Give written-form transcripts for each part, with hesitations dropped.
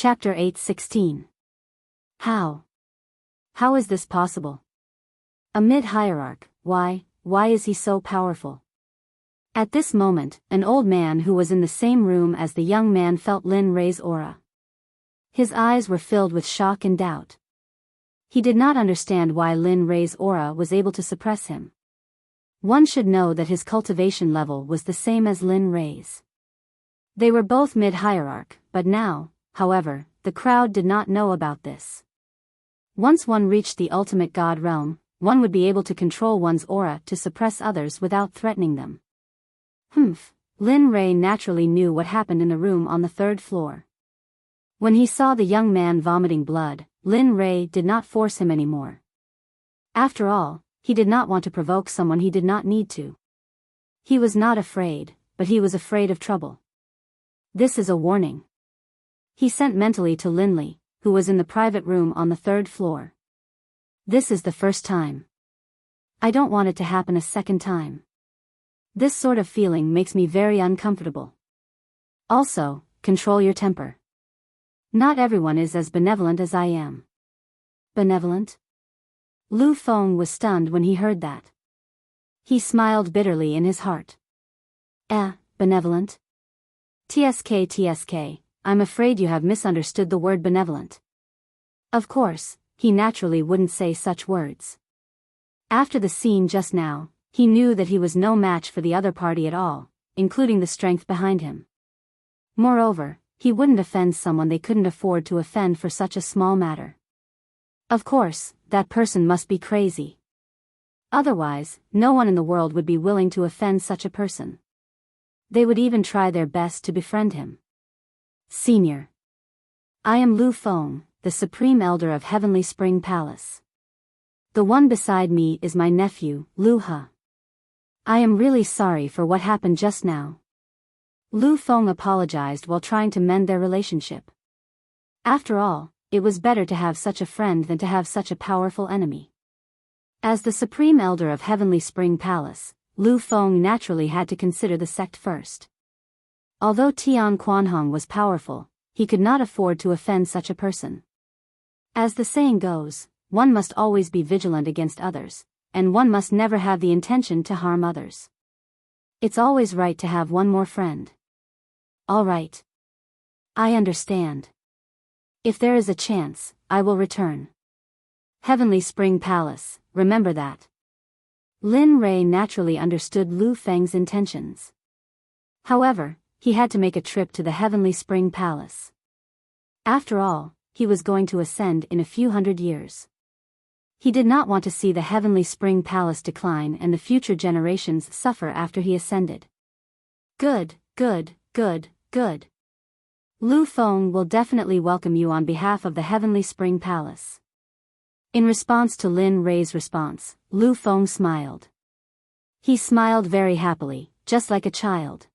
Chapter 8:16. How? How is this possible? A mid-hierarch, why is he so powerful? At this moment, an old man who was in the same room as the young man felt Lin Rei's aura. His eyes were filled with shock and doubt. He did not understand why Lin Rei's aura was able to suppress him. One should know that his cultivation level was the same as Lin Rei's. They were both mid-hierarch, but now, however, the crowd did not know about this. Once one reached the ultimate god realm, one would be able to control one's aura to suppress others without threatening them. Lin Rei naturally knew what happened in the room on the third floor. When he saw the young man vomiting blood, Lin Rei did not force him anymore. After all, he did not want to provoke someone he did not need to. He was not afraid, but he was afraid of trouble. This is a warning. He sent mentally to Linley, who was in the private room on the third floor. This is the first time. I don't want it to happen a second time. This sort of feeling makes me very uncomfortable. Also, control your temper. Not everyone is as benevolent as I am. Benevolent? Lu Feng was stunned when he heard that. He smiled bitterly in his heart. Benevolent? TSK, I'm afraid you have misunderstood the word benevolent. Of course, he naturally wouldn't say such words. After the scene just now, he knew that he was no match for the other party at all, including the strength behind him. Moreover, he wouldn't offend someone they couldn't afford to offend for such a small matter. Of course, that person must be crazy. Otherwise, no one in the world would be willing to offend such a person. They would even try their best to befriend him. Senior. I am Lu Feng, the Supreme Elder of Heavenly Spring Palace. The one beside me is my nephew, Lu He. I am really sorry for what happened just now. Lu Feng apologized while trying to mend their relationship. After all, it was better to have such a friend than to have such a powerful enemy. As the Supreme Elder of Heavenly Spring Palace, Lu Feng naturally had to consider the sect first. Although Tian Quanhong was powerful, he could not afford to offend such a person. As the saying goes, one must always be vigilant against others, and one must never have the intention to harm others. It's always right to have one more friend. All right. I understand. If there is a chance, I will return. Heavenly Spring Palace, remember that. Lin Rei naturally understood Lu Feng's intentions. However, he had to make a trip to the Heavenly Spring Palace. After all, he was going to ascend in a few hundred years. He did not want to see the Heavenly Spring Palace decline and the future generations suffer after he ascended. Good. Lu Feng will definitely welcome you on behalf of the Heavenly Spring Palace. In response to Lin Rei's response, Lu Feng smiled. He smiled very happily, just like a child.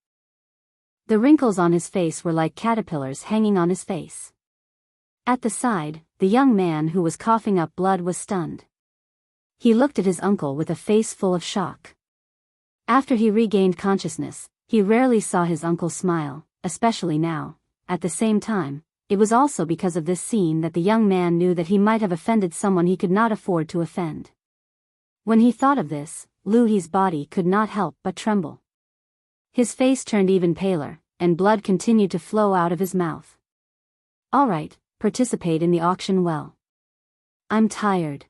The wrinkles on his face were like caterpillars hanging on his face. At the side, the young man who was coughing up blood was stunned. He looked at his uncle with a face full of shock. After he regained consciousness, he rarely saw his uncle smile, especially now. At the same time, it was also because of this scene that the young man knew that he might have offended someone he could not afford to offend. When he thought of this, Lu He's body could not help but tremble. His face turned even paler, and blood continued to flow out of his mouth. All right, participate in the auction well. I'm tired.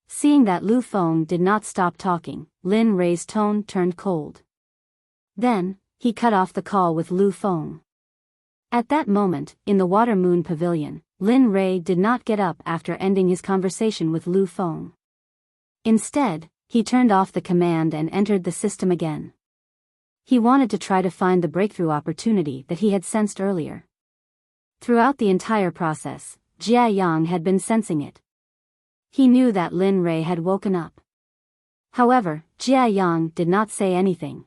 Seeing that Lu Feng did not stop talking, Lin Rei's tone turned cold. Then, he cut off the call with Lu Feng. At that moment, in the Water Moon Pavilion, Lin Rei did not get up after ending his conversation with Lu Feng. Instead, he turned off the command and entered the system again. He wanted to try to find the breakthrough opportunity that he had sensed earlier. Throughout the entire process, Jia Yang had been sensing it. He knew that Lin Rei had woken up. However, Jia Yang did not say anything.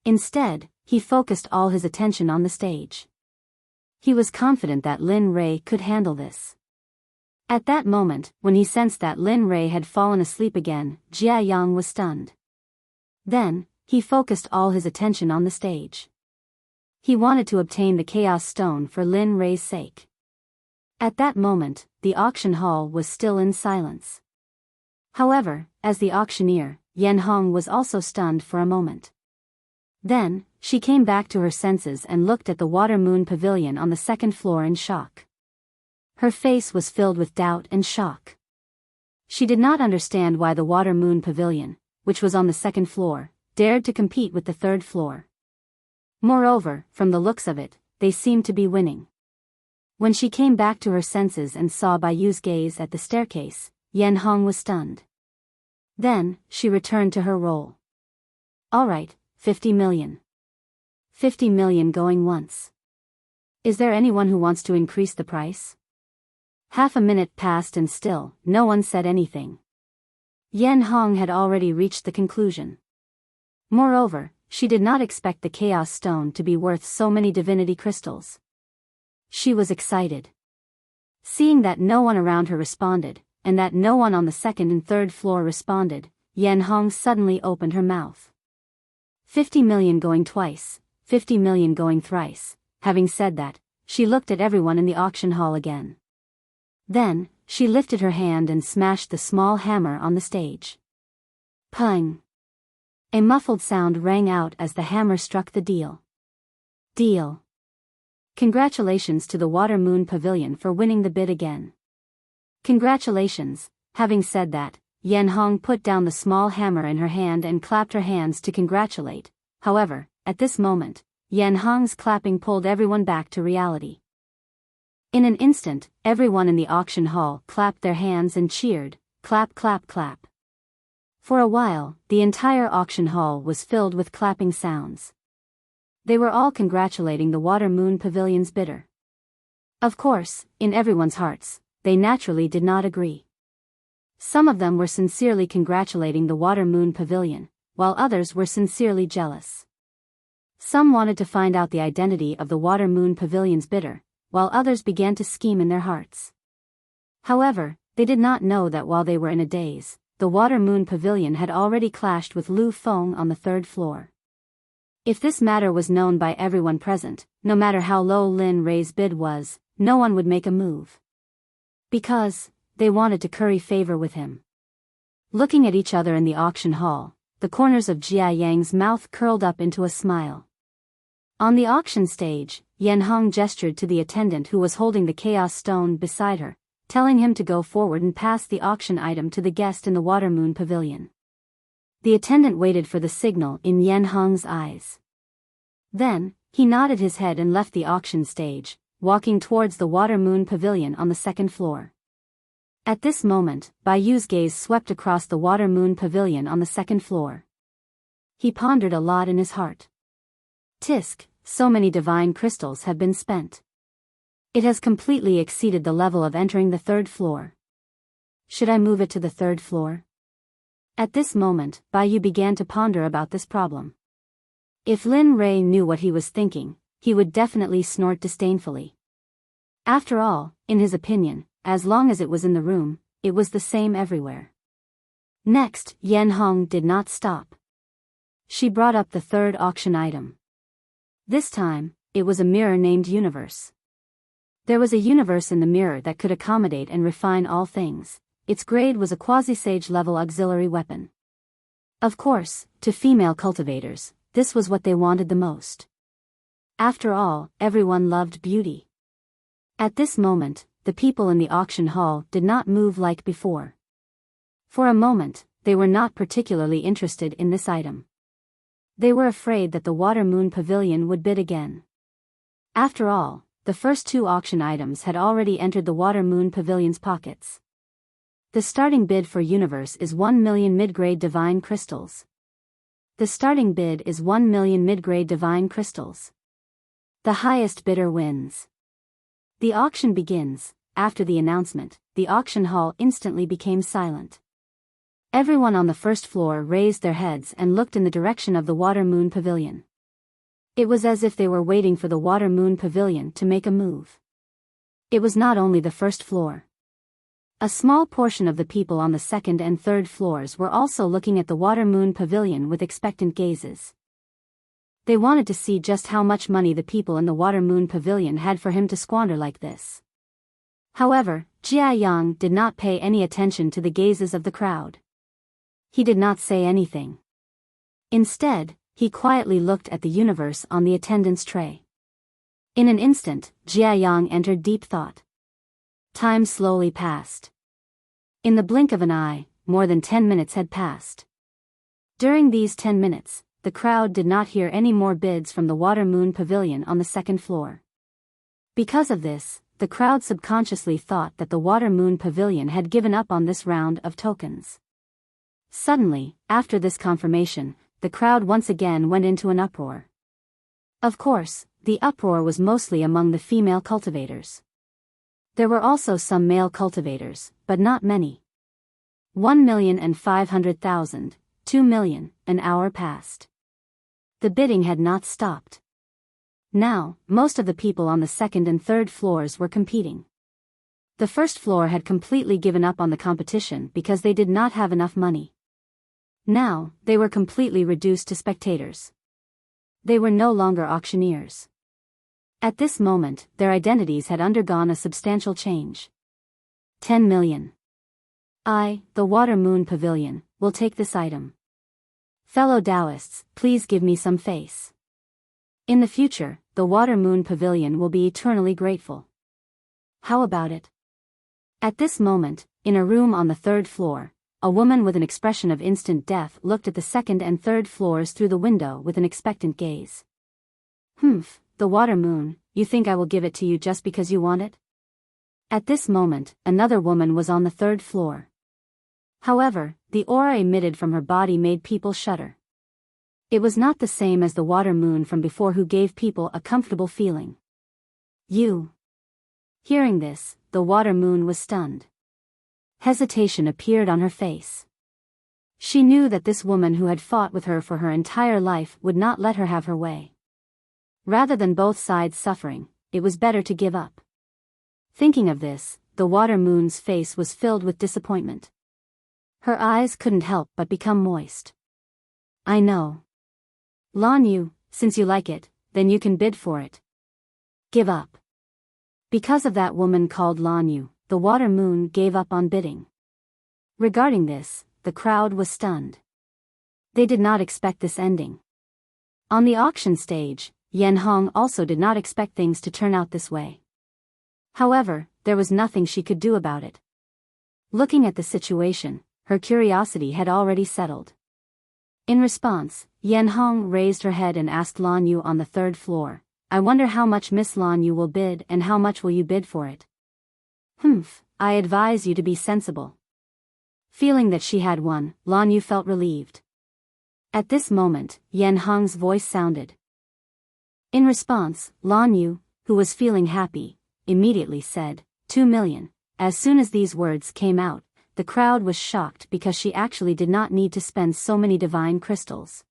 Instead, he focused all his attention on the stage. He was confident that Lin Rei could handle this. At that moment, when he sensed that Lin Rei had fallen asleep again, Jia Yang was stunned. Then, he focused all his attention on the stage. He wanted to obtain the Chaos Stone for Lin Rei's sake. At that moment, the auction hall was still in silence. However, as the auctioneer, Yen Hong was also stunned for a moment. Then, she came back to her senses and looked at the Water Moon Pavilion on the second floor in shock. Her face was filled with doubt and shock. She did not understand why the Water Moon Pavilion, which was on the second floor, dared to compete with the third floor. Moreover, from the looks of it, they seemed to be winning. When she came back to her senses and saw Bayu's gaze at the staircase, Yen Hong was stunned. Then, she returned to her role. All right, 50 million. 50 million going once. Is there anyone who wants to increase the price? Half a minute passed and still, no one said anything. Yen Hong had already reached the conclusion. Moreover, she did not expect the Chaos Stone to be worth so many divinity crystals. She was excited. Seeing that no one around her responded, and that no one on the second and third floor responded, Yen Hong suddenly opened her mouth. 50 million going twice, 50 million going thrice. Having said that, she looked at everyone in the auction hall again. Then, she lifted her hand and smashed the small hammer on the stage. Pung! A muffled sound rang out as the hammer struck the deal. Deal! Congratulations to the Water Moon Pavilion for winning the bid again. Congratulations. Having said that, Yen Hong put down the small hammer in her hand and clapped her hands to congratulate. However, at this moment, Yen Hong's clapping pulled everyone back to reality. In an instant, everyone in the auction hall clapped their hands and cheered, clap clap clap. For a while, the entire auction hall was filled with clapping sounds. They were all congratulating the Water Moon Pavilion's bidder. Of course, in everyone's hearts, they naturally did not agree. Some of them were sincerely congratulating the Water Moon Pavilion, while others were sincerely jealous. Some wanted to find out the identity of the Water Moon Pavilion's bidder, while others began to scheme in their hearts. However, they did not know that while they were in a daze, the Water Moon Pavilion had already clashed with Lu Feng on the third floor. If this matter was known by everyone present, no matter how low Lin Rei's bid was, no one would make a move. Because, they wanted to curry favor with him. Looking at each other in the auction hall, the corners of Jia Yang's mouth curled up into a smile. On the auction stage, Yen Hong gestured to the attendant who was holding the Chaos Stone beside her, telling him to go forward and pass the auction item to the guest in the Water Moon Pavilion. The attendant waited for the signal in Yen Hong's eyes. Then, he nodded his head and left the auction stage, walking towards the Water Moon Pavilion on the second floor. At this moment, Bayu's gaze swept across the Water Moon Pavilion on the second floor. He pondered a lot in his heart. Tisk, so many divine crystals have been spent. It has completely exceeded the level of entering the third floor. Should I move it to the third floor? At this moment, Bayu began to ponder about this problem. If Lin Rei knew what he was thinking, he would definitely snort disdainfully. After all, in his opinion, as long as it was in the room, it was the same everywhere. Next, Yen Hong did not stop. She brought up the third auction item. This time, it was a mirror named Universe. There was a universe in the mirror that could accommodate and refine all things. Its grade was a quasi-sage level auxiliary weapon. Of course, to female cultivators, this was what they wanted the most. After all, everyone loved beauty. At this moment, the people in the auction hall did not move like before. For a moment, they were not particularly interested in this item. They were afraid that the Water Moon Pavilion would bid again. After all, the first two auction items had already entered the Water Moon Pavilion's pockets. The starting bid for Universe is 1 million mid-grade divine crystals. The starting bid is 1 million mid-grade divine crystals. The highest bidder wins. The auction begins. After the announcement, the auction hall instantly became silent. Everyone on the first floor raised their heads and looked in the direction of the Water Moon Pavilion. It was as if they were waiting for the Water Moon Pavilion to make a move. It was not only the first floor. A small portion of the people on the second and third floors were also looking at the Water Moon Pavilion with expectant gazes. They wanted to see just how much money the people in the Water Moon Pavilion had for him to squander like this. However, Jia Yang did not pay any attention to the gazes of the crowd. He did not say anything. Instead, he quietly looked at the universe on the attendance tray. In an instant, Jia Yang entered deep thought. Time slowly passed. In the blink of an eye, more than 10 minutes had passed. During these 10 minutes, the crowd did not hear any more bids from the Water Moon Pavilion on the second floor. Because of this, the crowd subconsciously thought that the Water Moon Pavilion had given up on this round of tokens. Suddenly, after this confirmation, the crowd once again went into an uproar. Of course, the uproar was mostly among the female cultivators. There were also some male cultivators, but not many. 1,500,000, 2 million, an hour passed. The bidding had not stopped. Now, most of the people on the second and third floors were competing. The first floor had completely given up on the competition because they did not have enough money. Now, they were completely reduced to spectators. They were no longer auctioneers. At this moment, their identities had undergone a substantial change. 10 million. I, the Water Moon Pavilion, will take this item. Fellow Taoists, please give me some face. In the future, the Water Moon Pavilion will be eternally grateful. How about it? At this moment, in a room on the third floor, a woman with an expression of instant death looked at the second and third floors through the window with an expectant gaze. Humph, the Water Moon, you think I will give it to you just because you want it? At this moment, another woman was on the third floor. However, the aura emitted from her body made people shudder. It was not the same as the Water Moon from before who gave people a comfortable feeling. You. Hearing this, the Water Moon was stunned. Hesitation appeared on her face. She knew that this woman who had fought with her for her entire life would not let her have her way. Rather than both sides suffering, it was better to give up. Thinking of this, the Water Moon's face was filled with disappointment. Her eyes couldn't help but become moist. I know. Lan Yu, since you like it, then you can bid for it. Give up. Because of that woman called Lan Yu, the Water Moon gave up on bidding. Regarding this, the crowd was stunned. They did not expect this ending. On the auction stage, Yan Hong also did not expect things to turn out this way. However, there was nothing she could do about it. Looking at the situation, her curiosity had already settled. In response, Yan Hong raised her head and asked Lan Yu on the third floor, I wonder how much Miss Lan Yu will bid and how much will you bid for it? Humph, I advise you to be sensible. Feeling that she had won, Lan Yu felt relieved. At this moment, Yan Hong's voice sounded. In response, Lan Yu, who was feeling happy, immediately said, 2 million. As soon as these words came out, the crowd was shocked because she actually did not need to spend so many divine crystals.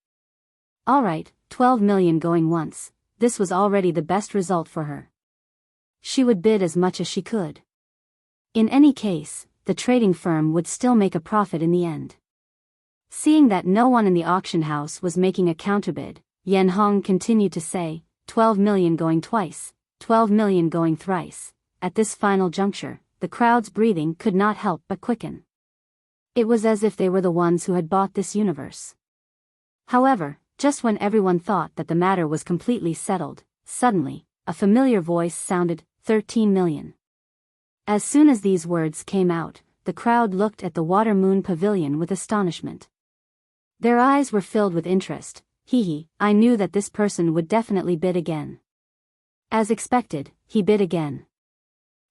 Alright, 12 million going once, this was already the best result for her. She would bid as much as she could. In any case, the trading firm would still make a profit in the end. Seeing that no one in the auction house was making a counterbid, Yan Hong continued to say, 12 million going twice, 12 million going thrice. At this final juncture, the crowd's breathing could not help but quicken. It was as if they were the ones who had bought this universe. However, just when everyone thought that the matter was completely settled, suddenly, a familiar voice sounded, 13 million. As soon as these words came out, the crowd looked at the Water Moon Pavilion with astonishment. Their eyes were filled with interest. I knew that this person would definitely bid again. As expected, he bid again.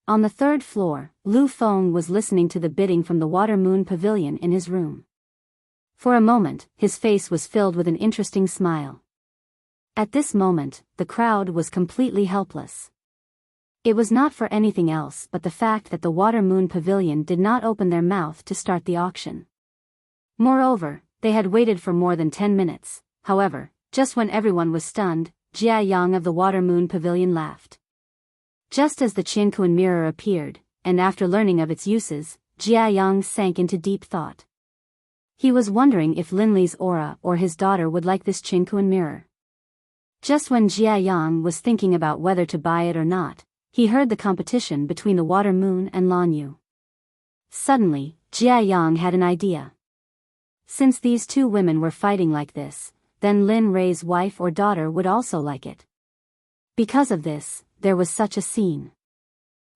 On the third floor, Lu Feng was listening to the bidding from the Water Moon Pavilion in his room. For a moment, his face was filled with an interesting smile. At this moment, the crowd was completely helpless. It was not for anything else but the fact that the Water Moon Pavilion did not open their mouth to start the auction. Moreover, they had waited for more than 10 minutes. However, just when everyone was stunned, Jia Yang of the Water Moon Pavilion laughed. Just as the Qinquan mirror appeared, and after learning of its uses, Jia Yang sank into deep thought. He was wondering if Linli's aura or his daughter would like this Qinquan mirror. Just when Jia Yang was thinking about whether to buy it or not, he heard the competition between the Water Moon and Lan Yu. Suddenly, Jia Yang had an idea. Since these two women were fighting like this, then Lin Rei's wife or daughter would also like it. Because of this, there was such a scene.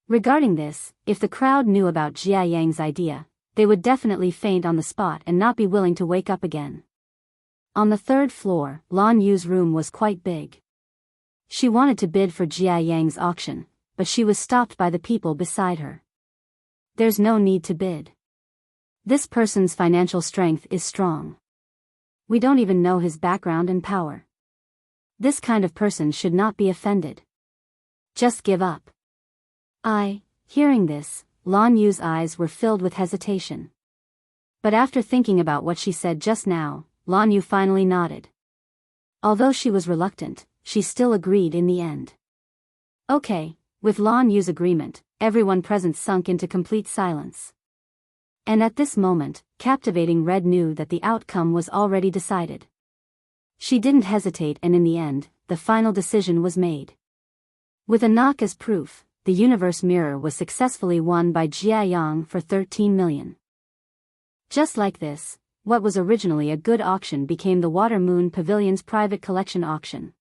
Regarding this, if the crowd knew about Jia Yang's idea, they would definitely faint on the spot and not be willing to wake up again. On the third floor, Lan Yu's room was quite big. She wanted to bid for Jia Yang's auction, but she was stopped by the people beside her. There's no need to bid. This person's financial strength is strong. We don't even know his background and power. This kind of person should not be offended. Just give up. Hearing this, Lan Yu's eyes were filled with hesitation. But after thinking about what she said just now, Lan Yu finally nodded. Although she was reluctant, she still agreed in the end. Okay, with Lan Yu's agreement, everyone present sunk into complete silence. And at this moment, Captivating Red knew that the outcome was already decided. She didn't hesitate, and in the end, the final decision was made. With a knock as proof, the universe mirror was successfully won by Jia Yang for 13 million. Just like this, what was originally a good auction became the Water Moon Pavilion's private collection auction.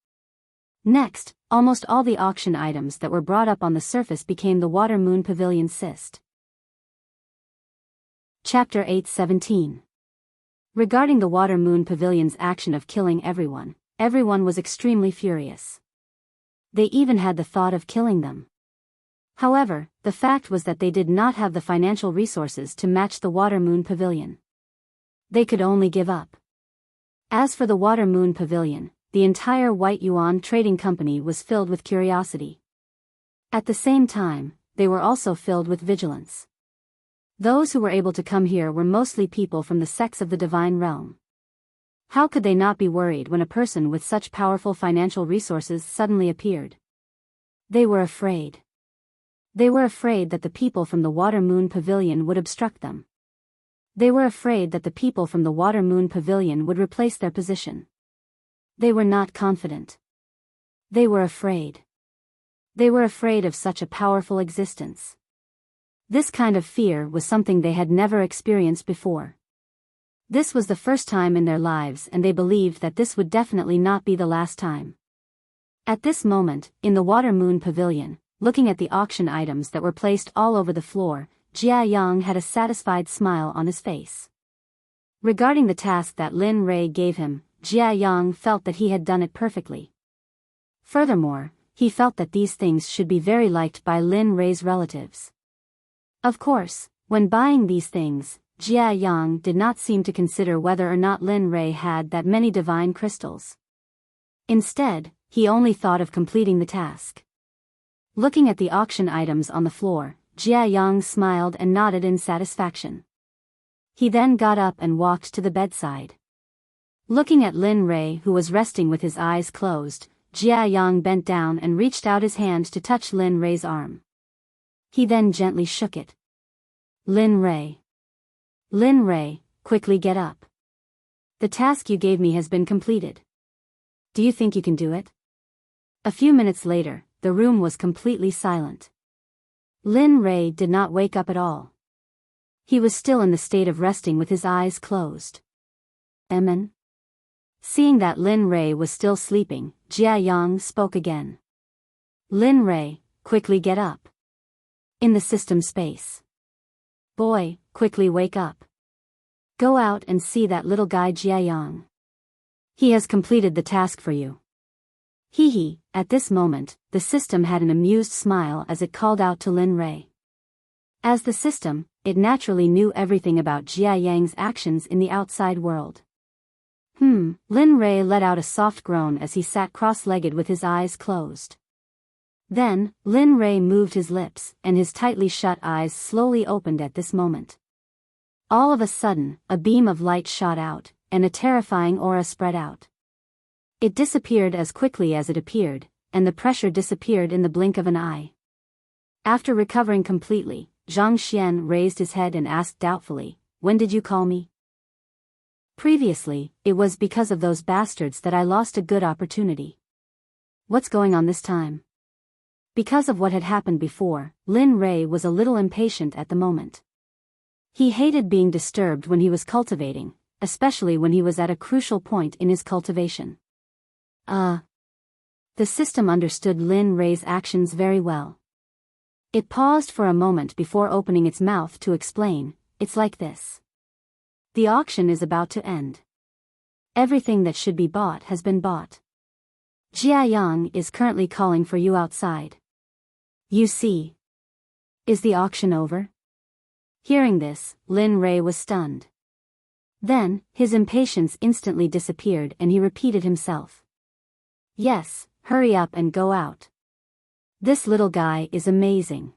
Next, almost all the auction items that were brought up on the surface became the Water Moon Pavilion cyst. Chapter 8:17. Regarding the Water Moon Pavilion's action of killing everyone was extremely furious. They even had the thought of killing them. However, the fact was that they did not have the financial resources to match the Water Moon Pavilion. They could only give up. As for the Water Moon Pavilion, the entire White Yuan Trading Company was filled with curiosity. At the same time, they were also filled with vigilance. Those who were able to come here were mostly people from the sects of the Divine Realm. How could they not be worried when a person with such powerful financial resources suddenly appeared? They were afraid. They were afraid that the people from the Water Moon Pavilion would obstruct them. They were afraid that the people from the Water Moon Pavilion would replace their position. They were not confident. They were afraid. They were afraid of such a powerful existence. This kind of fear was something they had never experienced before. This was the first time in their lives, and they believed that this would definitely not be the last time. At this moment, in the Water Moon Pavilion, looking at the auction items that were placed all over the floor, Jia Yang had a satisfied smile on his face. Regarding the task that Lin Rei gave him, Jia Yang felt that he had done it perfectly. Furthermore, he felt that these things should be very liked by Lin Rei's relatives. Of course, when buying these things, Jia Yang did not seem to consider whether or not Lin Rei had that many divine crystals. Instead, he only thought of completing the task. Looking at the auction items on the floor, Jia Yang smiled and nodded in satisfaction. He then got up and walked to the bedside. Looking at Lin Rei, who was resting with his eyes closed, Jia Yang bent down and reached out his hand to touch Lin Rei's arm. He then gently shook it. Lin Rei. Lin Rei, quickly get up. The task you gave me has been completed. Do you think you can do it? A few minutes later, the room was completely silent. Lin Rei did not wake up at all. He was still in the state of resting with his eyes closed. Emin? Seeing that Lin Rei was still sleeping, Jia Yang spoke again. Lin Rei, quickly get up. In the system space. Boy, quickly wake up. Go out and see that little guy Jia Yang. He has completed the task for you. Hee. At this moment, the system had an amused smile as it called out to Lin Rei. As the system, it naturally knew everything about Jia Yang's actions in the outside world. Lin Rei let out a soft groan as he sat cross-legged with his eyes closed. Then, Lin Rei moved his lips, and his tightly shut eyes slowly opened at this moment. All of a sudden, a beam of light shot out, and a terrifying aura spread out. It disappeared as quickly as it appeared, and the pressure disappeared in the blink of an eye. After recovering completely, Zhang Xian raised his head and asked doubtfully, "When did you call me?" "Previously, it was because of those bastards that I lost a good opportunity. What's going on this time?" Because of what had happened before, Lin Rei was a little impatient at the moment. He hated being disturbed when he was cultivating, especially when he was at a crucial point in his cultivation. The system understood Lin Rei's actions very well. It paused for a moment before opening its mouth to explain, "It's like this. The auction is about to end. Everything that should be bought has been bought. Jia Yang is currently calling for you outside. You see. Is the auction over?" Hearing this, Lin Rei was stunned. Then, his impatience instantly disappeared and he repeated himself. "Yes, hurry up and go out. This little guy is amazing.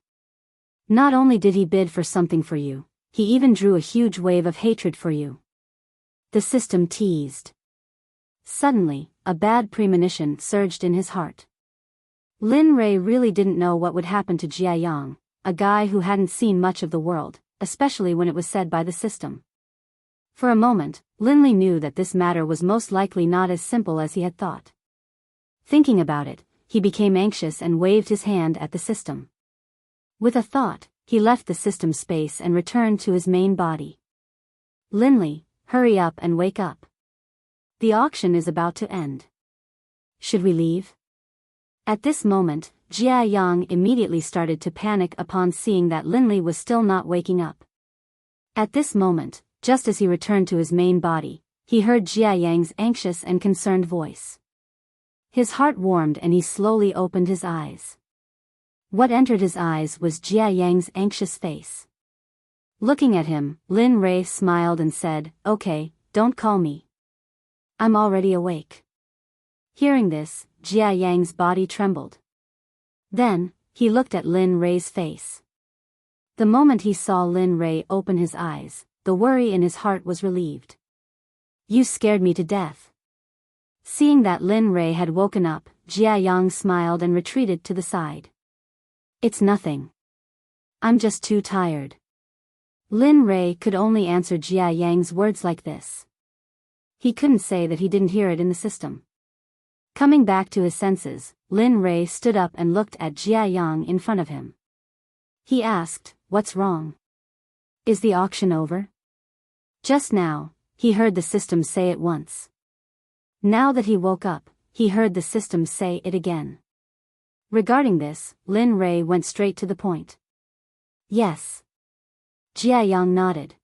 Not only did he bid for something for you, he even drew a huge wave of hatred for you." The system teased. Suddenly, a bad premonition surged in his heart. Lin Rei really didn't know what would happen to Jia Yang, a guy who hadn't seen much of the world, especially when it was said by the system. For a moment, Linley knew that this matter was most likely not as simple as he had thought. Thinking about it, he became anxious and waved his hand at the system. With a thought, he left the system space and returned to his main body. "Linley, hurry up and wake up. The auction is about to end. Should we leave?" At this moment, Jia Yang immediately started to panic upon seeing that Linley was still not waking up. At this moment, just as he returned to his main body, he heard Jia Yang's anxious and concerned voice. His heart warmed and he slowly opened his eyes. What entered his eyes was Jia Yang's anxious face. Looking at him, Lin Rei smiled and said, "Okay, don't call me. I'm already awake." Hearing this, Jia Yang's body trembled. Then, he looked at Lin Rei's face. The moment he saw Lin Rei open his eyes, the worry in his heart was relieved. "You scared me to death." Seeing that Lin Rei had woken up, Jia Yang smiled and retreated to the side. "It's nothing. I'm just too tired." Lin Rei could only answer Jia Yang's words like this. He couldn't say that he didn't hear it in the system. Coming back to his senses, Lin Rei stood up and looked at Jia Yang in front of him. He asked, "What's wrong? Is the auction over?" Just now, he heard the system say it once. Now that he woke up, he heard the system say it again. Regarding this, Lin Rei went straight to the point. "Yes." Jia Yang nodded.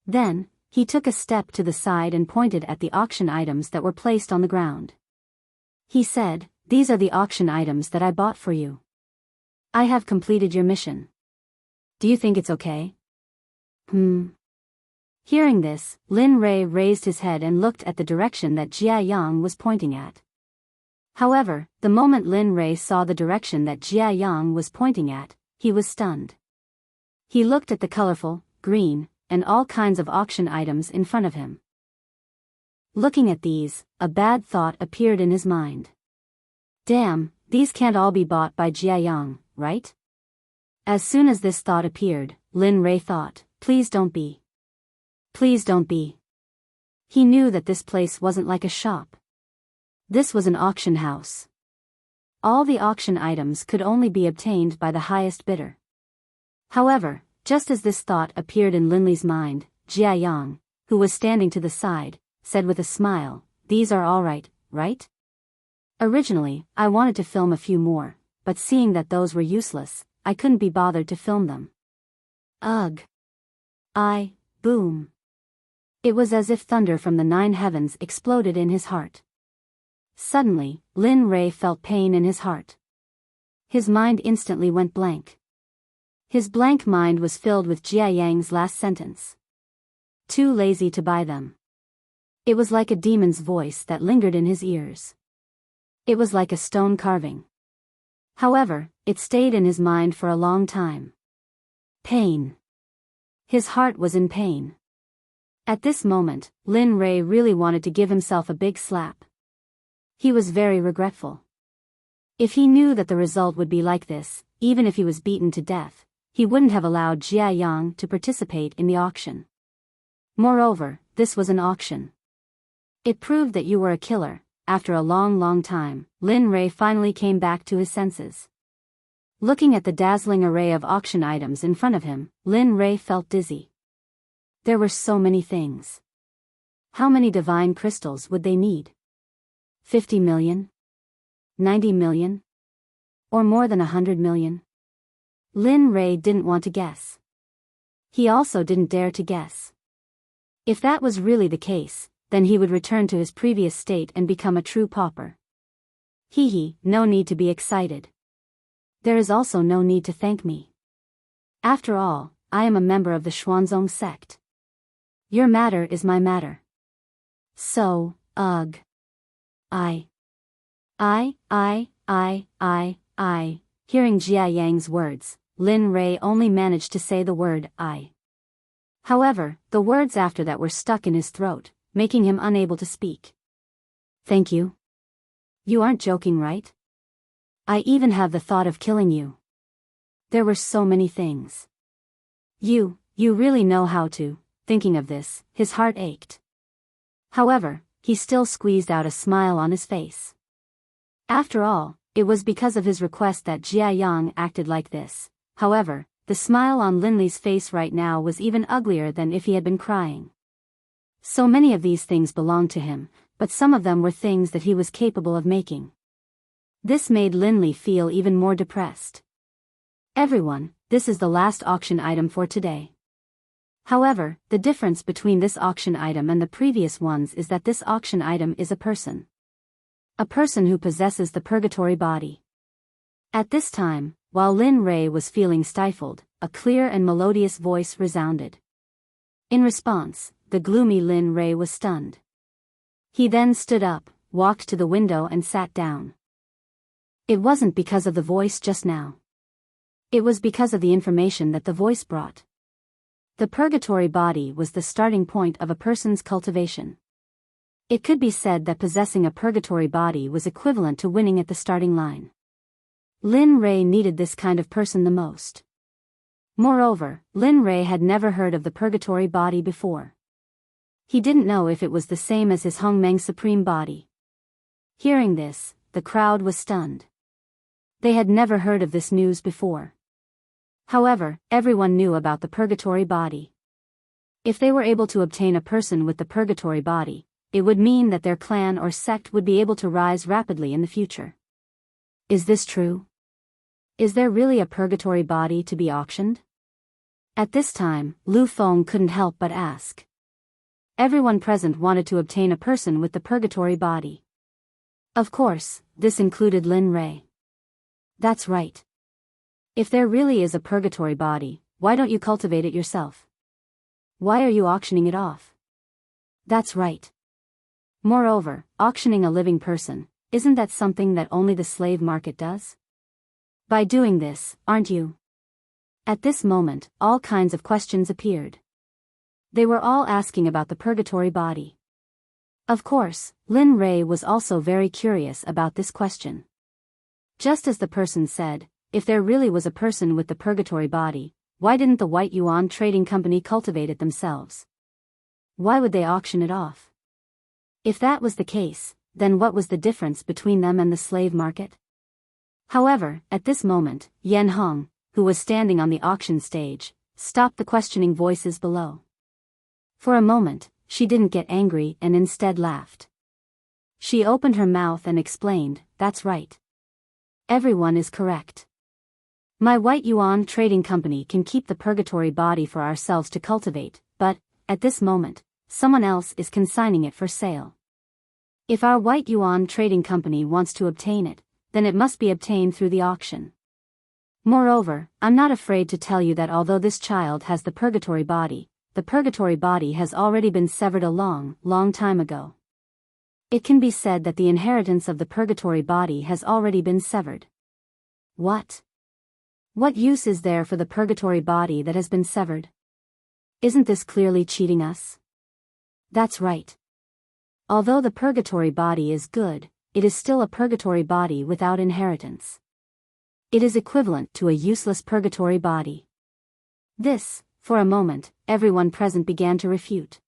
Then, he took a step to the side and pointed at the auction items that were placed on the ground. He said, "These are the auction items that I bought for you. I have completed your mission. Do you think it's okay?" Hearing this, Lin Rei raised his head and looked at the direction that Jia Yang was pointing at. However, the moment Lin Rei saw the direction that Jia Yang was pointing at, he was stunned. He looked at the colorful, green, and all kinds of auction items in front of him. Looking at these, a bad thought appeared in his mind. Damn, these can't all be bought by Jia Yang, right? As soon as this thought appeared, Lin Rei thought, "Please don't be. Please don't be." He knew that this place wasn't like a shop. This was an auction house. All the auction items could only be obtained by the highest bidder. However, just as this thought appeared in Linley's mind, Jia Yang, who was standing to the side, said with a smile, "These are all right, right? Originally, I wanted to film a few more, but seeing that those were useless, I couldn't be bothered to film them." Ugh. Boom. It was as if thunder from the 9 heavens exploded in his heart. Suddenly, Lin Rei felt pain in his heart. His mind instantly went blank. His blank mind was filled with Jia Yang's last sentence. "Too lazy to buy them." It was like a demon's voice that lingered in his ears. It was like a stone carving. However, it stayed in his mind for a long time. Pain. His heart was in pain. At this moment, Lin Rei really wanted to give himself a big slap. He was very regretful. If he knew that the result would be like this, even if he was beaten to death, he wouldn't have allowed Jia Yang to participate in the auction. Moreover, this was an auction. It proved that you were a killer. After a long time, Lin Rei finally came back to his senses. Looking at the dazzling array of auction items in front of him, Lin Rei felt dizzy. There were so many things. How many divine crystals would they need? 50 million? 90 million? Or more than 100 million? Lin Rei didn't want to guess. He also didn't dare to guess. If that was really the case, then he would return to his previous state and become a true pauper. No need to be excited. There is also no need to thank me. After all, I am a member of the Xuanzong Sect. Your matter is my matter. So, ugh. Hearing Jia Yang's words, Lin Rei only managed to say the word I. However, the words after that were stuck in his throat, making him unable to speak. Thank you? You aren't joking, right? I even have the thought of killing you. There were so many things. You really know how to. Thinking of this, his heart ached. However, he still squeezed out a smile on his face. After all, it was because of his request that Jia Yang acted like this. However, the smile on Lin Li's face right now was even uglier than if he had been crying. So many of these things belonged to him, but some of them were things that he was capable of making. This made Lin Li feel even more depressed. Everyone, this is the last auction item for today. However, the difference between this auction item and the previous ones is that this auction item is a person. A person who possesses the purgatory body. At this time, while Lin Rei was feeling stifled, a clear and melodious voice resounded. In response, the gloomy Lin Rei was stunned. He then stood up, walked to the window and sat down. It wasn't because of the voice just now. It was because of the information that the voice brought. The purgatory body was the starting point of a person's cultivation. It could be said that possessing a purgatory body was equivalent to winning at the starting line. Lin Rei needed this kind of person the most. Moreover, Lin Rei had never heard of the purgatory body before. He didn't know if it was the same as his Hongmeng Supreme body. Hearing this, the crowd was stunned. They had never heard of this news before. However, everyone knew about the purgatory body. If they were able to obtain a person with the purgatory body, it would mean that their clan or sect would be able to rise rapidly in the future. Is this true? Is there really a purgatory body to be auctioned? At this time, Lu Feng couldn't help but ask. Everyone present wanted to obtain a person with the purgatory body. Of course, this included Lin Rei. That's right. If there really is a purgatory body, why don't you cultivate it yourself? Why are you auctioning it off? That's right. Moreover, auctioning a living person, isn't that something that only the slave market does? By doing this, aren't you? At this moment, all kinds of questions appeared. They were all asking about the purgatory body. Of course, Lin Rei was also very curious about this question. Just as the person said, if there really was a person with the purgatory body, why didn't the White Yuan Trading Company cultivate it themselves? Why would they auction it off? If that was the case, then what was the difference between them and the slave market? However, at this moment, Yan Hong, who was standing on the auction stage, stopped the questioning voices below. For a moment, she didn't get angry and instead laughed. She opened her mouth and explained, "That's right. Everyone is correct. My White Yuan Trading Company can keep the purgatory body for ourselves to cultivate, but, at this moment, someone else is consigning it for sale. If our White Yuan Trading Company wants to obtain it, then it must be obtained through the auction. Moreover, I'm not afraid to tell you that although this child has the purgatory body has already been severed a long, long time ago. It can be said that the inheritance of the purgatory body has already been severed." What? What use is there for the purgatory body that has been severed? Isn't this clearly cheating us? That's right. Although the purgatory body is good, it is still a purgatory body without inheritance. It is equivalent to a useless purgatory body. This, for a moment, everyone present began to refute.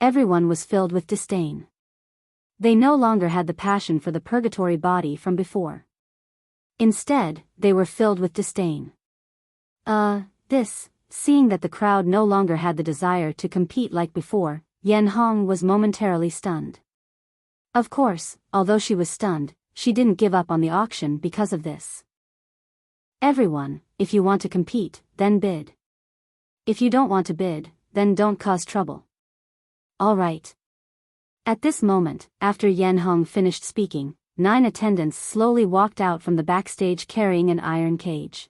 Everyone was filled with disdain. They no longer had the passion for the purgatory body from before. Instead, they were filled with disdain. Seeing that the crowd no longer had the desire to compete like before, Yan Hong was momentarily stunned. Of course, although she was stunned, she didn't give up on the auction because of this. Everyone, if you want to compete, then bid. If you don't want to bid, then don't cause trouble. All right. At this moment, after Yan Hong finished speaking, 9 attendants slowly walked out from the backstage carrying an iron cage.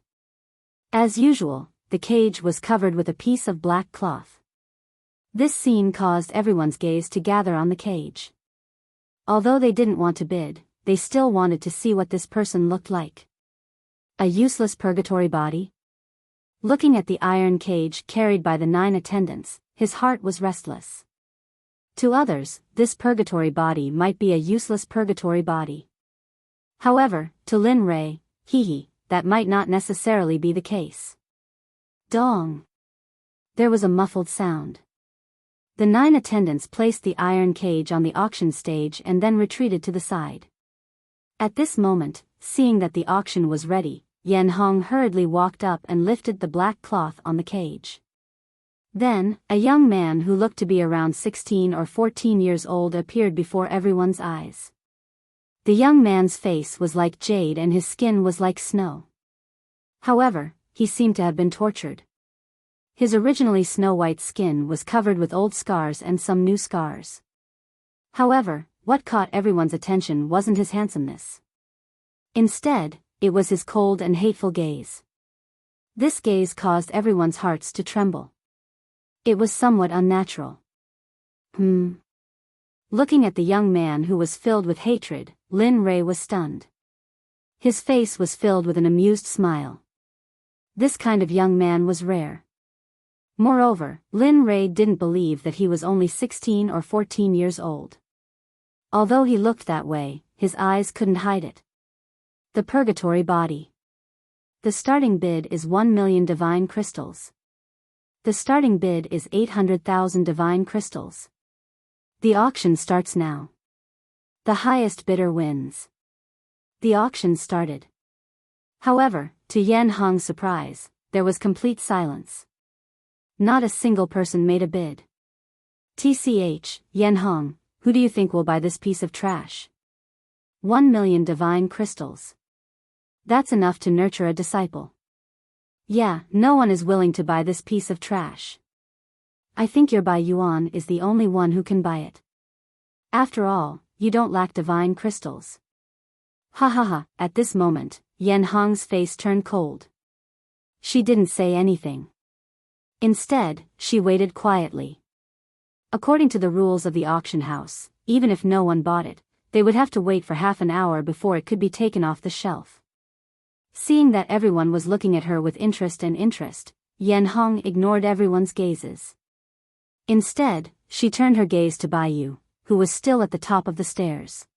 As usual, the cage was covered with a piece of black cloth. This scene caused everyone's gaze to gather on the cage. Although they didn't want to bid, they still wanted to see what this person looked like. A useless purgatory body? Looking at the iron cage carried by the 9 attendants, his heart was restless. To others, this purgatory body might be a useless purgatory body. However, to Lin Rei, that might not necessarily be the case. Dong! There was a muffled sound. The 9 attendants placed the iron cage on the auction stage and then retreated to the side. At this moment, seeing that the auction was ready, Yan Hong hurriedly walked up and lifted the black cloth on the cage. Then, a young man who looked to be around 16 or 14 years old appeared before everyone's eyes. The young man's face was like jade and his skin was like snow. However, he seemed to have been tortured. His originally snow-white skin was covered with old scars and some new scars. However, what caught everyone's attention wasn't his handsomeness. Instead, it was his cold and hateful gaze. This gaze caused everyone's hearts to tremble. It was somewhat unnatural. Looking at the young man who was filled with hatred, Lin Rei was stunned. His face was filled with an amused smile. This kind of young man was rare. Moreover, Lin Rei didn't believe that he was only 16 or 14 years old. Although he looked that way, his eyes couldn't hide it. The purgatory body. The starting bid is 1 million divine crystals. The starting bid is 800,000 divine crystals. The auction starts now. The highest bidder wins. The auction started. However, to Yan Hong's surprise, there was complete silence. Not a single person made a bid. TCH, Yan Hong, who do you think will buy this piece of trash? 1 million divine crystals. That's enough to nurture a disciple. Yeah, no one is willing to buy this piece of trash. I think your Bai Yuan is the only one who can buy it. After all, you don't lack divine crystals. Ha ha ha, at this moment, Yan Hong's face turned cold. She didn't say anything. Instead, she waited quietly. According to the rules of the auction house, even if no one bought it, they would have to wait for half an hour before it could be taken off the shelf. Seeing that everyone was looking at her with interest, Yan Hong ignored everyone's gazes. Instead, she turned her gaze to Bai Yu, who was still at the top of the stairs.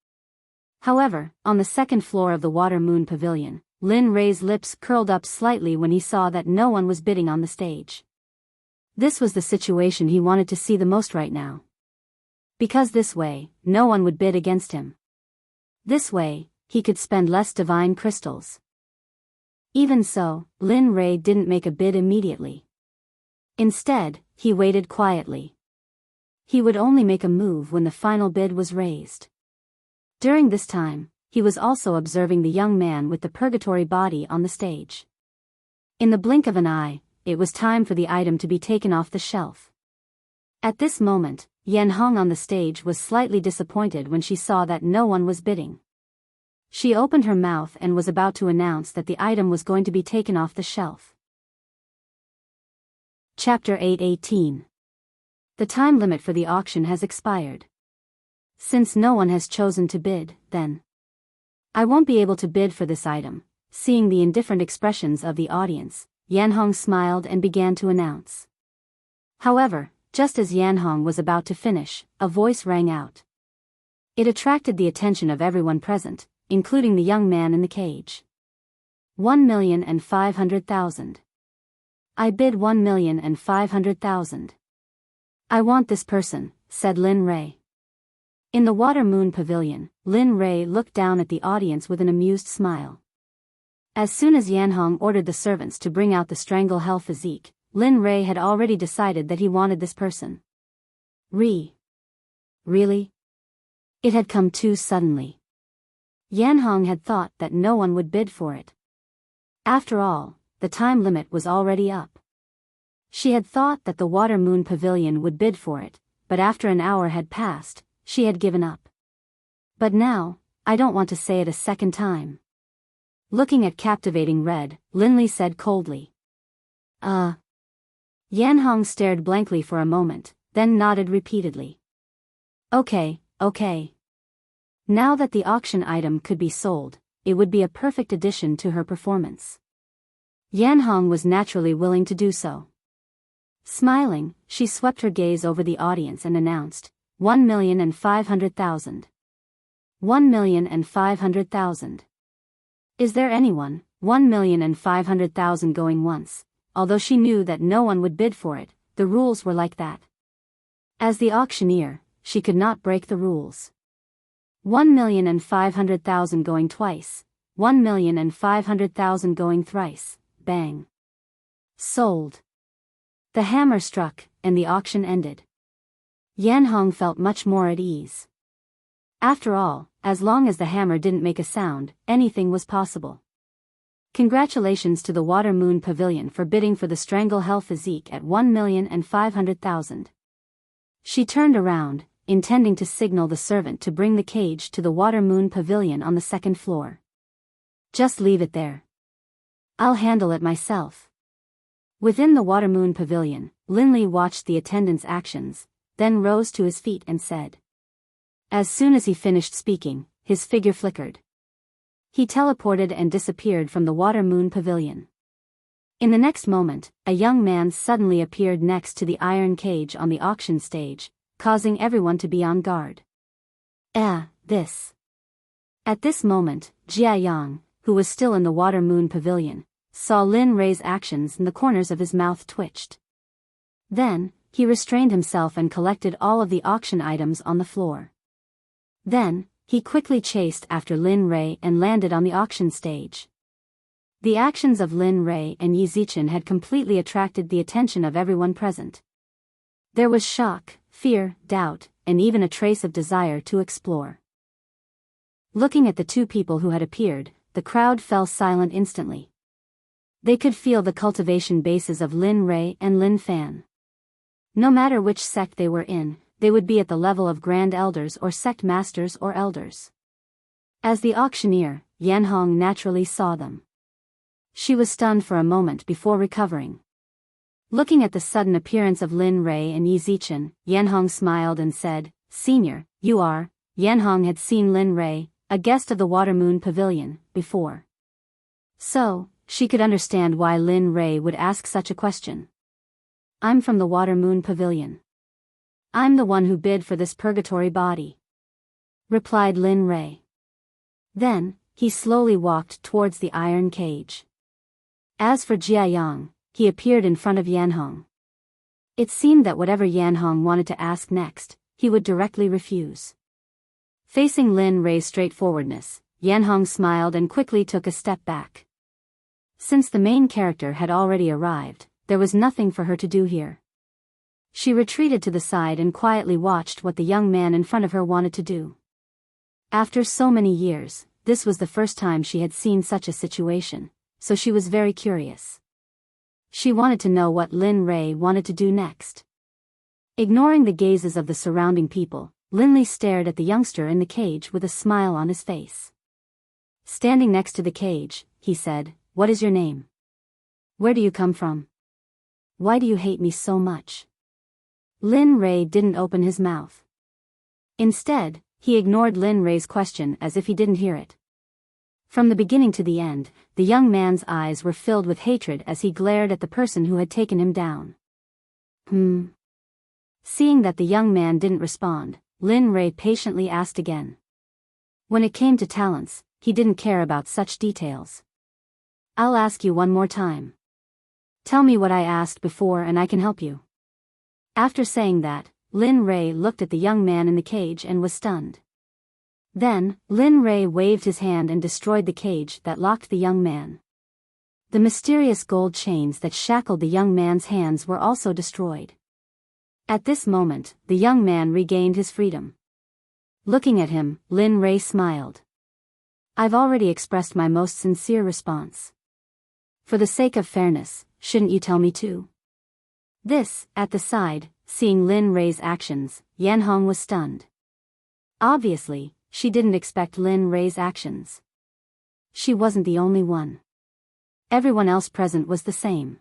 However, on the second floor of the Water Moon Pavilion, Lin Rei's lips curled up slightly when he saw that no one was bidding on the stage. This was the situation he wanted to see the most right now. Because this way, no one would bid against him. This way, he could spend less divine crystals. Even so, Lin Rei didn't make a bid immediately. Instead, he waited quietly. He would only make a move when the final bid was raised. During this time, he was also observing the young man with the purgatory body on the stage. In the blink of an eye, it was time for the item to be taken off the shelf. At this moment, Yan Hong on the stage was slightly disappointed when she saw that no one was bidding. She opened her mouth and was about to announce that the item was going to be taken off the shelf. Chapter 8:18. The time limit for the auction has expired. Since no one has chosen to bid, then I won't be able to bid for this item. Seeing the indifferent expressions of the audience, Yan Hong smiled and began to announce. However, just as Yan Hong was about to finish, a voice rang out. It attracted the attention of everyone present, including the young man in the cage. 1,500,000. I bid 1,500,000. I want this person, said Lin Rei. In the Water Moon Pavilion, Lin Rei looked down at the audience with an amused smile. As soon as Yan Hong ordered the servants to bring out the strangle hell physique, Lin Ray had already decided that he wanted this person. Really? It had come too suddenly. Yan Hong had thought that no one would bid for it. After all, the time limit was already up. She had thought that the Water Moon Pavilion would bid for it, but after an hour had passed, she had given up. But now, I don't want to say it a second time. Looking at captivating red, Linley said coldly. Yan Hong stared blankly for a moment, then nodded repeatedly. Okay. Now that the auction item could be sold, it would be a perfect addition to her performance. Yan Hong was naturally willing to do so. Smiling, she swept her gaze over the audience and announced, 1,500,000. 1,500,000. Is there anyone, 1,500,000 going once? Although she knew that no one would bid for it, the rules were like that. As the auctioneer, she could not break the rules. 1,500,000 going twice, 1,500,000 going thrice, bang. Sold. The hammer struck, and the auction ended. Yan Hong felt much more at ease. After all, as long as the hammer didn't make a sound, anything was possible. Congratulations to the Water Moon Pavilion for bidding for the Strangle Hell physique at 1,500,000. She turned around, intending to signal the servant to bring the cage to the Water Moon Pavilion on the second floor. Just leave it there. I'll handle it myself. Within the Water Moon Pavilion, Linley watched the attendant's actions, then rose to his feet and said. As soon as he finished speaking, his figure flickered. He teleported and disappeared from the Water Moon Pavilion. In the next moment, a young man suddenly appeared next to the iron cage on the auction stage, causing everyone to be on guard. This. At this moment, Jia Yang, who was still in the Water Moon Pavilion, saw Lin Ray's actions and the corners of his mouth twitched. Then, he restrained himself and collected all of the auction items on the floor. Then, he quickly chased after Lin Ray and landed on the auction stage. The actions of Lin Ray and Yi Zichen had completely attracted the attention of everyone present. There was shock, fear, doubt, and even a trace of desire to explore. Looking at the two people who had appeared, the crowd fell silent instantly. They could feel the cultivation bases of Lin Ray and Lin Fan. No matter which sect they were in, they would be at the level of Grand Elders or Sect Masters or Elders. As the auctioneer, Yan Hong naturally saw them. She was stunned for a moment before recovering. Looking at the sudden appearance of Lin Ray and Yi Zichen, Yan Hong smiled and said, "Senior, you are." Yan Hong had seen Lin Ray, a guest of the Water Moon Pavilion, before. So, she could understand why Lin Ray would ask such a question. "I'm from the Water Moon Pavilion. I'm the one who bid for this purgatory body," replied Lin Ray. Then, he slowly walked towards the iron cage. As for Jia Yang, he appeared in front of Yan Hong. It seemed that whatever Yan Hong wanted to ask next, he would directly refuse. Facing Lin Ray's straightforwardness, Yan Hong smiled and quickly took a step back. Since the main character had already arrived, there was nothing for her to do here. She retreated to the side and quietly watched what the young man in front of her wanted to do. After so many years, this was the first time she had seen such a situation, so she was very curious. She wanted to know what Lin Ray wanted to do next. Ignoring the gazes of the surrounding people, Linley stared at the youngster in the cage with a smile on his face. Standing next to the cage, he said, "What is your name? Where do you come from? Why do you hate me so much?" Lin Ray didn't open his mouth. Instead, he ignored Lin Ray's question as if he didn't hear it. From the beginning to the end, the young man's eyes were filled with hatred as he glared at the person who had taken him down. Seeing that the young man didn't respond, Lin Ray patiently asked again. When it came to talents, he didn't care about such details. "I'll ask you one more time. Tell me what I asked before and I can help you." After saying that, Lin Ray looked at the young man in the cage and was stunned. Then, Lin Ray waved his hand and destroyed the cage that locked the young man. The mysterious gold chains that shackled the young man's hands were also destroyed. At this moment, the young man regained his freedom. Looking at him, Lin Rei smiled. I've already expressed my most sincere response. For the sake of fairness, shouldn't you tell me too? This, at the side, seeing Lin Rei's actions, Yan Hong was stunned. Obviously, she didn't expect Lin Rei's actions. She wasn't the only one. Everyone else present was the same.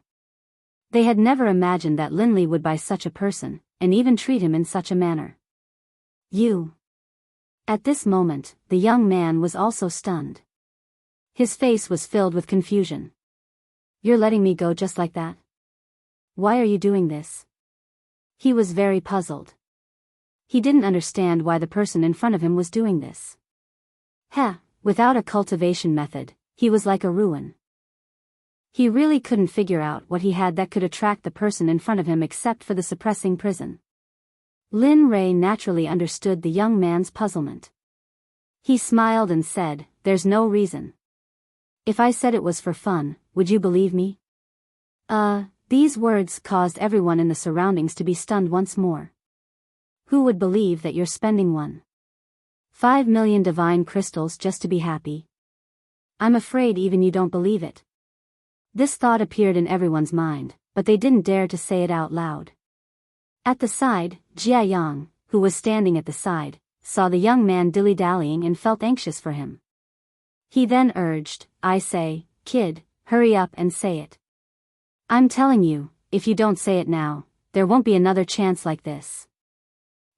They had never imagined that Lin Li would buy such a person, and even treat him in such a manner. You. At this moment, the young man was also stunned. His face was filled with confusion. You're letting me go just like that? Why are you doing this? He was very puzzled. He didn't understand why the person in front of him was doing this. Without a cultivation method, he was like a ruin. He really couldn't figure out what he had that could attract the person in front of him except for the suppressing prison. Lin Rei naturally understood the young man's puzzlement. He smiled and said, "There's no reason. If I said it was for fun, would you believe me?" These words caused everyone in the surroundings to be stunned once more. Who would believe that you're spending 1.5 million divine crystals just to be happy? I'm afraid even you don't believe it. This thought appeared in everyone's mind, but they didn't dare to say it out loud. At the side, Jia Yang, who was standing at the side, saw the young man dilly-dallying and felt anxious for him. He then urged, "I say, kid, hurry up and say it. I'm telling you, if you don't say it now, there won't be another chance like this."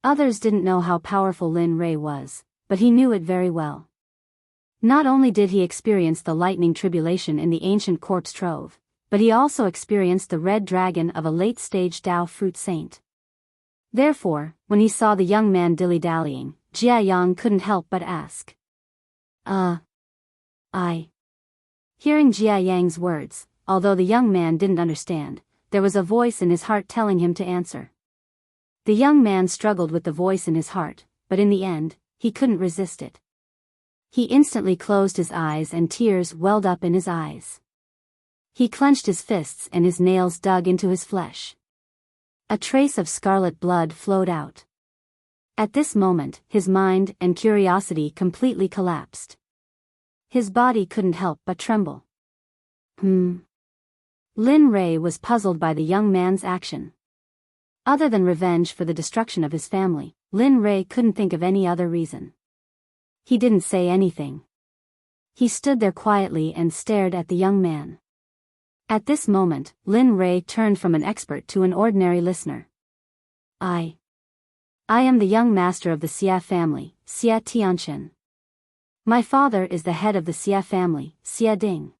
Others didn't know how powerful Lin Rei was, but he knew it very well. Not only did he experience the lightning tribulation in the ancient corpse trove, but he also experienced the red dragon of a late-stage Dao fruit saint. Therefore, when he saw the young man dilly-dallying, Jia Yang couldn't help but ask. I. Hearing Jia Yang's words, although the young man didn't understand, there was a voice in his heart telling him to answer. The young man struggled with the voice in his heart, but in the end, he couldn't resist it. He instantly closed his eyes and tears welled up in his eyes. He clenched his fists and his nails dug into his flesh. A trace of scarlet blood flowed out. At this moment, his mind and curiosity completely collapsed. His body couldn't help but tremble. Lin Rei was puzzled by the young man's action. Other than revenge for the destruction of his family, Lin Rei couldn't think of any other reason. He didn't say anything. He stood there quietly and stared at the young man. At this moment, Lin Rei turned from an expert to an ordinary listener. I am the young master of the Xia family, Xia Tianchen. My father is the head of the Xia family, Xia Ding.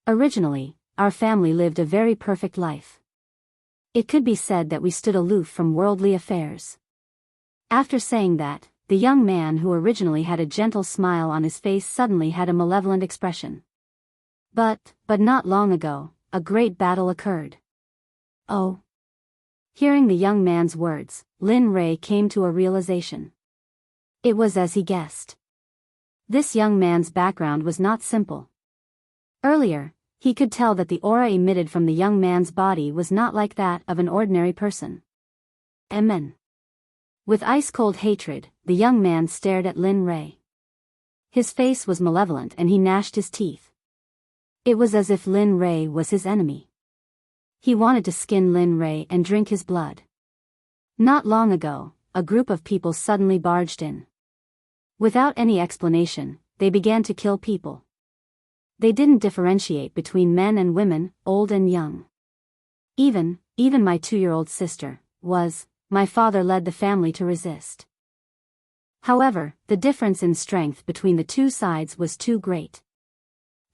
Originally, our family lived a very perfect life. It could be said that we stood aloof from worldly affairs. After saying that, the young man who originally had a gentle smile on his face suddenly had a malevolent expression. But not long ago, a great battle occurred. Oh. Hearing the young man's words, Lin Rei came to a realization. It was as he guessed. This young man's background was not simple. Earlier, he could tell that the aura emitted from the young man's body was not like that of an ordinary person. Amen. With ice-cold hatred, the young man stared at Lin Rei. His face was malevolent and he gnashed his teeth. It was as if Lin Rei was his enemy. He wanted to skin Lin Rei and drink his blood. Not long ago, a group of people suddenly barged in. Without any explanation, they began to kill people. They didn't differentiate between men and women, old and young. Even my 2-year-old sister, my father led the family to resist. However, the difference in strength between the two sides was too great.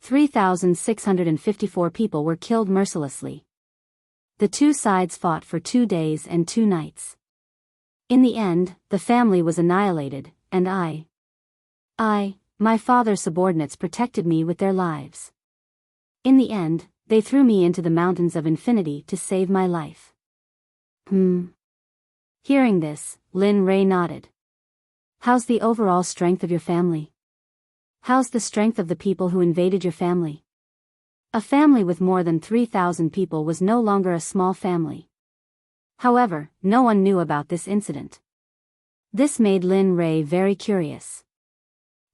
3,654 people were killed mercilessly. The two sides fought for 2 days and 2 nights. In the end, the family was annihilated, and my father's subordinates protected me with their lives. In the end, they threw me into the mountains of infinity to save my life. Hearing this, Lin Rei nodded. How's the overall strength of your family? How's the strength of the people who invaded your family? A family with more than 3,000 people was no longer a small family. However, no one knew about this incident. This made Lin Rei very curious.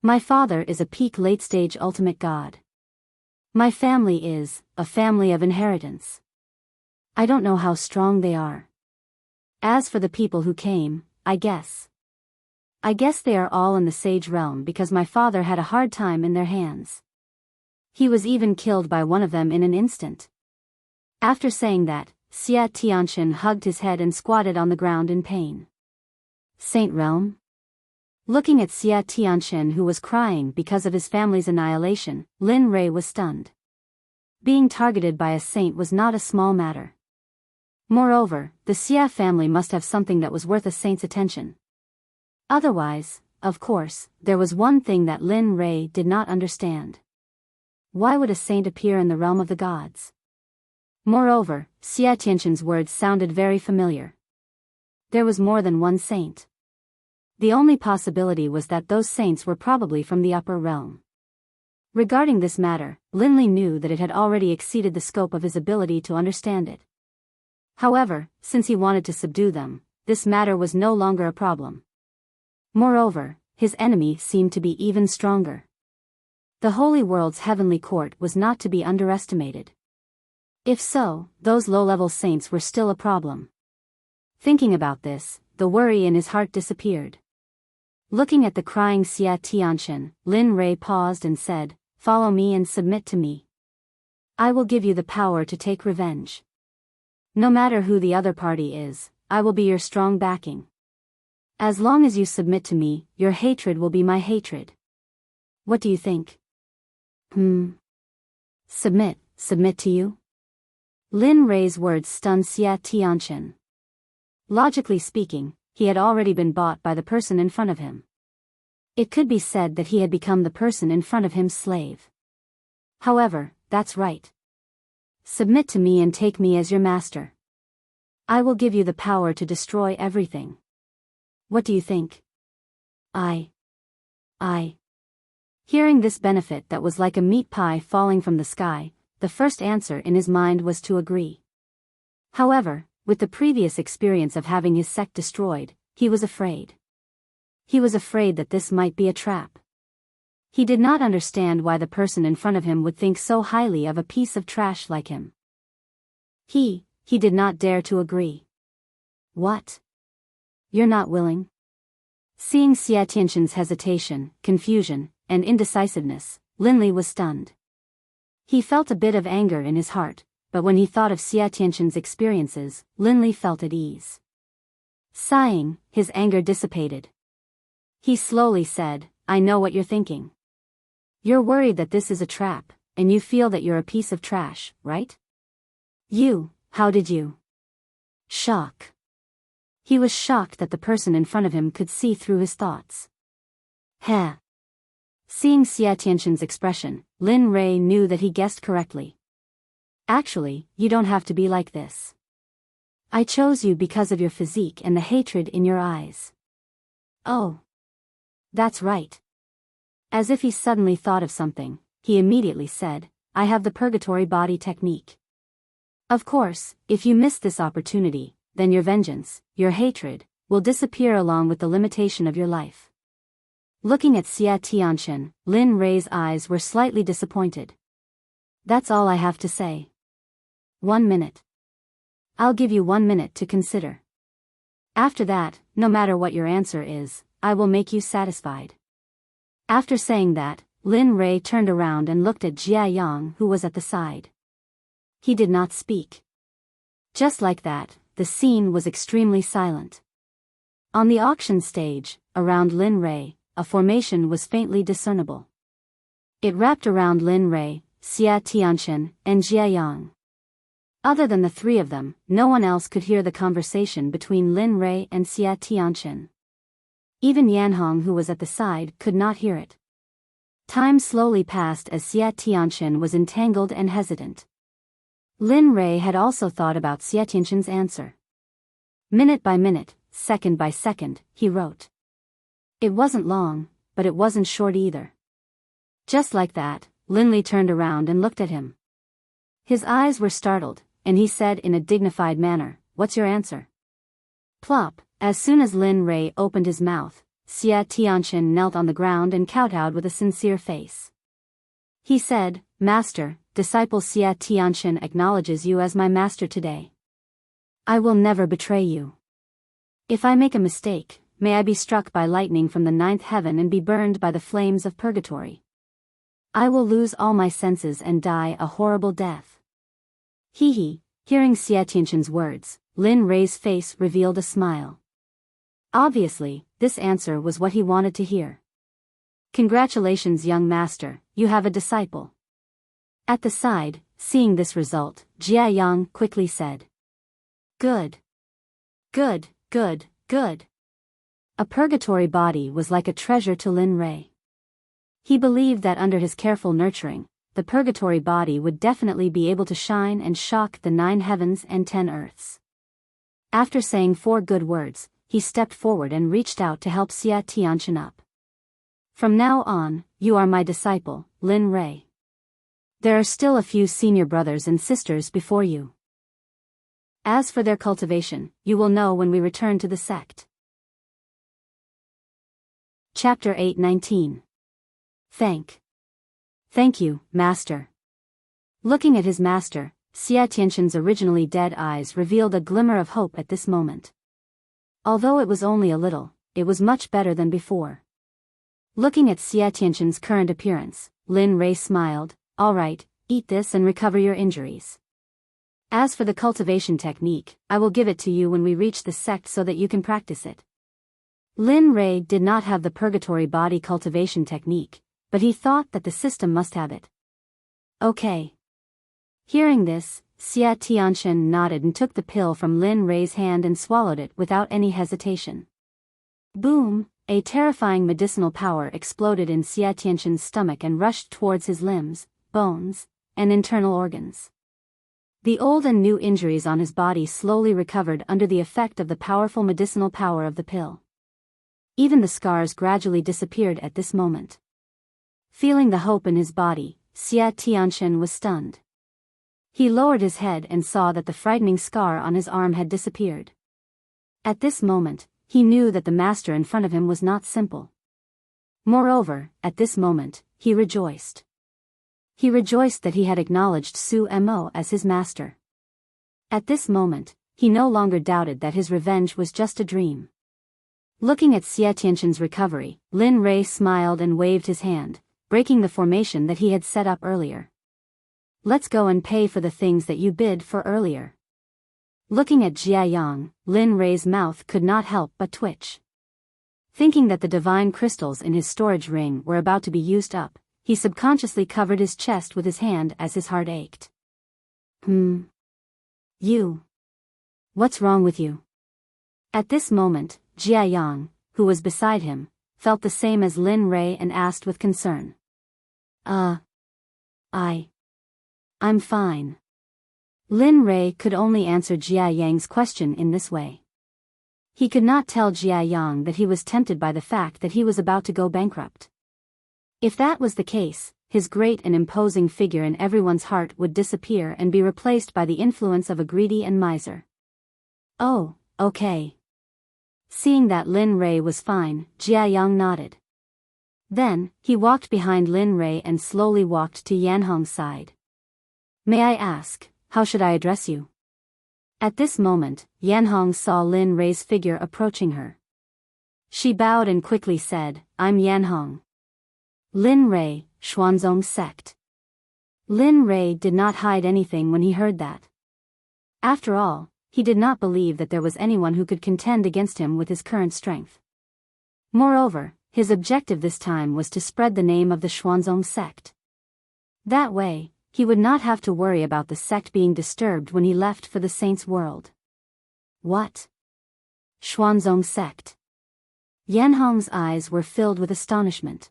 My father is a peak late-stage ultimate god. My family is a family of inheritance. I don't know how strong they are. As for the people who came, I guess they are all in the sage realm because my father had a hard time in their hands. He was even killed by one of them in an instant. After saying that, Xia Tianqian hugged his head and squatted on the ground in pain. Saint realm? Looking at Xia Tianqian, who was crying because of his family's annihilation, Lin Rei was stunned. Being targeted by a saint was not a small matter. Moreover, the Xia family must have something that was worth a saint's attention. Otherwise, of course, there was one thing that Lin Rei did not understand. Why would a saint appear in the realm of the gods? Moreover, Xia Tianqian's words sounded very familiar. There was more than one saint. The only possibility was that those saints were probably from the upper realm. Regarding this matter, Lin Li knew that it had already exceeded the scope of his ability to understand it. However, since he wanted to subdue them, this matter was no longer a problem. Moreover, his enemy seemed to be even stronger. The Holy World's heavenly court was not to be underestimated. If so, those low-level saints were still a problem. Thinking about this, the worry in his heart disappeared. Looking at the crying Xia Tianqian, Lin Rei paused and said, "Follow me and submit to me. I will give you the power to take revenge. No matter who the other party is, I will be your strong backing. As long as you submit to me, your hatred will be my hatred. What do you think?" Submit to you? Lin Rei's words stunned Xia Tianqian. Logically speaking, he had already been bought by the person in front of him. It could be said that he had become the person in front of him's slave. However, that's right. Submit to me and take me as your master. I will give you the power to destroy everything. What do you think? I. Hearing this benefit that was like a meat pie falling from the sky, the first answer in his mind was to agree. However, with the previous experience of having his sect destroyed, he was afraid. He was afraid that this might be a trap. He did not understand why the person in front of him would think so highly of a piece of trash like him. He did not dare to agree. What? You're not willing? Seeing Xia Tianqian's hesitation, confusion, and indecisiveness, Lin Li was stunned. He felt a bit of anger in his heart, but when he thought of Xia Tianqian's experiences, Lin Li felt at ease. Sighing, his anger dissipated. He slowly said, "I know what you're thinking. You're worried that this is a trap, and you feel that you're a piece of trash, right? How did you?" Shock. He was shocked that the person in front of him could see through his thoughts. Heh. Seeing Xia Tianqian's expression, Lin Rei knew that he guessed correctly. Actually, you don't have to be like this. I chose you because of your physique and the hatred in your eyes. Oh. That's right. As if he suddenly thought of something, he immediately said, I have the purgatory body technique. Of course, if you miss this opportunity, then your vengeance, your hatred, will disappear along with the limitation of your life. Looking at Xia Tianqian, Lin Rei's eyes were slightly disappointed. That's all I have to say. 1 minute. I'll give you 1 minute to consider. After that, no matter what your answer is, I will make you satisfied. After saying that, Lin Rei turned around and looked at Jia Yang, who was at the side. He did not speak. Just like that, the scene was extremely silent. On the auction stage, around Lin Rei, a formation was faintly discernible. It wrapped around Lin Rei, Xia Tianqian, and Jia Yang. Other than the three of them, no one else could hear the conversation between Lin Rei and Xia Tianqian. Even Yanhong, who was at the side, could not hear it. Time slowly passed as Xia Tianqian was entangled and hesitant. Lin Rei had also thought about Xia Tianqian's answer. Minute by minute, second by second, he wrote. It wasn't long, but it wasn't short either. Just like that, Lin Li turned around and looked at him. His eyes were startled, and he said in a dignified manner, "What's your answer?" Plop, as soon as Lin Rei opened his mouth, Xia Tianqian knelt on the ground and kowtowed with a sincere face. He said, "Master, disciple Xia Tianqian acknowledges you as my master today. I will never betray you. If I make a mistake, may I be struck by lightning from the ninth heaven and be burned by the flames of purgatory. I will lose all my senses and die a horrible death." He. Hearing Xia Tianqian's words, Lin Rei's face revealed a smile. Obviously, this answer was what he wanted to hear. "Congratulations, young master, you have a disciple." At the side, seeing this result, Jia Yang quickly said, "Good. Good, good, good." A purgatory body was like a treasure to Lin Rei. He believed that under his careful nurturing, the purgatory body would definitely be able to shine and shock the 9 heavens and 10 earths. After saying 4 good words, he stepped forward and reached out to help Xia Tianqian up. "From now on, you are my disciple, Lin Rei. There are still a few senior brothers and sisters before you. As for their cultivation, you will know when we return to the sect." Chapter 8:19. Thank you, Master. Looking at his master, Xia Tianqian's originally dead eyes revealed a glimmer of hope at this moment. Although it was only a little, it was much better than before. Looking at Xia Tianqian's current appearance, Lin Rei smiled, "All right, eat this and recover your injuries. As for the cultivation technique, I will give it to you when we reach the sect so that you can practice it." Lin Rei did not have the purgatory body cultivation technique, but he thought that the system must have it. "Okay." Hearing this, Xia Tianqian nodded and took the pill from Lin Rei's hand and swallowed it without any hesitation. Boom! A terrifying medicinal power exploded in Xia Tianqian's stomach and rushed towards his limbs, bones, and internal organs. The old and new injuries on his body slowly recovered under the effect of the powerful medicinal power of the pill. Even the scars gradually disappeared at this moment. Feeling the hope in his body, Xia Tianqian was stunned. He lowered his head and saw that the frightening scar on his arm had disappeared. At this moment, he knew that the master in front of him was not simple. Moreover, at this moment, he rejoiced. He rejoiced that he had acknowledged Su Mo as his master. At this moment, he no longer doubted that his revenge was just a dream. Looking at Xia Tianqian's recovery, Lin Rei smiled and waved his hand, breaking the formation that he had set up earlier. "Let's go and pay for the things that you bid for earlier." Looking at Jia Yang, Lin Rei's mouth could not help but twitch. Thinking that the divine crystals in his storage ring were about to be used up, he subconsciously covered his chest with his hand as his heart ached. You. What's wrong with you?" At this moment, Jia Yang, who was beside him, felt the same as Lin Rei and asked with concern. I'm fine." Lin Rei could only answer Jia Yang's question in this way. He could not tell Jia Yang that he was tempted by the fact that he was about to go bankrupt. If that was the case, his great and imposing figure in everyone's heart would disappear and be replaced by the influence of a greedy and miser. "Oh, okay." Seeing that Lin Rei was fine, Jia Yang nodded. Then, he walked behind Lin Rei and slowly walked to Yan Hong's side. "May I ask, how should I address you?" At this moment, Yan Hong saw Lin Rei's figure approaching her. She bowed and quickly said, "I'm Yan Hong. Lin Rei, Xuanzong Sect." Lin Rei did not hide anything when he heard that. After all, he did not believe that there was anyone who could contend against him with his current strength. Moreover, his objective this time was to spread the name of the Xuanzong Sect. That way, he would not have to worry about the sect being disturbed when he left for the saints' world. What? Xuanzong Sect? Yan Hong's eyes were filled with astonishment.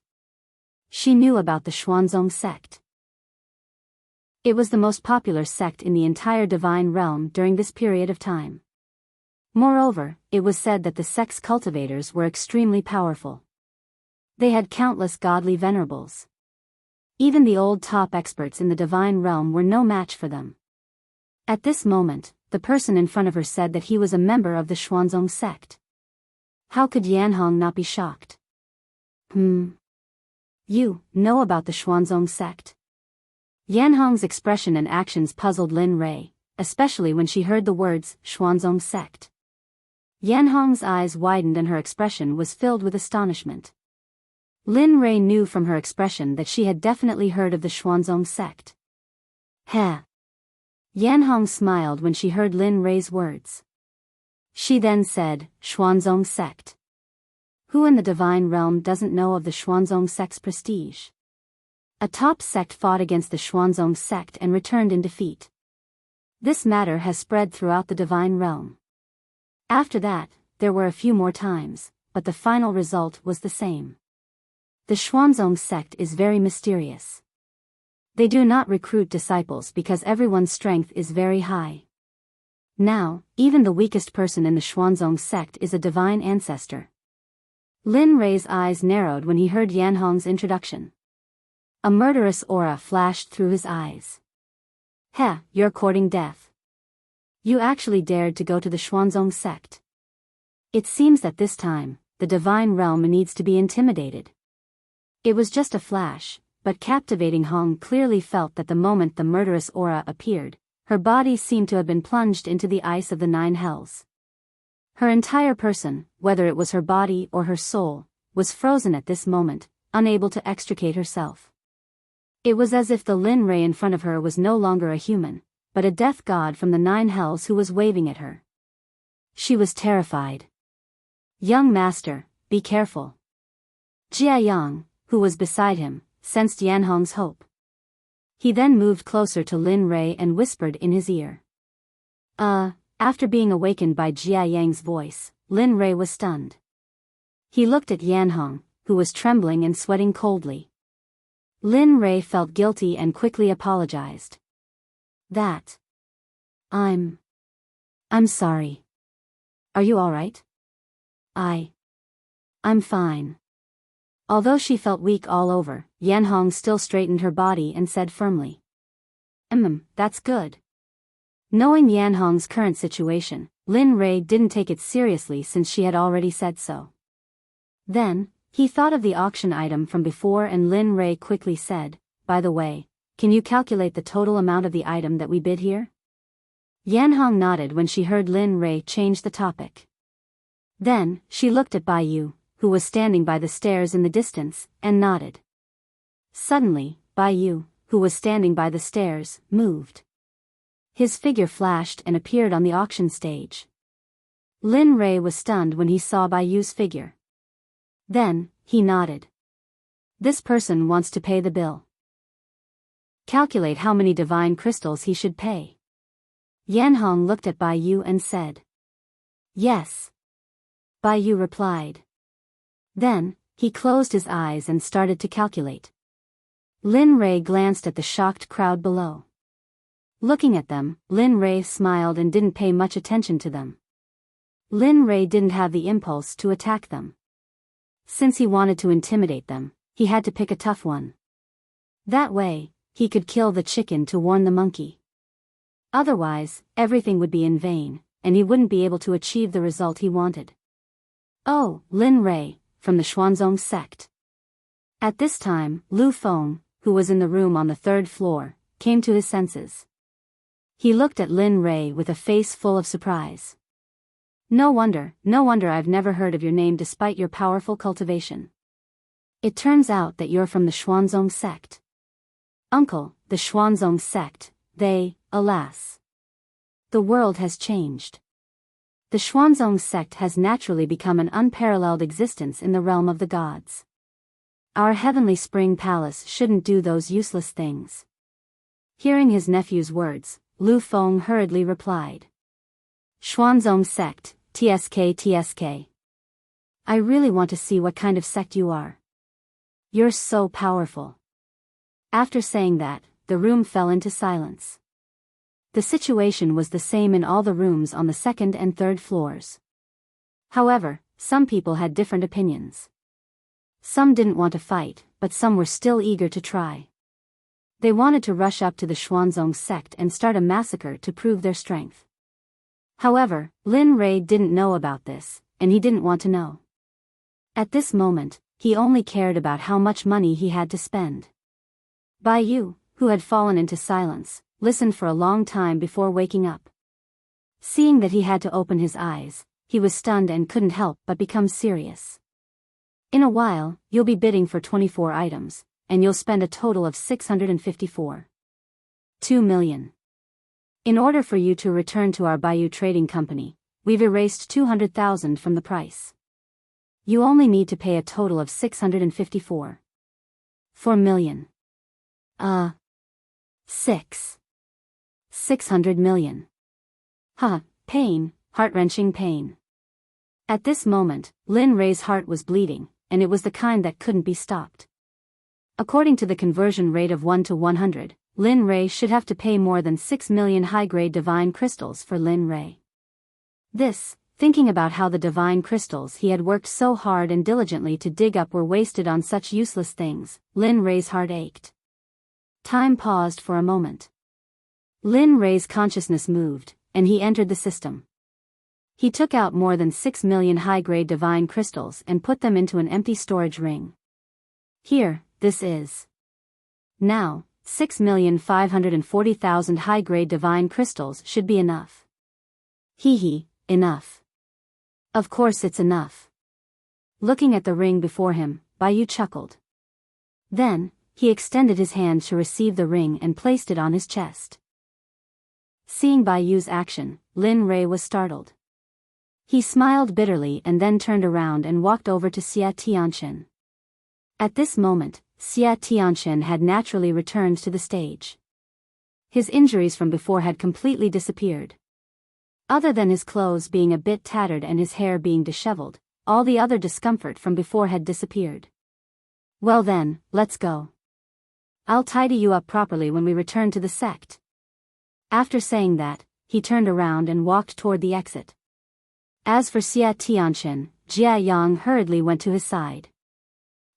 She knew about the Xuanzong Sect. It was the most popular sect in the entire divine realm during this period of time. Moreover, it was said that the sect's cultivators were extremely powerful. They had countless godly venerables. Even the old top experts in the divine realm were no match for them. At this moment, the person in front of her said that he was a member of the Xuanzong sect. How could Yan Hong not be shocked? You know about the Xuanzong sect? Yan Hong's expression and actions puzzled Lin Rei, especially when she heard the words Xuanzong sect. Yan Hong's eyes widened and her expression was filled with astonishment. Lin Rei knew from her expression that she had definitely heard of the Xuanzong sect. Heh. Yan Hong smiled when she heard Lin Rei's words. She then said, Xuanzong sect. Who in the divine realm doesn't know of the Xuanzong sect's prestige? A top sect fought against the Xuanzong sect and returned in defeat. This matter has spread throughout the divine realm. After that, there were a few more times, but the final result was the same. The Xuanzong sect is very mysterious. They do not recruit disciples because everyone's strength is very high. Now, even the weakest person in the Xuanzong sect is a divine ancestor. Lin Rei's eyes narrowed when he heard Yan Hong's introduction. A murderous aura flashed through his eyes. Heh, you're courting death. You actually dared to go to the Xuanzong sect. It seems that this time, the divine realm needs to be intimidated. It was just a flash, but captivating Hong clearly felt that the moment the murderous aura appeared, her body seemed to have been plunged into the ice of the 9 hells. Her entire person, whether it was her body or her soul, was frozen at this moment, unable to extricate herself. It was as if the Lin Rei in front of her was no longer a human, but a death god from the 9 hells who was waving at her. She was terrified. Young master, be careful. Jia Yang, who was beside him, sensed Yan Hong's hope. He then moved closer to Lin Rei and whispered in his ear. After being awakened by Jia Yang's voice, Lin Rei was stunned. He looked at Yan Hong, who was trembling and sweating coldly. Lin Rei felt guilty and quickly apologized. I'm sorry. Are you all right? I'm fine. Although she felt weak all over, Yan Hong still straightened her body and said firmly. That's good. Knowing Yan Hong's current situation, Lin Rei didn't take it seriously since she had already said so. Then, he thought of the auction item from before and Lin Rei quickly said, by the way, can you calculate the total amount of the item that we bid here? Yan Hong nodded when she heard Lin Rei change the topic. Then, she looked at Bai Yu, who was standing by the stairs in the distance, and nodded. Suddenly, Bai Yu, who was standing by the stairs, moved. His figure flashed and appeared on the auction stage. Lin Rei was stunned when he saw Bai Yu's figure. Then, he nodded. This person wants to pay the bill. Calculate how many divine crystals he should pay. Yan Hong looked at Bai Yu and said. Yes. Bai Yu replied. Then, he closed his eyes and started to calculate. Lin Rei glanced at the shocked crowd below. Looking at them, Lin Rei smiled and didn't pay much attention to them. Lin Rei didn't have the impulse to attack them. Since he wanted to intimidate them, he had to pick a tough one. That way, he could kill the chicken to warn the monkey. Otherwise, everything would be in vain, and he wouldn't be able to achieve the result he wanted. Oh, Lin Rei, from the Xuanzong sect. At this time, Lu Feng, who was in the room on the 3rd floor, came to his senses. He looked at Lin Rei with a face full of surprise. No wonder I've never heard of your name despite your powerful cultivation. It turns out that you're from the Xuanzong sect. Uncle, the Xuanzong sect, alas. The world has changed. The Xuanzong sect has naturally become an unparalleled existence in the realm of the gods. Our heavenly spring palace shouldn't do those useless things. Hearing his nephew's words, Lu Feng hurriedly replied. Xuanzong sect, TSK. I really want to see what kind of sect you are. You're so powerful. After saying that, the room fell into silence. The situation was the same in all the rooms on the 2nd and 3rd floors. However, some people had different opinions. Some didn't want to fight, but some were still eager to try. They wanted to rush up to the Xuanzong sect and start a massacre to prove their strength. However, Lin Rei didn't know about this, and he didn't want to know. At this moment, he only cared about how much money he had to spend. Bai Yu, who had fallen into silence, listened for a long time before waking up. Seeing that he had to open his eyes, he was stunned and couldn't help but become serious. In a while, you'll be bidding for 24 items, and you'll spend a total of 654. 2 million. In order for you to return to our Baiyu Trading Company, we've erased 200,000 from the price. You only need to pay a total of 654. 4 million. 600 million. Pain, heart-wrenching pain. At this moment, Lin Rei's heart was bleeding, and it was the kind that couldn't be stopped. According to the conversion rate of 1 to 100, Lin Rei should have to pay more than 6 million high-grade divine crystals for Lin Rei. This, thinking about how the divine crystals he had worked so hard and diligently to dig up were wasted on such useless things, Lin Rei's heart ached. Time paused for a moment. Lin Rei's consciousness moved, and he entered the system. He took out more than 6 million high-grade divine crystals and put them into an empty storage ring. Here, this is. Now, 6,540,000 high-grade divine crystals should be enough. Enough. Of course it's enough. Looking at the ring before him, Bai Yu chuckled. Then, he extended his hand to receive the ring and placed it on his chest. Seeing Bai Yu's action, Lin Rei was startled. He smiled bitterly and then turned around and walked over to Xia Tianchen. At this moment, Xia Tianchen had naturally returned to the stage. His injuries from before had completely disappeared. Other than his clothes being a bit tattered and his hair being disheveled, all the other discomfort from before had disappeared. Well then, let's go. I'll tidy you up properly when we return to the sect. After saying that, he turned around and walked toward the exit. As for Xia Tianchen, Jia Yang hurriedly went to his side.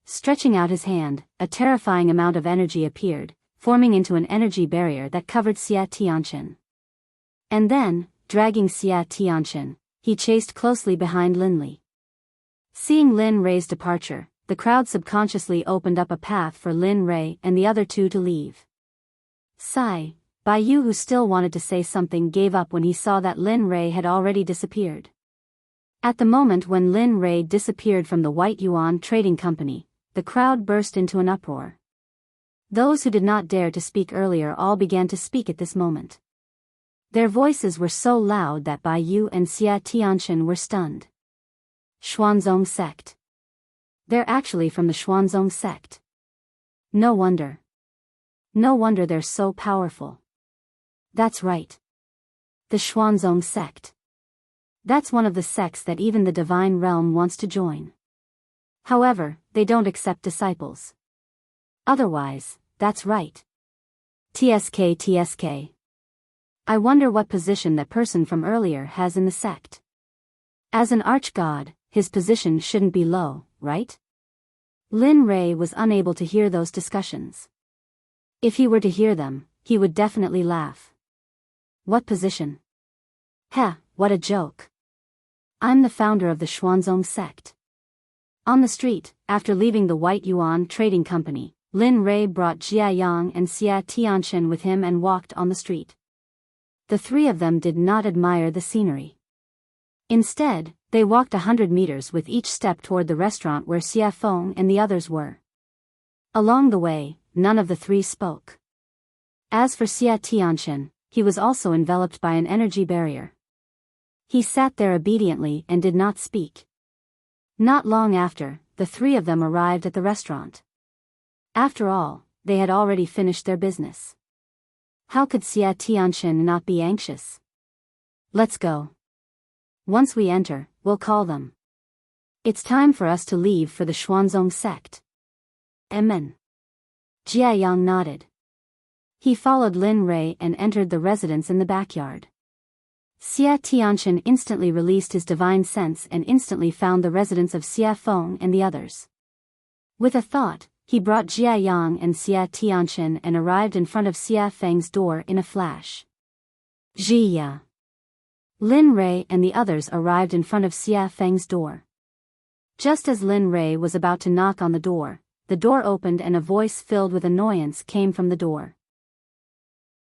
Stretching out his hand, a terrifying amount of energy appeared, forming into an energy barrier that covered Xia Tianchen. And then, dragging Xia Tianchen, he chased closely behind Lin Li. Seeing Lin Rei's departure, the crowd subconsciously opened up a path for Lin Rei and the other two to leave. Sigh, Bai Yu, who still wanted to say something, gave up when he saw that Lin Rei had already disappeared. At the moment when Lin Rei disappeared from the White Yuan Trading Company, the crowd burst into an uproar. Those who did not dare to speak earlier all began to speak at this moment. Their voices were so loud that Bai Yu and Xia Tianchen were stunned. Xuanzong Sect. They're actually from the Xuanzong Sect. No wonder. No wonder they're so powerful. That's right. The Xuanzong Sect. That's one of the sects that even the divine realm wants to join. However, they don't accept disciples. Otherwise, that's right. TSK. I wonder what position that person from earlier has in the sect. As an arch-god, his position shouldn't be low, right? Lin Rei was unable to hear those discussions. If he were to hear them, he would definitely laugh. What position? What a joke. I'm the founder of the Xuanzong Sect. On the street, after leaving the White Yuan Trading Company, Lin Rei brought Jia Yang and Xia Tianchen with him and walked on the street. The three of them did not admire the scenery. Instead, they walked 100 meters with each step toward the restaurant where Xia Feng and the others were. Along the way, none of the three spoke. As for Xia Tianchen, he was also enveloped by an energy barrier. He sat there obediently and did not speak. Not long after, the three of them arrived at the restaurant. After all, they had already finished their business. How could Xia Tianchen not be anxious? Let's go. Once we enter, we'll call them. It's time for us to leave for the Xuanzong Sect. Amen. Jia Yang nodded. He followed Lin Rei and entered the residence in the backyard. Xia Tianchen instantly released his divine sense and instantly found the residence of Xia Feng and the others. With a thought, he brought Jia Yang and Xia Tianchen and arrived in front of Xia Feng's door in a flash. Jia, Lin Rei and the others arrived in front of Xia Feng's door. Just as Lin Rei was about to knock on the door opened and a voice filled with annoyance came from the door.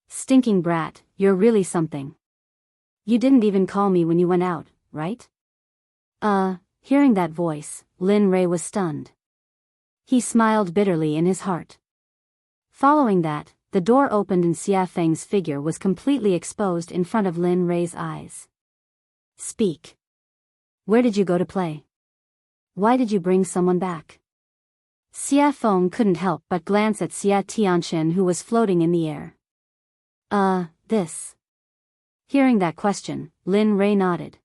"Stinking brat, you're really something. You didn't even call me when you went out, right?" Hearing that voice, Lin Rei was stunned. He smiled bitterly in his heart. Following that, the door opened and Xia Feng's figure was completely exposed in front of Lin Rei's eyes. "Speak. Where did you go to play? Why did you bring someone back?" Xia Feng couldn't help but glance at Xia Tianchen, who was floating in the air. This. Hearing that question, Lin Rei nodded.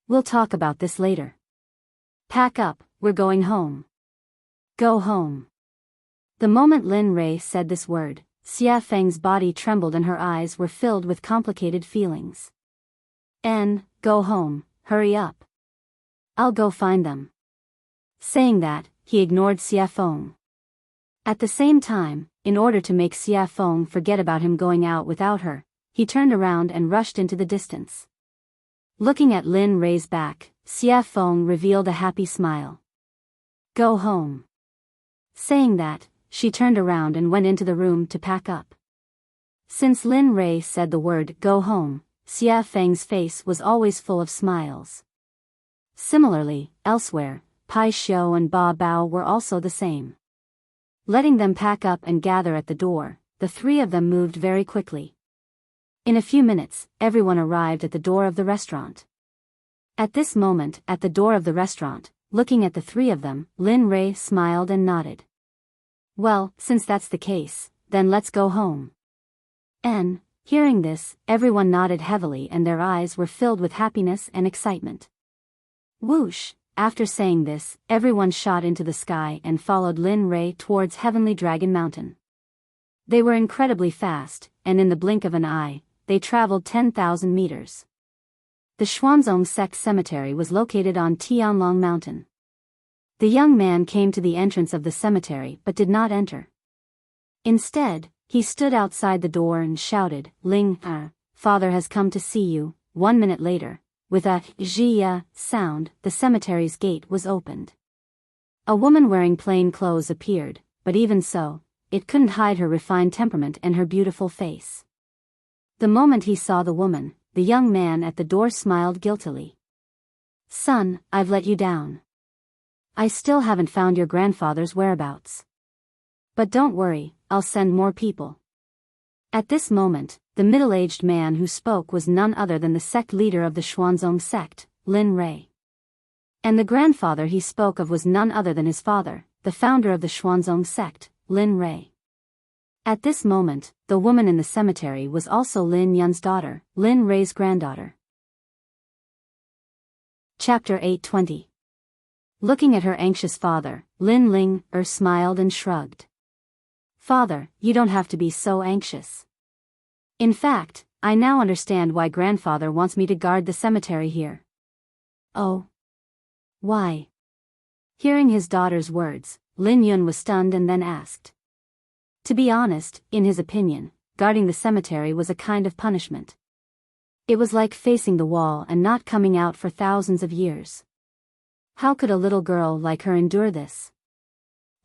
"We'll talk about this later. Pack up, we're going home." "Go home." The moment Lin Rei said this word, Xia Feng's body trembled and her eyes were filled with complicated feelings. Go home, hurry up. I'll go find them." Saying that, he ignored Xia Feng. At the same time, in order to make Xia Feng forget about him going out without her, he turned around and rushed into the distance. Looking at Lin Rei's back, Xia Feng revealed a happy smile. "Go home." Saying that, she turned around and went into the room to pack up. Since Lin Rei said the word "go home," Xia Feng's face was always full of smiles. Similarly, elsewhere, Pai Xiu and Ba Bao were also the same. Letting them pack up and gather at the door, the three of them moved very quickly. In a few minutes, everyone arrived at the door of the restaurant. At this moment, at the door of the restaurant, looking at the three of them, Lin Rei smiled and nodded. "Well, since that's the case, then let's go home." Hearing this, everyone nodded heavily and their eyes were filled with happiness and excitement. Whoosh! After saying this, everyone shot into the sky and followed Lin Rei towards Heavenly Dragon Mountain. They were incredibly fast, and in the blink of an eye, they traveled 10,000 meters. The Xuanzong Sect cemetery was located on Tianlong Mountain. The young man came to the entrance of the cemetery but did not enter. Instead, he stood outside the door and shouted, "Ling, father has come to see you." 1 minute later, with a "zhiya" sound, the cemetery's gate was opened. A woman wearing plain clothes appeared, but even so, it couldn't hide her refined temperament and her beautiful face. The moment he saw the woman, the young man at the door smiled guiltily. "Son, I've let you down. I still haven't found your grandfather's whereabouts. But don't worry, I'll send more people." At this moment, the middle-aged man who spoke was none other than the sect leader of the Xuanzong sect, Lin Rei. And the grandfather he spoke of was none other than his father, the founder of the Xuanzong sect, Lin Rei. At this moment, the woman in the cemetery was also Lin Yun's daughter, Lin Rei's granddaughter. Chapter 820. Looking at her anxious father, Lin Ling smiled and shrugged. "Father, you don't have to be so anxious. In fact, I now understand why grandfather wants me to guard the cemetery here." "Oh? Why?" Hearing his daughter's words, Lin Yun was stunned and then asked. To be honest, in his opinion, guarding the cemetery was a kind of punishment. It was like facing the wall and not coming out for thousands of years. How could a little girl like her endure this?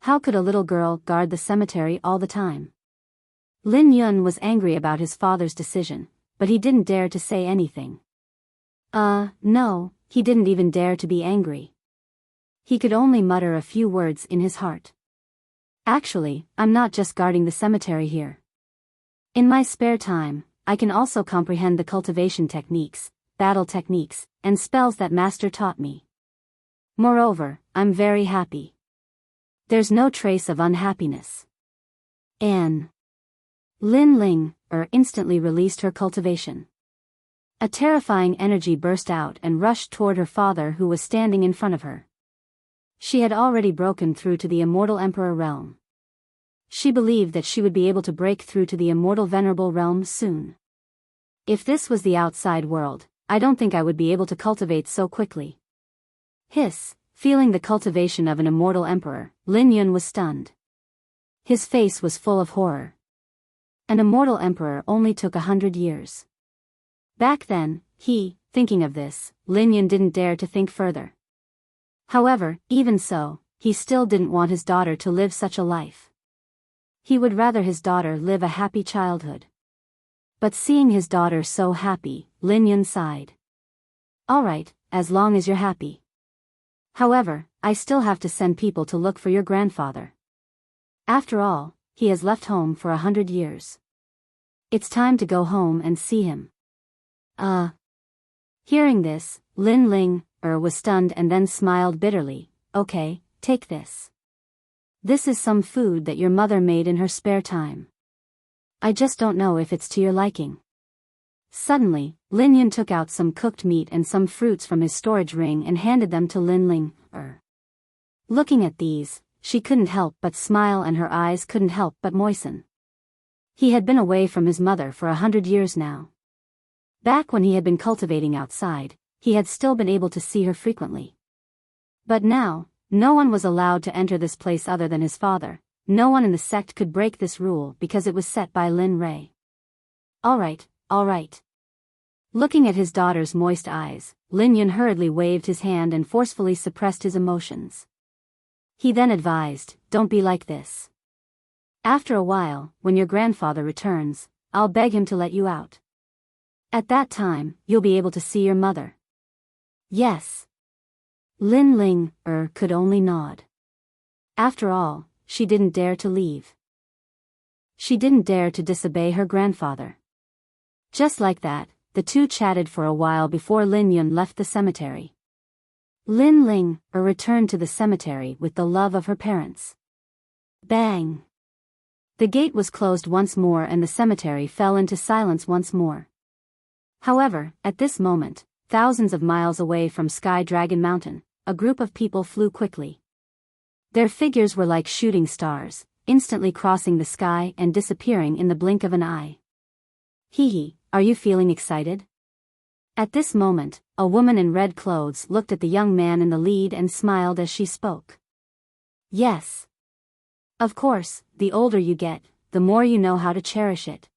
How could a little girl guard the cemetery all the time? Lin Yun was angry about his father's decision, but he didn't dare to say anything. No, he didn't even dare to be angry. He could only mutter a few words in his heart. "Actually, I'm not just guarding the cemetery here. In my spare time, I can also comprehend the cultivation techniques, battle techniques, and spells that Master taught me. Moreover, I'm very happy. There's no trace of unhappiness." Lin Ling instantly released her cultivation. A terrifying energy burst out and rushed toward her father, who was standing in front of her. She had already broken through to the immortal Emperor realm. She believed that she would be able to break through to the immortal Venerable realm soon. If this was the outside world, I don't think I would be able to cultivate so quickly. Hiss, feeling the cultivation of an immortal emperor, Lin Yun was stunned. His face was full of horror. An immortal emperor only took 100 years. Back then, thinking of this, Lin Yun didn't dare to think further. However, even so, he still didn't want his daughter to live such a life. He would rather his daughter live a happy childhood. But seeing his daughter so happy, Lin Yun sighed. Alright, as long as you're happy. However, I still have to send people to look for your grandfather. After all, he has left home for 100 years. It's time to go home and see him. Hearing this, Lin Ling was stunned and then smiled bitterly. Okay, take this. This is some food that your mother made in her spare time. I just don't know if it's to your liking. Suddenly, Lin Yun took out some cooked meat and some fruits from his storage ring and handed them to Lin Ling. Looking at these, she couldn't help but smile and her eyes couldn't help but moisten. He had been away from his mother for 100 years now. Back when he had been cultivating outside, he had still been able to see her frequently. But now, no one was allowed to enter this place other than his father. No one in the sect could break this rule because it was set by Lin Ray. Alright. Looking at his daughter's moist eyes, Lin Yun hurriedly waved his hand and forcefully suppressed his emotions. He then advised, don't be like this. After a while, when your grandfather returns, I'll beg him to let you out. At that time, you'll be able to see your mother. Yes. Lin Ling, could only nod. After all, she didn't dare to leave. She didn't dare to disobey her grandfather. Just like that, the two chatted for a while before Lin Yun left the cemetery. Lin Ling, returned to the cemetery with the love of her parents. Bang! The gate was closed once more and the cemetery fell into silence once more. However, at this moment, thousands of miles away from Sky Dragon Mountain, a group of people flew quickly. Their figures were like shooting stars, instantly crossing the sky and disappearing in the blink of an eye. Are you feeling excited? At this moment, a woman in red clothes looked at the young man in the lead and smiled as she spoke. Yes. Of course, the older you get, the more you know how to cherish it.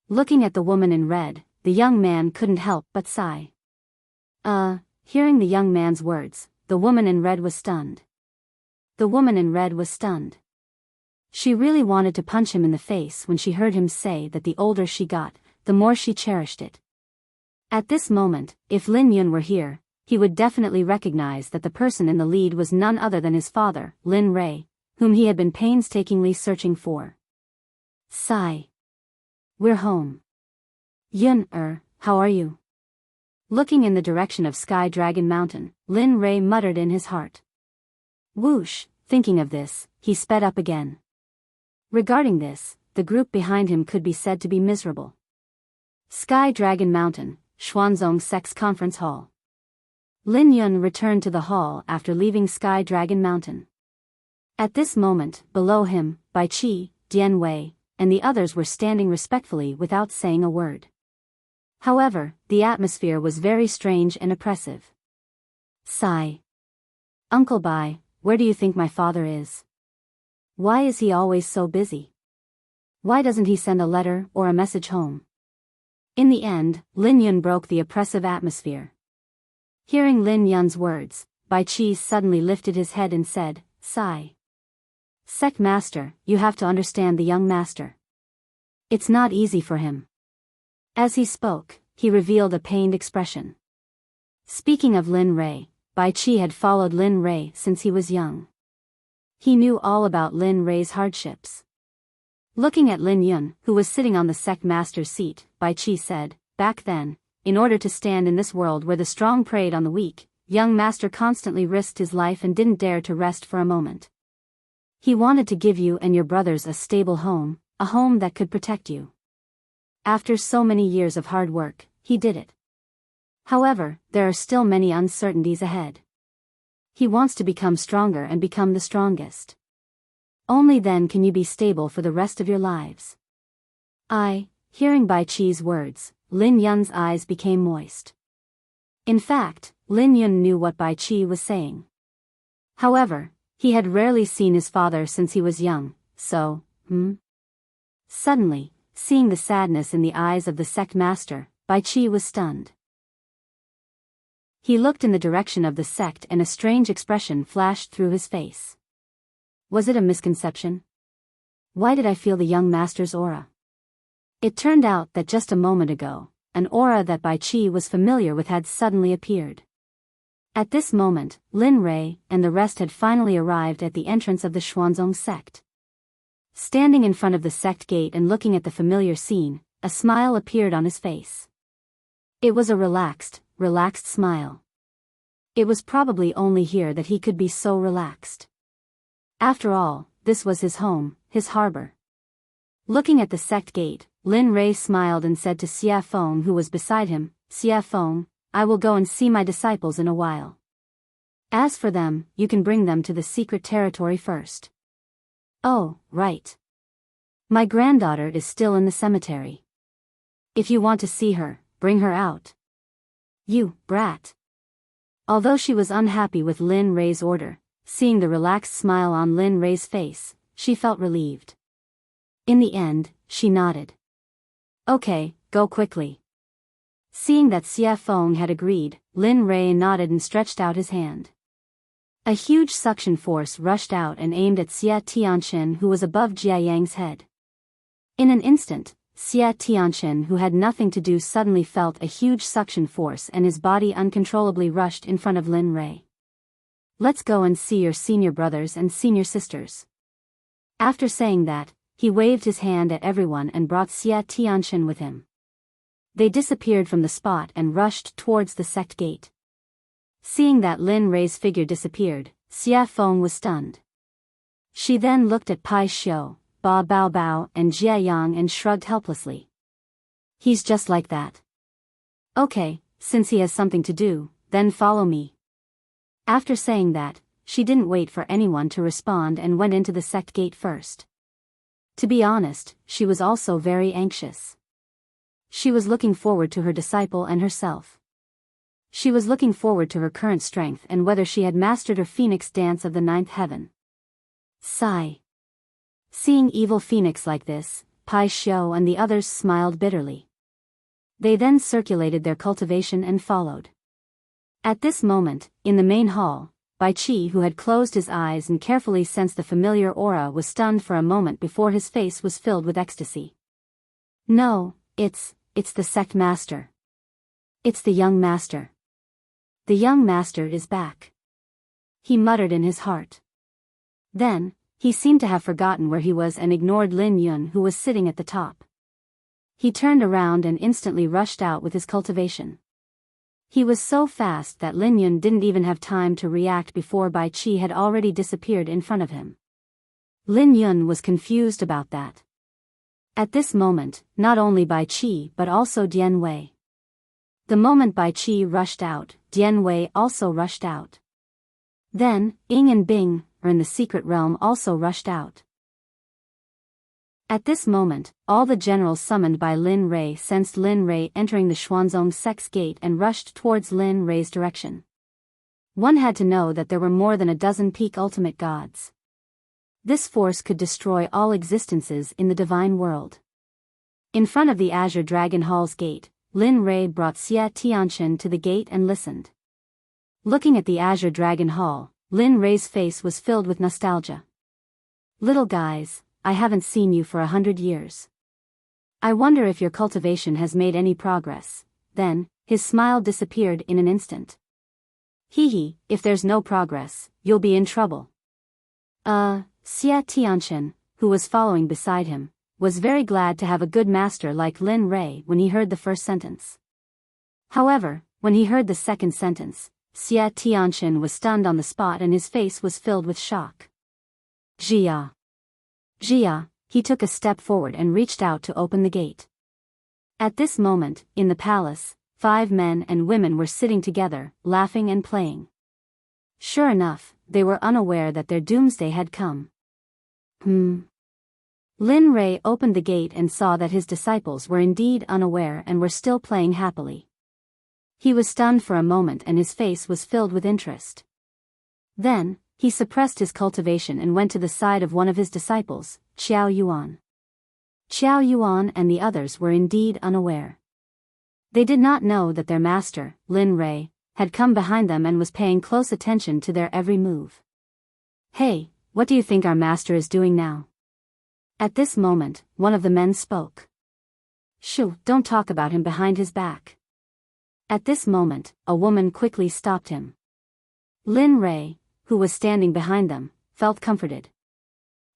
Looking at the woman in red, the young man couldn't help but sigh. Hearing the young man's words, the woman in red was stunned. The woman in red was stunned. She really wanted to punch him in the face when she heard him say that the older she got, the more she cherished it. At this moment, if Lin Yun were here, he would definitely recognize that the person in the lead was none other than his father, Lin Ray, whom he had been painstakingly searching for. Sigh. We're home. Yun, how are you? Looking in the direction of Sky Dragon Mountain, Lin Ray muttered in his heart. Whoosh, thinking of this, he sped up again. Regarding this, the group behind him could be said to be miserable. Sky Dragon Mountain, Xuanzong Sect's conference hall. Lin Yun returned to the hall after leaving Sky Dragon Mountain. At this moment, below him, Bai Qi, Dian Wei, and the others were standing respectfully without saying a word. However, the atmosphere was very strange and oppressive. Sigh. Uncle Bai, where do you think my father is? Why is he always so busy? Why doesn't he send a letter or a message home? In the end, Lin Yun broke the oppressive atmosphere. Hearing Lin Yun's words, Bai Qi suddenly lifted his head and said, Sigh. Sect Master, you have to understand the young master. It's not easy for him. As he spoke, he revealed a pained expression. Speaking of Lin Ray, Bai Qi had followed Lin Ray since he was young. He knew all about Lin Ray's hardships. Looking at Lin Yun, who was sitting on the sect master's seat, Bai Qi said, back then, in order to stand in this world where the strong preyed on the weak, young master constantly risked his life and didn't dare to rest for a moment. He wanted to give you and your brothers a stable home, a home that could protect you. After so many years of hard work, he did it. However, there are still many uncertainties ahead. He wants to become stronger and become the strongest. Only then can you be stable for the rest of your lives. Hearing Bai Qi's words, Lin Yun's eyes became moist. In fact, Lin Yun knew what Bai Qi was saying. However, he had rarely seen his father since he was young, so, Suddenly, seeing the sadness in the eyes of the sect master, Bai Qi was stunned. He looked in the direction of the sect and a strange expression flashed through his face. Was it a misconception? Why did I feel the young master's aura? It turned out that just a moment ago, an aura that Bai Qi was familiar with had suddenly appeared. At this moment, Lin Rei and the rest had finally arrived at the entrance of the Xuanzong sect. Standing in front of the sect gate and looking at the familiar scene, a smile appeared on his face. It was a relaxed smile. It was probably only here that he could be so relaxed. After all, this was his home, his harbor. Looking at the sect gate, Lin Rei smiled and said to Xia Feng, who was beside him, "Xia Feng, I will go and see my disciples in a while. As for them, you can bring them to the secret territory first." "Oh, right. My granddaughter is still in the cemetery. If you want to see her, bring her out." "You brat." Although she was unhappy with Lin Rei's order, seeing the relaxed smile on Lin Rei's face, she felt relieved. In the end, she nodded. "Okay, go quickly." Seeing that Xia Feng had agreed, Lin Rei nodded and stretched out his hand. A huge suction force rushed out and aimed at Xia Tianqin, who was above Jia Yang's head. In an instant, Xia Tianqin, who had nothing to do, suddenly felt a huge suction force and his body uncontrollably rushed in front of Lin Rei. "Let's go and see your senior brothers and senior sisters." After saying that, he waved his hand at everyone and brought Xia Tianqin with him. They disappeared from the spot and rushed towards the sect gate. Seeing that Lin Rei's figure disappeared, Xia Feng was stunned. She then looked at Pai Xiu, Ba Bao Bao and Jia Yang and shrugged helplessly. "He's just like that. Okay, since he has something to do, then follow me." After saying that, she didn't wait for anyone to respond and went into the sect gate first. To be honest, she was also very anxious. She was looking forward to her disciple and herself. She was looking forward to her current strength and whether she had mastered her phoenix dance of the ninth heaven. Sigh. Seeing evil phoenix like this, Pai Xiu and the others smiled bitterly. They then circulated their cultivation and followed. At this moment, in the main hall, Bai Qi, who had closed his eyes and carefully sensed the familiar aura, was stunned for a moment before his face was filled with ecstasy. "No, it's the sect master. It's the young master. The young master is back," he muttered in his heart. Then, he seemed to have forgotten where he was and ignored Lin Yun, who was sitting at the top. He turned around and instantly rushed out with his cultivation. He was so fast that Lin Yun didn't even have time to react before Bai Qi had already disappeared in front of him. Lin Yun was confused about that. At this moment, not only Bai Qi but also Dian Wei. The moment Bai Qi rushed out, Dian Wei also rushed out. Then, Ying and Bing, in the secret realm, also rushed out. At this moment, all the generals summoned by Lin Rei sensed Lin Rei entering the Xuanzong sect's gate and rushed towards Lin Rei's direction. One had to know that there were more than a dozen peak ultimate gods. This force could destroy all existences in the divine world. In front of the Azure Dragon Hall's gate, Lin Rei brought Xia Tianqin to the gate and listened. Looking at the Azure Dragon Hall, Lin Rei's face was filled with nostalgia. "Little guys, I haven't seen you for 100 years. I wonder if your cultivation has made any progress." Then, his smile disappeared in an instant. "Hee, if there's no progress, you'll be in trouble." Xia Tianqin, who was following beside him, was very glad to have a good master like Lin Rei when he heard the first sentence. However, when he heard the second sentence, Xia Tianqin was stunned on the spot and his face was filled with shock. "Jia! Jia!" He took a step forward and reached out to open the gate. At this moment, in the palace, 5 men and women were sitting together, laughing and playing. Sure enough, they were unaware that their doomsday had come. Lin Rei opened the gate and saw that his disciples were indeed unaware and were still playing happily. He was stunned for a moment and his face was filled with interest. Then, he suppressed his cultivation and went to the side of one of his disciples, Qiao Yuan. Qiao Yuan and the others were indeed unaware. They did not know that their master, Lin Rei, had come behind them and was paying close attention to their every move. "Hey, what do you think our master is doing now?" At this moment, one of the men spoke. "Shoo, don't talk about him behind his back." At this moment, a woman quickly stopped him. Lin Rei, who was standing behind them, felt comforted.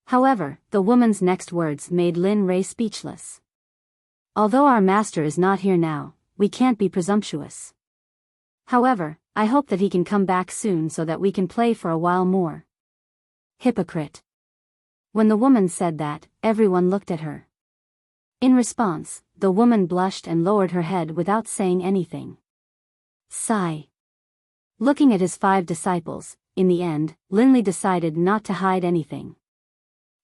However, the woman's next words made Lin Rei speechless. "Although our master is not here now, we can't be presumptuous. However, I hope that he can come back soon so that we can play for a while more." Hypocrite. When the woman said that, everyone looked at her. In response, the woman blushed and lowered her head without saying anything. Sigh. Looking at his 5 disciples, in the end, Linley decided not to hide anything.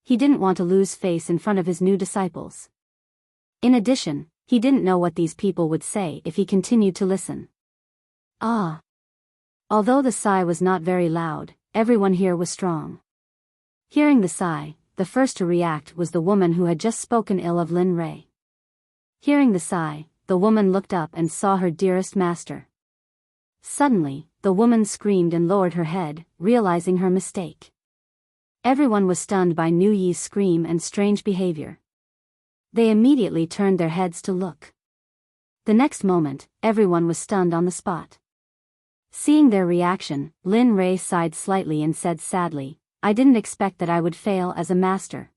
He didn't want to lose face in front of his new disciples. In addition, he didn't know what these people would say if he continued to listen. Ah. Although the sigh was not very loud, everyone here was strong. Hearing the sigh, the first to react was the woman who had just spoken ill of Lin Rei. Hearing the sigh, the woman looked up and saw her dearest master. Suddenly, the woman screamed and lowered her head, realizing her mistake. Everyone was stunned by Nu Yi's scream and strange behavior. They immediately turned their heads to look. The next moment, everyone was stunned on the spot. Seeing their reaction, Lin Rei sighed slightly and said sadly, "I didn't expect that I would fail as a master."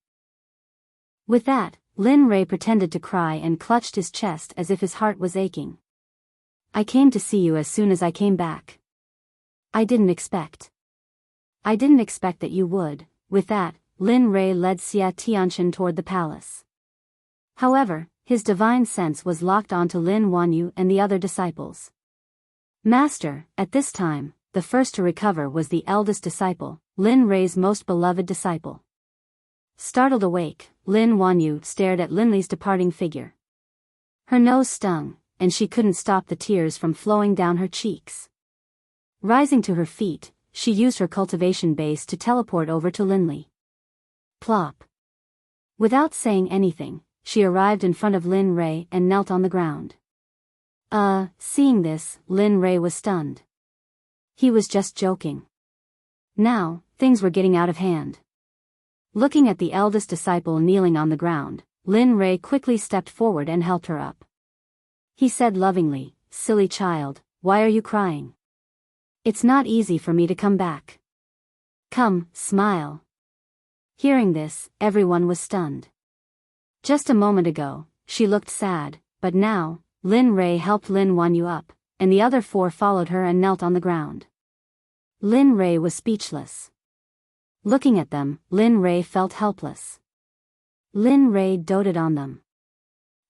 With that, Lin Rei pretended to cry and clutched his chest as if his heart was aching. "I came to see you as soon as I came back. I didn't expect that you would." With that, Lin Rei led Xia Tianchen toward the palace. However, his divine sense was locked onto Lin Wanyu and the other disciples. Master, at this time, the first to recover was the eldest disciple, Lin Rei's most beloved disciple. Startled awake, Lin Wanyu stared at Linley's departing figure. Her nose stung, and she couldn't stop the tears from flowing down her cheeks. Rising to her feet, she used her cultivation base to teleport over to Linley. Plop. Without saying anything, she arrived in front of Lin Rei and knelt on the ground. Seeing this, Lin Rei was stunned. He was just joking. Now, things were getting out of hand. Looking at the eldest disciple kneeling on the ground, Lin Rei quickly stepped forward and helped her up. He said lovingly, "Silly child, why are you crying? It's not easy for me to come back. Come, smile." Hearing this, everyone was stunned. Just a moment ago, she looked sad, but now, Lin Rei helped Lin Wanyu up, and the other 4 followed her and knelt on the ground. Lin Rei was speechless. Looking at them, Lin Rei felt helpless. Lin Rei doted on them.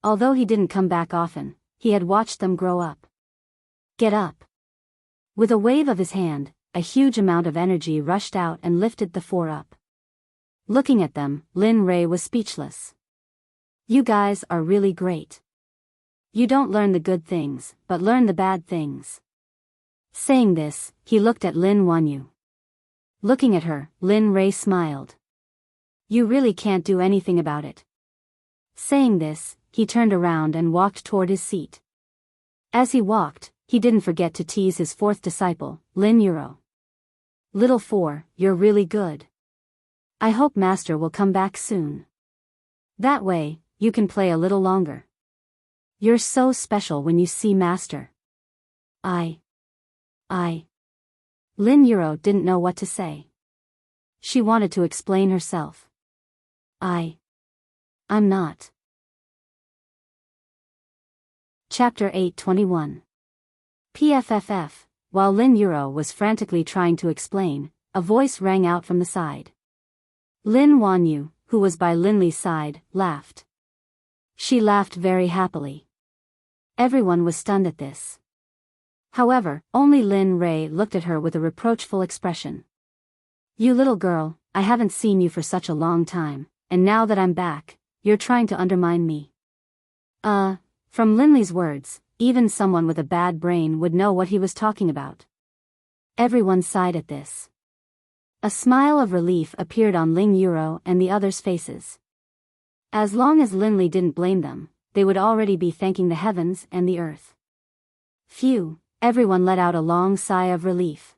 Although he didn't come back often, he had watched them grow up. "Get up." With a wave of his hand, a huge amount of energy rushed out and lifted the 4 up. Looking at them, Lin Rei was speechless. "You guys are really great. You don't learn the good things, but learn the bad things." Saying this, he looked at Lin Wanyu. Looking at her, Lin Rei smiled. "You really can't do anything about it." Saying this, he turned around and walked toward his seat. As he walked, he didn't forget to tease his 4th disciple, Lin Yuro. "Little 4, you're really good. I hope Master will come back soon. That way, you can play a little longer. You're so special when you see Master." I. Lin Yuro didn't know what to say. She wanted to explain herself. I'm not. Chapter 8:21. PFFF. While Lin Yuro was frantically trying to explain, a voice rang out from the side. Lin Wanyu, who was by Linley's side, laughed. She laughed very happily. Everyone was stunned at this. However, only Lin Rei looked at her with a reproachful expression. "You little girl, I haven't seen you for such a long time, and now that I'm back, you're trying to undermine me." From Linley's words, even someone with a bad brain would know what he was talking about. Everyone sighed at this. A smile of relief appeared on Ling Yuro and the others' faces. As long as Linley didn't blame them, they would already be thanking the heavens and the earth. Phew, everyone let out a long sigh of relief.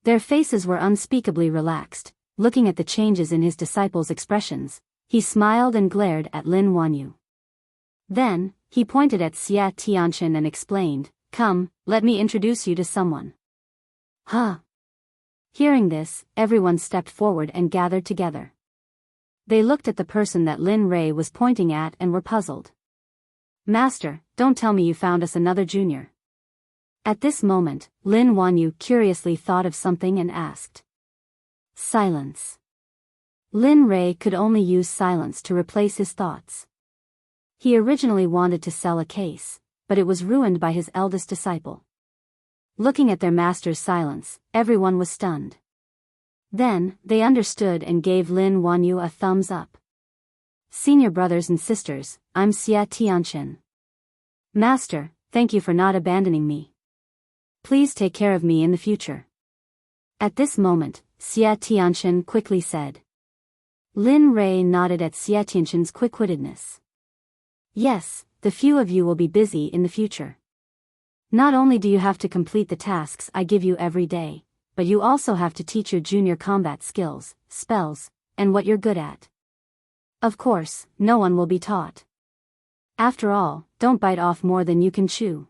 Their faces were unspeakably relaxed. Looking at the changes in his disciples' expressions, he smiled and glared at Lin Wanyu. Then, he pointed at Xia Tianchen and explained, "Come, let me introduce you to someone." Huh. Hearing this, everyone stepped forward and gathered together. They looked at the person that Lin Rei was pointing at and were puzzled. "Master, don't tell me you found us another junior." At this moment, Lin Wanyu curiously thought of something and asked. Silence. Lin Rei could only use silence to replace his thoughts. He originally wanted to sell a case, but it was ruined by his eldest disciple. Looking at their master's silence, everyone was stunned. Then, they understood and gave Lin Wanyu a thumbs up. "Senior brothers and sisters, I'm Xia Tianchen. Master, thank you for not abandoning me. Please take care of me in the future." At this moment, Xia Tianchen quickly said. Lin Rei nodded at Xia Tianchen's quick-wittedness. "Yes, the few of you will be busy in the future. Not only do you have to complete the tasks I give you every day, but you also have to teach your junior combat skills, spells, and what you're good at. Of course, no one will be taught. After all, don't bite off more than you can chew.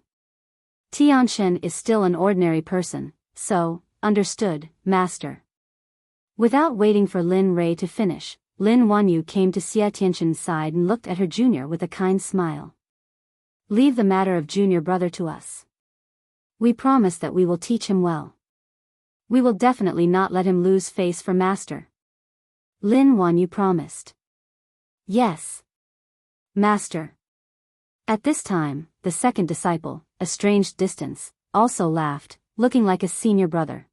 Tianchen is still an ordinary person, so, understood, master." Without waiting for Lin Rei to finish, Lin Wanyu came to Xia Tianchen's side and looked at her junior with a kind smile. "Leave the matter of junior brother to us. We promise that we will teach him well. We will definitely not let him lose face for master." Lin Wanyu promised. "Yes, master." At this time, the second disciple, estranged distance, also laughed, looking like a senior brother.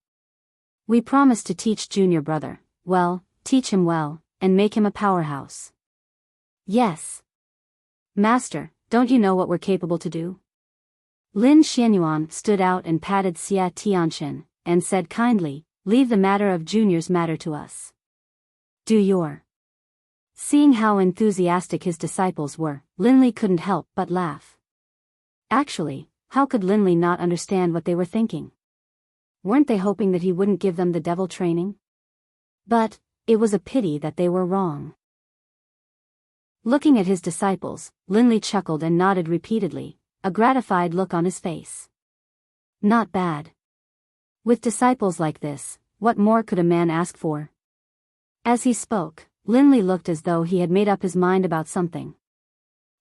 "We promise to teach junior brother, well, teach him well, and make him a powerhouse." "Yes. Master, don't you know what we're capable to do?" Lin Xianyuan stood out and patted Xia Tianchen, and said kindly, "Leave the matter of juniors matter to us. Do your..." Seeing how enthusiastic his disciples were, Linley couldn't help but laugh. Actually, how could Linley not understand what they were thinking? Weren't they hoping that he wouldn't give them the devil training? But, it was a pity that they were wrong. Looking at his disciples, Linley chuckled and nodded repeatedly, a gratified look on his face. Not bad. With disciples like this, what more could a man ask for? As he spoke, Linley looked as though he had made up his mind about something.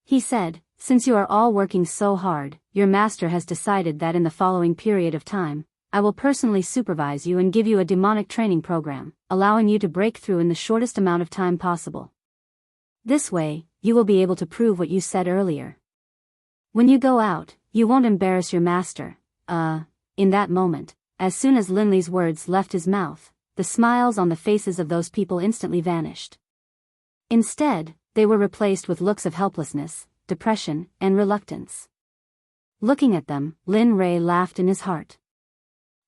He said, "Since you are all working so hard, your master has decided that in the following period of time, I will personally supervise you and give you a demonic training program, allowing you to break through in the shortest amount of time possible. This way, you will be able to prove what you said earlier. When you go out, you won't embarrass your master." In that moment, as soon as Linley's words left his mouth, the smiles on the faces of those people instantly vanished. Instead, they were replaced with looks of helplessness, depression, and reluctance. Looking at them, Lin Rei laughed in his heart.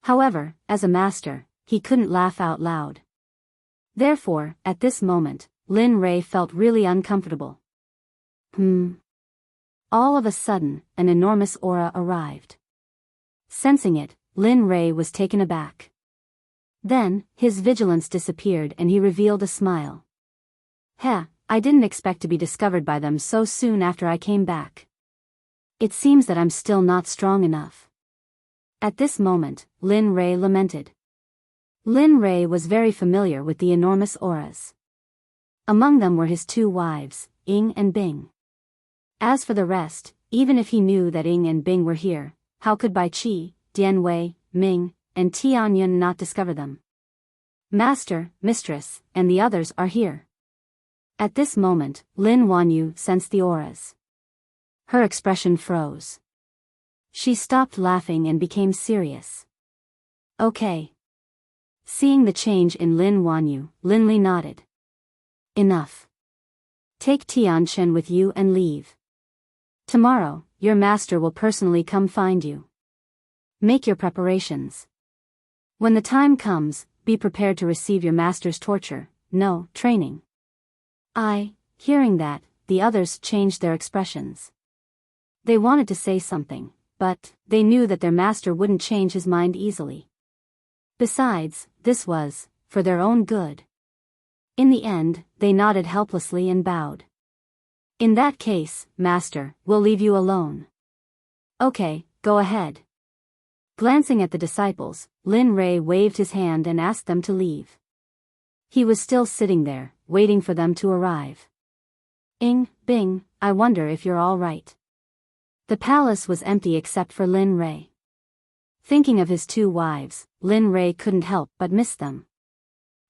However, as a master, he couldn't laugh out loud. Therefore, at this moment, Lin Rei felt really uncomfortable. All of a sudden, an enormous aura arrived. Sensing it, Lin Rei was taken aback. Then, his vigilance disappeared and he revealed a smile. I didn't expect to be discovered by them so soon after I came back. It seems that I'm still not strong enough." At this moment, Lin Rei lamented. Lin Rei was very familiar with the enormous auras. Among them were his two wives, Ying and Bing. As for the rest, even if he knew that Ying and Bing were here, how could Bai Qi, Dian Wei, Ming, and Tianyun not discover them? Master, mistress, and the others are here. At this moment, Lin Wanyu sensed the auras. Her expression froze. She stopped laughing and became serious. "Okay." Seeing the change in Lin Wanyu, Linley nodded. "Enough. Take Tianchen with you and leave. Tomorrow, your master will personally come find you. Make your preparations. When the time comes, be prepared to receive your master's torture, no training. Hearing that, the others changed their expressions. They wanted to say something, but they knew that their master wouldn't change his mind easily. Besides, this was for their own good. In the end, they nodded helplessly and bowed. In that case, master, we'll leave you alone. Okay, go ahead. Glancing at the disciples, Lin Rei waved his hand and asked them to leave. He was still sitting there, waiting for them to arrive. Bing, I wonder if you're all right. The palace was empty except for Lin Rei. Thinking of his two wives, Lin Rei couldn't help but miss them.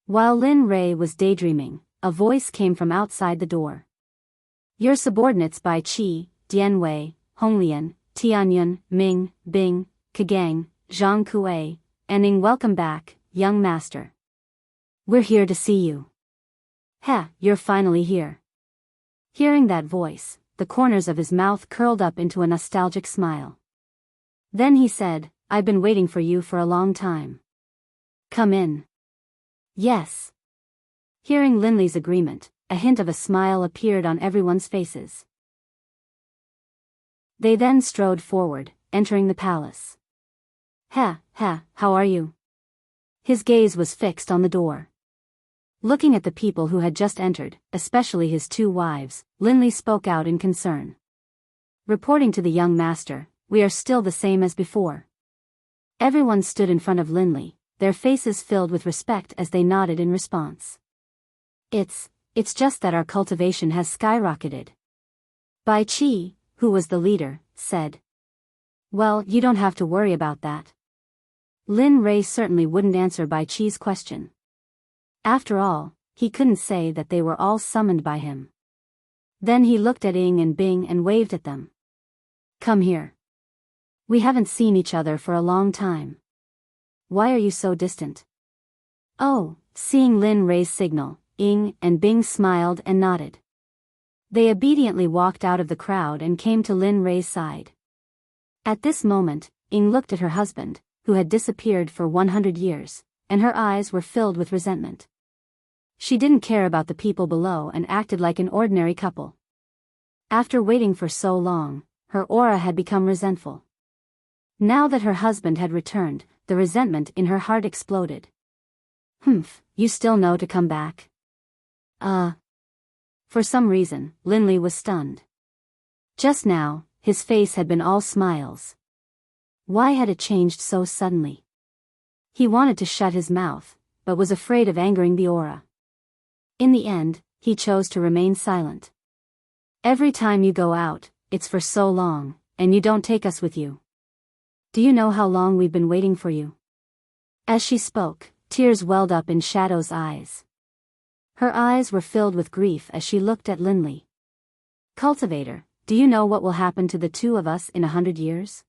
While Lin Rei was daydreaming, a voice came from outside the door. Your subordinates Bai Qi, Dianwei, Honglian, Tianyun, Ming, Bing, Kagang, Zhang Kuei, and Ning, welcome back, young master. We're here to see you. You're finally here. Hearing that voice, the corners of his mouth curled up into a nostalgic smile. Then he said, I've been waiting for you for a long time. Come in. Yes. Hearing Linley's agreement, a hint of a smile appeared on everyone's faces. They then strode forward, entering the palace. How are you? His gaze was fixed on the door. Looking at the people who had just entered, especially his two wives, Linley spoke out in concern. Reporting to the young master, we are still the same as before. Everyone stood in front of Linley, their faces filled with respect as they nodded in response. It's just that our cultivation has skyrocketed. Bai Qi, who was the leader, said. Well, you don't have to worry about that. Lin Rei certainly wouldn't answer Bai Qi's question. After all, he couldn't say that they were all summoned by him. Then he looked at Ying and Bing and waved at them. Come here. We haven't seen each other for a long time. Why are you so distant? Oh, seeing Lin Rei's signal, Ying and Bing smiled and nodded. They obediently walked out of the crowd and came to Lin Rei's side. At this moment, Ying looked at her husband, who had disappeared for 100 years, and her eyes were filled with resentment. She didn't care about the people below and acted like an ordinary couple. After waiting for so long, her aura had become resentful. Now that her husband had returned, the resentment in her heart exploded. You still know to come back? For some reason, Linley was stunned. Just now, his face had been all smiles. Why had it changed so suddenly? He wanted to shut his mouth, but was afraid of angering the aura. In the end, he chose to remain silent. Every time you go out, it's for so long, and you don't take us with you. Do you know how long we've been waiting for you? As she spoke, tears welled up in Shadow's eyes. Her eyes were filled with grief as she looked at Linley. Cultivator, do you know what will happen to the two of us in 100 years?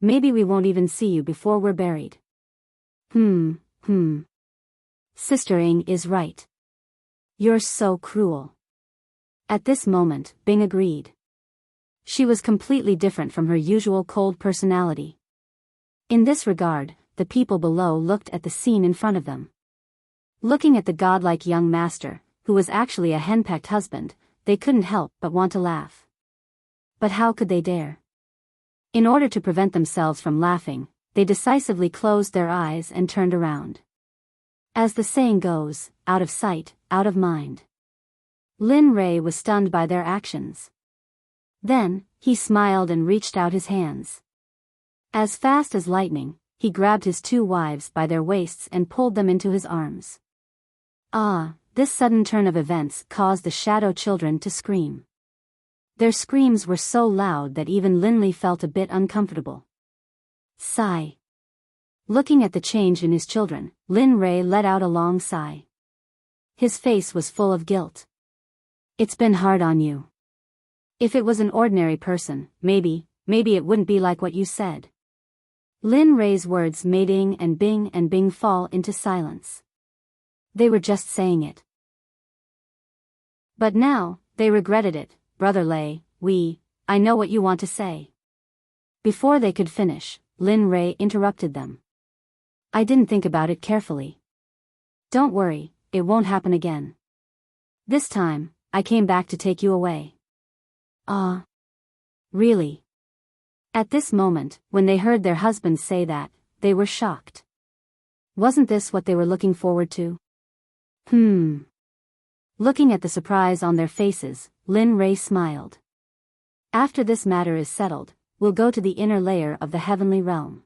Maybe we won't even see you before we're buried. Sister Ying is right. You're so cruel. At this moment, Bing agreed. She was completely different from her usual cold personality. In this regard, the people below looked at the scene in front of them. Looking at the godlike young master, who was actually a henpecked husband, they couldn't help but want to laugh. But how could they dare? In order to prevent themselves from laughing, they decisively closed their eyes and turned around. As the saying goes, out of sight, out of mind. Lin Rei was stunned by their actions. Then, he smiled and reached out his hands. As fast as lightning, he grabbed his two wives by their waists and pulled them into his arms. This sudden turn of events caused the Shadow children to scream. Their screams were so loud that even Linley felt a bit uncomfortable. Sigh. Looking at the change in his children, Lin Rei let out a long sigh. His face was full of guilt. It's been hard on you. If it was an ordinary person, maybe it wouldn't be like what you said. Lin Rei's words made Ying and Bing fall into silence. They were just saying it. But now, they regretted it. Brother Lei, I know what you want to say. Before they could finish, Lin Rei interrupted them. I didn't think about it carefully. Don't worry, it won't happen again. This time, I came back to take you away. Ah. Really? At this moment, when they heard their husbands say that, they were shocked. Wasn't this what they were looking forward to? Looking at the surprise on their faces, Lin Ray smiled. After this matter is settled, we'll go to the inner layer of the heavenly realm.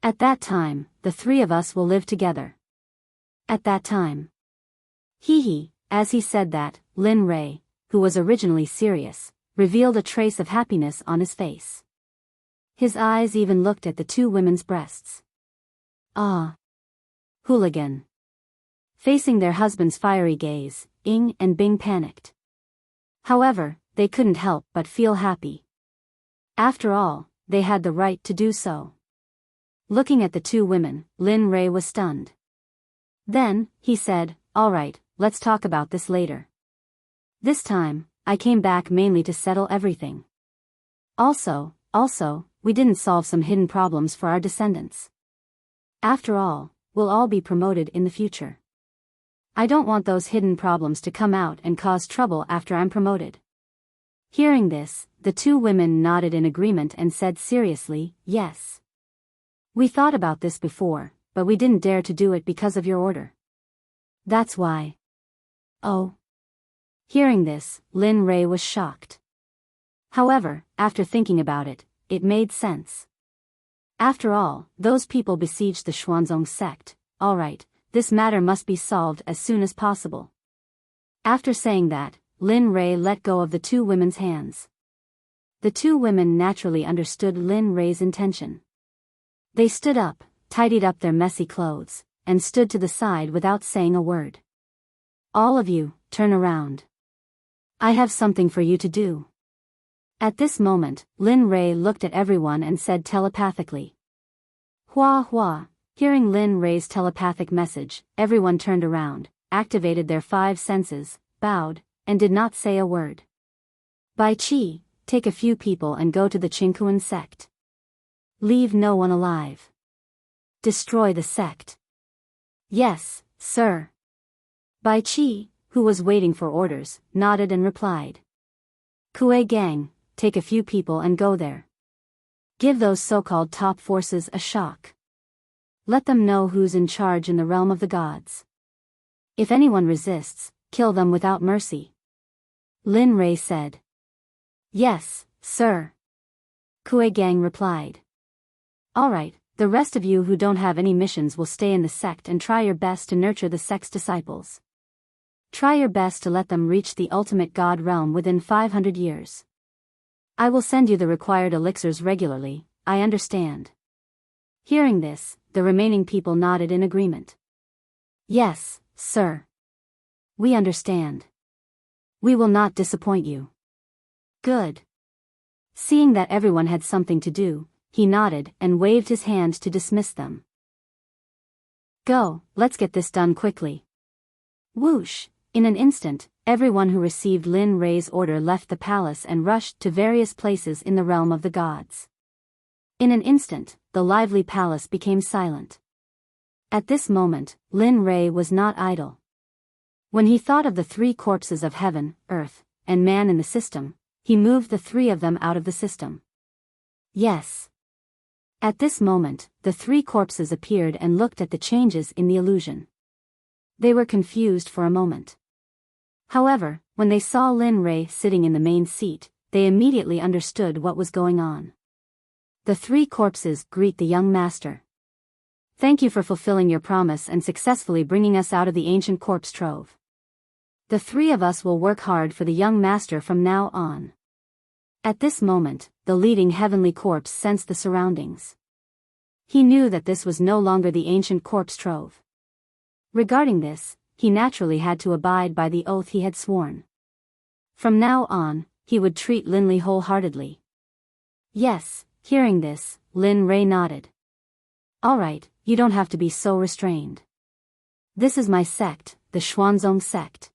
At that time, the three of us will live together. At that time. As he said that, Lin Ray, who was originally serious, revealed a trace of happiness on his face. His eyes even looked at the two women's breasts. Ah. Hooligan. Facing their husband's fiery gaze, Ing and Bing panicked. However, they couldn't help but feel happy. After all, they had the right to do so. Looking at the two women, Lin Ray was stunned. Then, he said, "All right, let's talk about this later. This time, I came back mainly to settle everything. Also, we didn't solve some hidden problems for our descendants. After all, we'll all be promoted in the future. I don't want those hidden problems to come out and cause trouble after I'm promoted." Hearing this, the two women nodded in agreement and said seriously, "Yes. We thought about this before, but we didn't dare to do it because of your order. That's why." Oh. Hearing this, Lin Ray was shocked. However, after thinking about it, it made sense. After all, those people besieged the Xuanzong sect. Alright, this matter must be solved as soon as possible. After saying that, Lin Ray let go of the two women's hands. The two women naturally understood Lin Ray's intention. They stood up, tidied up their messy clothes, and stood to the side without saying a word. "All of you, turn around. I have something for you to do." At this moment, Lin Ray looked at everyone and said telepathically. "Hua Hua." Hearing Lin Ray's telepathic message, everyone turned around, activated their five senses, bowed, and did not say a word. "Bai Qi, take a few people and go to the Qingkuan sect. Leave no one alive. Destroy the sect." "Yes, sir." Bai Qi, who was waiting for orders, nodded and replied. "Kuei Gang, take a few people and go there. Give those so-called top forces a shock. Let them know who's in charge in the realm of the gods. If anyone resists, kill them without mercy." Lin Ray said. "Yes, sir." Kuei Gang replied. "Alright, the rest of you who don't have any missions will stay in the sect and try your best to nurture the sect's disciples. Try your best to let them reach the ultimate god realm within 500 years. I will send you the required elixirs regularly, I understand." Hearing this, the remaining people nodded in agreement. "Yes, sir. We understand. We will not disappoint you." "Good." Seeing that everyone had something to do, he nodded and waved his hand to dismiss them. "Go, let's get this done quickly." Whoosh! In an instant, everyone who received Lin Ray's order left the palace and rushed to various places in the realm of the gods. In an instant, the lively palace became silent. At this moment, Lin Ray was not idle. When he thought of the three corpses of heaven, earth, and man in the system, he moved the three of them out of the system. Yes. At this moment, the three corpses appeared and looked at the changes in the illusion. They were confused for a moment. However, when they saw Lin Ray sitting in the main seat, they immediately understood what was going on. The three corpses greet the young master. "Thank you for fulfilling your promise and successfully bringing us out of the ancient corpse trove. The three of us will work hard for the young master from now on." At this moment, the leading heavenly corpse sensed the surroundings. He knew that this was no longer the ancient corpse trove. Regarding this, he naturally had to abide by the oath he had sworn. From now on, he would treat Lin Li wholeheartedly. Yes, hearing this, Lin Ray nodded. "Alright, you don't have to be so restrained. This is my sect, the Xuanzong sect.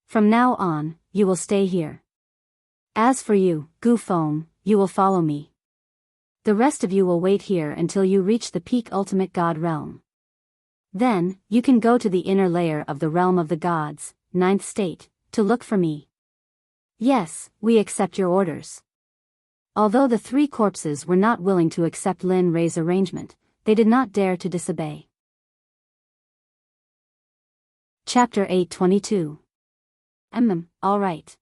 From now on, you will stay here. As for you, Gu Feng, you will follow me. The rest of you will wait here until you reach the peak ultimate god realm. Then, you can go to the inner layer of the realm of the gods, ninth state, to look for me. Yes, we accept your orders. Although the three corpses were not willing to accept Lin Rei's arrangement, they did not dare to disobey. Chapter 822. All right.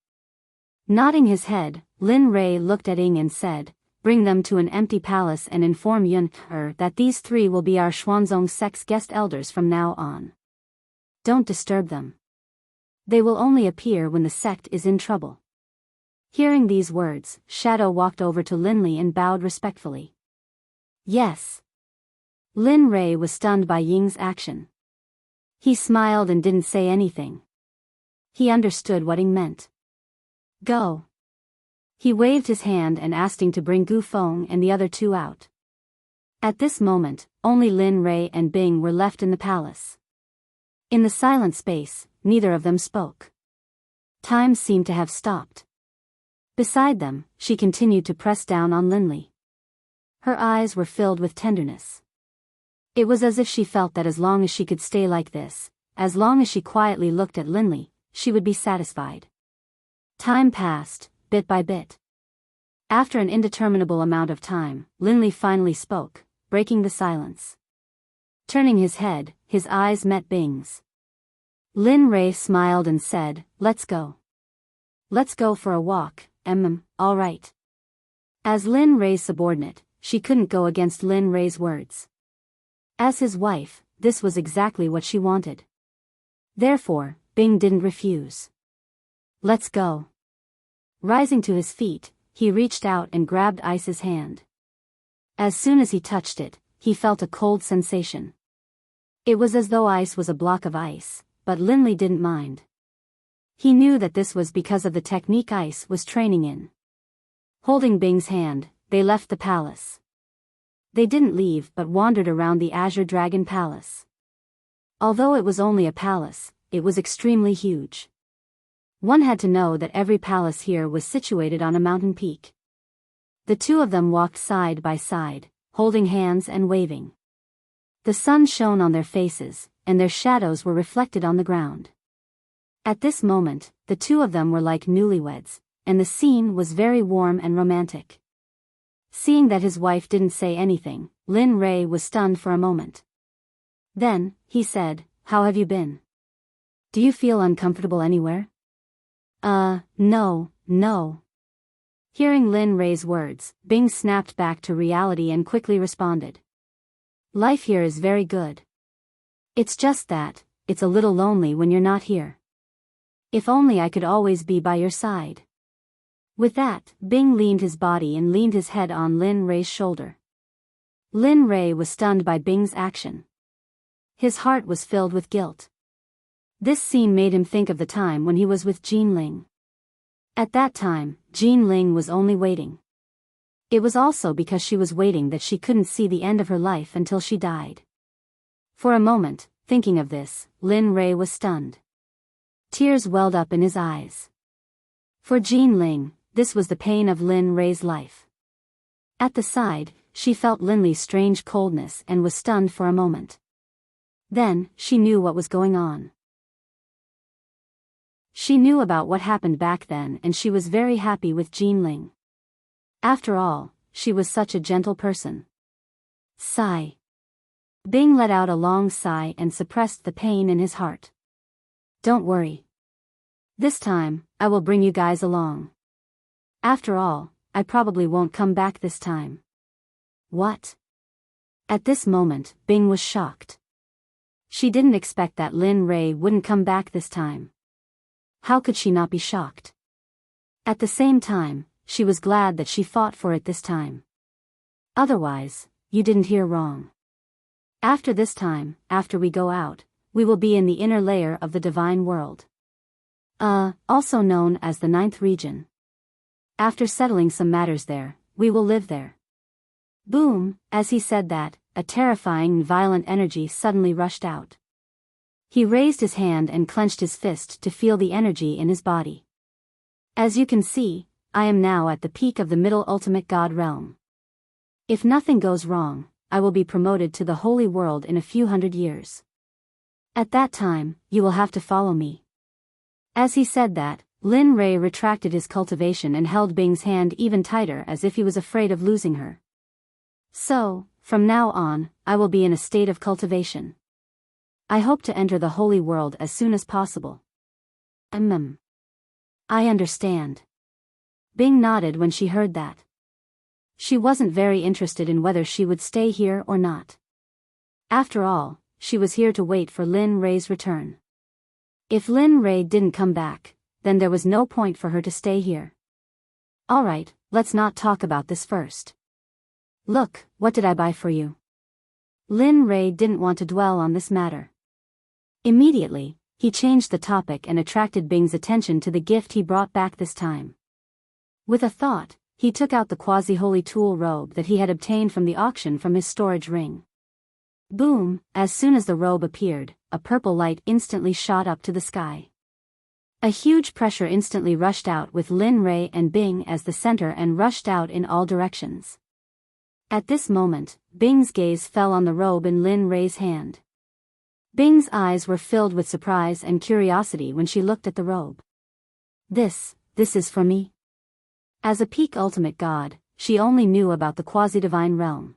Nodding his head, Lin Rei looked at Ing and said, bring them to an empty palace and inform Yun that these three will be our Xuanzong Sect's guest elders from now on. Don't disturb them. They will only appear when the sect is in trouble. Hearing these words, Shadow walked over to Lin Li and bowed respectfully. Yes. Lin Rei was stunned by Ying's action. He smiled and didn't say anything. He understood what Ying meant. Go. He waved his hand and asked Ying to bring Gu Feng and the other two out. At this moment, only Lin Rei and Bing were left in the palace. In the silent space, neither of them spoke. Time seemed to have stopped. Beside them, she continued to press down on Lin Li. Her eyes were filled with tenderness. It was as if she felt that as long as she could stay like this, as long as she quietly looked at Lin Li, she would be satisfied. Time passed, bit by bit. After an indeterminable amount of time, Lin Li finally spoke, breaking the silence. Turning his head, his eyes met Bing's. Lin Rei smiled and said, let's go. Let's go for a walk, all right. As Lin Rei's subordinate, she couldn't go against Lin Rei's words. As his wife, this was exactly what she wanted. Therefore, Bing didn't refuse. Let's go. Rising to his feet, he reached out and grabbed Ice's hand. As soon as he touched it, he felt a cold sensation. It was as though Ice was a block of ice, but Lin Li didn't mind. He knew that this was because of the technique Ice was training in. Holding Bing's hand, they left the palace. They didn't leave but wandered around the Azure Dragon Palace. Although it was only a palace, it was extremely huge. One had to know that every palace here was situated on a mountain peak. The two of them walked side by side, holding hands and waving. The sun shone on their faces, and their shadows were reflected on the ground. At this moment, the two of them were like newlyweds, and the scene was very warm and romantic. Seeing that his wife didn't say anything, Lin Rei was stunned for a moment. Then, he said, how have you been? Do you feel uncomfortable anywhere? No. Hearing Lin Rei's words, Bing snapped back to reality and quickly responded. Life here is very good. It's just that, it's a little lonely when you're not here. If only I could always be by your side. With that, Bing leaned his body and leaned his head on Lin Rei's shoulder. Lin Rei was stunned by Bing's action. His heart was filled with guilt. This scene made him think of the time when he was with Jean Ling. At that time, Jean Ling was only waiting. It was also because she was waiting that she couldn't see the end of her life until she died. For a moment, thinking of this, Lin Rei was stunned. Tears welled up in his eyes. For Jean Ling, this was the pain of Lin Rei's life. At the side, she felt Lin Li's strange coldness and was stunned for a moment. Then, she knew what was going on. She knew about what happened back then and she was very happy with Jean Ling. After all, she was such a gentle person. Sigh. Bing let out a long sigh and suppressed the pain in his heart. Don't worry. This time, I will bring you guys along. After all, I probably won't come back this time. What? At this moment, Bing was shocked. She didn't expect that Lin Rei wouldn't come back this time. How could she not be shocked? At the same time, she was glad that she fought for it this time. Otherwise, you didn't hear wrong. After this time, after we go out, we will be in the inner layer of the divine world. Also known as the ninth region. After settling some matters there, we will live there. Boom, as he said that, a terrifying and violent energy suddenly rushed out. He raised his hand and clenched his fist to feel the energy in his body. As you can see, I am now at the peak of the middle ultimate god realm. If nothing goes wrong, I will be promoted to the holy world in a few hundred years. At that time, you will have to follow me. As he said that, Lin Rei retracted his cultivation and held Bing's hand even tighter as if he was afraid of losing her. So, from now on, I will be in a state of cultivation. I hope to enter the holy world as soon as possible. I understand. Bing nodded when she heard that. She wasn't very interested in whether she would stay here or not. After all, she was here to wait for Lin Rei's return. If Lin Rei didn't come back, then there was no point for her to stay here. Alright, let's not talk about this first. Look, what did I buy for you? Lin Rei didn't want to dwell on this matter. Immediately, he changed the topic and attracted Bing's attention to the gift he brought back this time. With a thought, he took out the quasi-holy tool robe that he had obtained from the auction from his storage ring. Boom, as soon as the robe appeared, a purple light instantly shot up to the sky. A huge pressure instantly rushed out with Lin Rei and Bing as the center and rushed out in all directions. At this moment, Bing's gaze fell on the robe in Lin Rei's hand. Bing's eyes were filled with surprise and curiosity when she looked at the robe. This is for me? As a peak ultimate god, she only knew about the quasi-divine realm.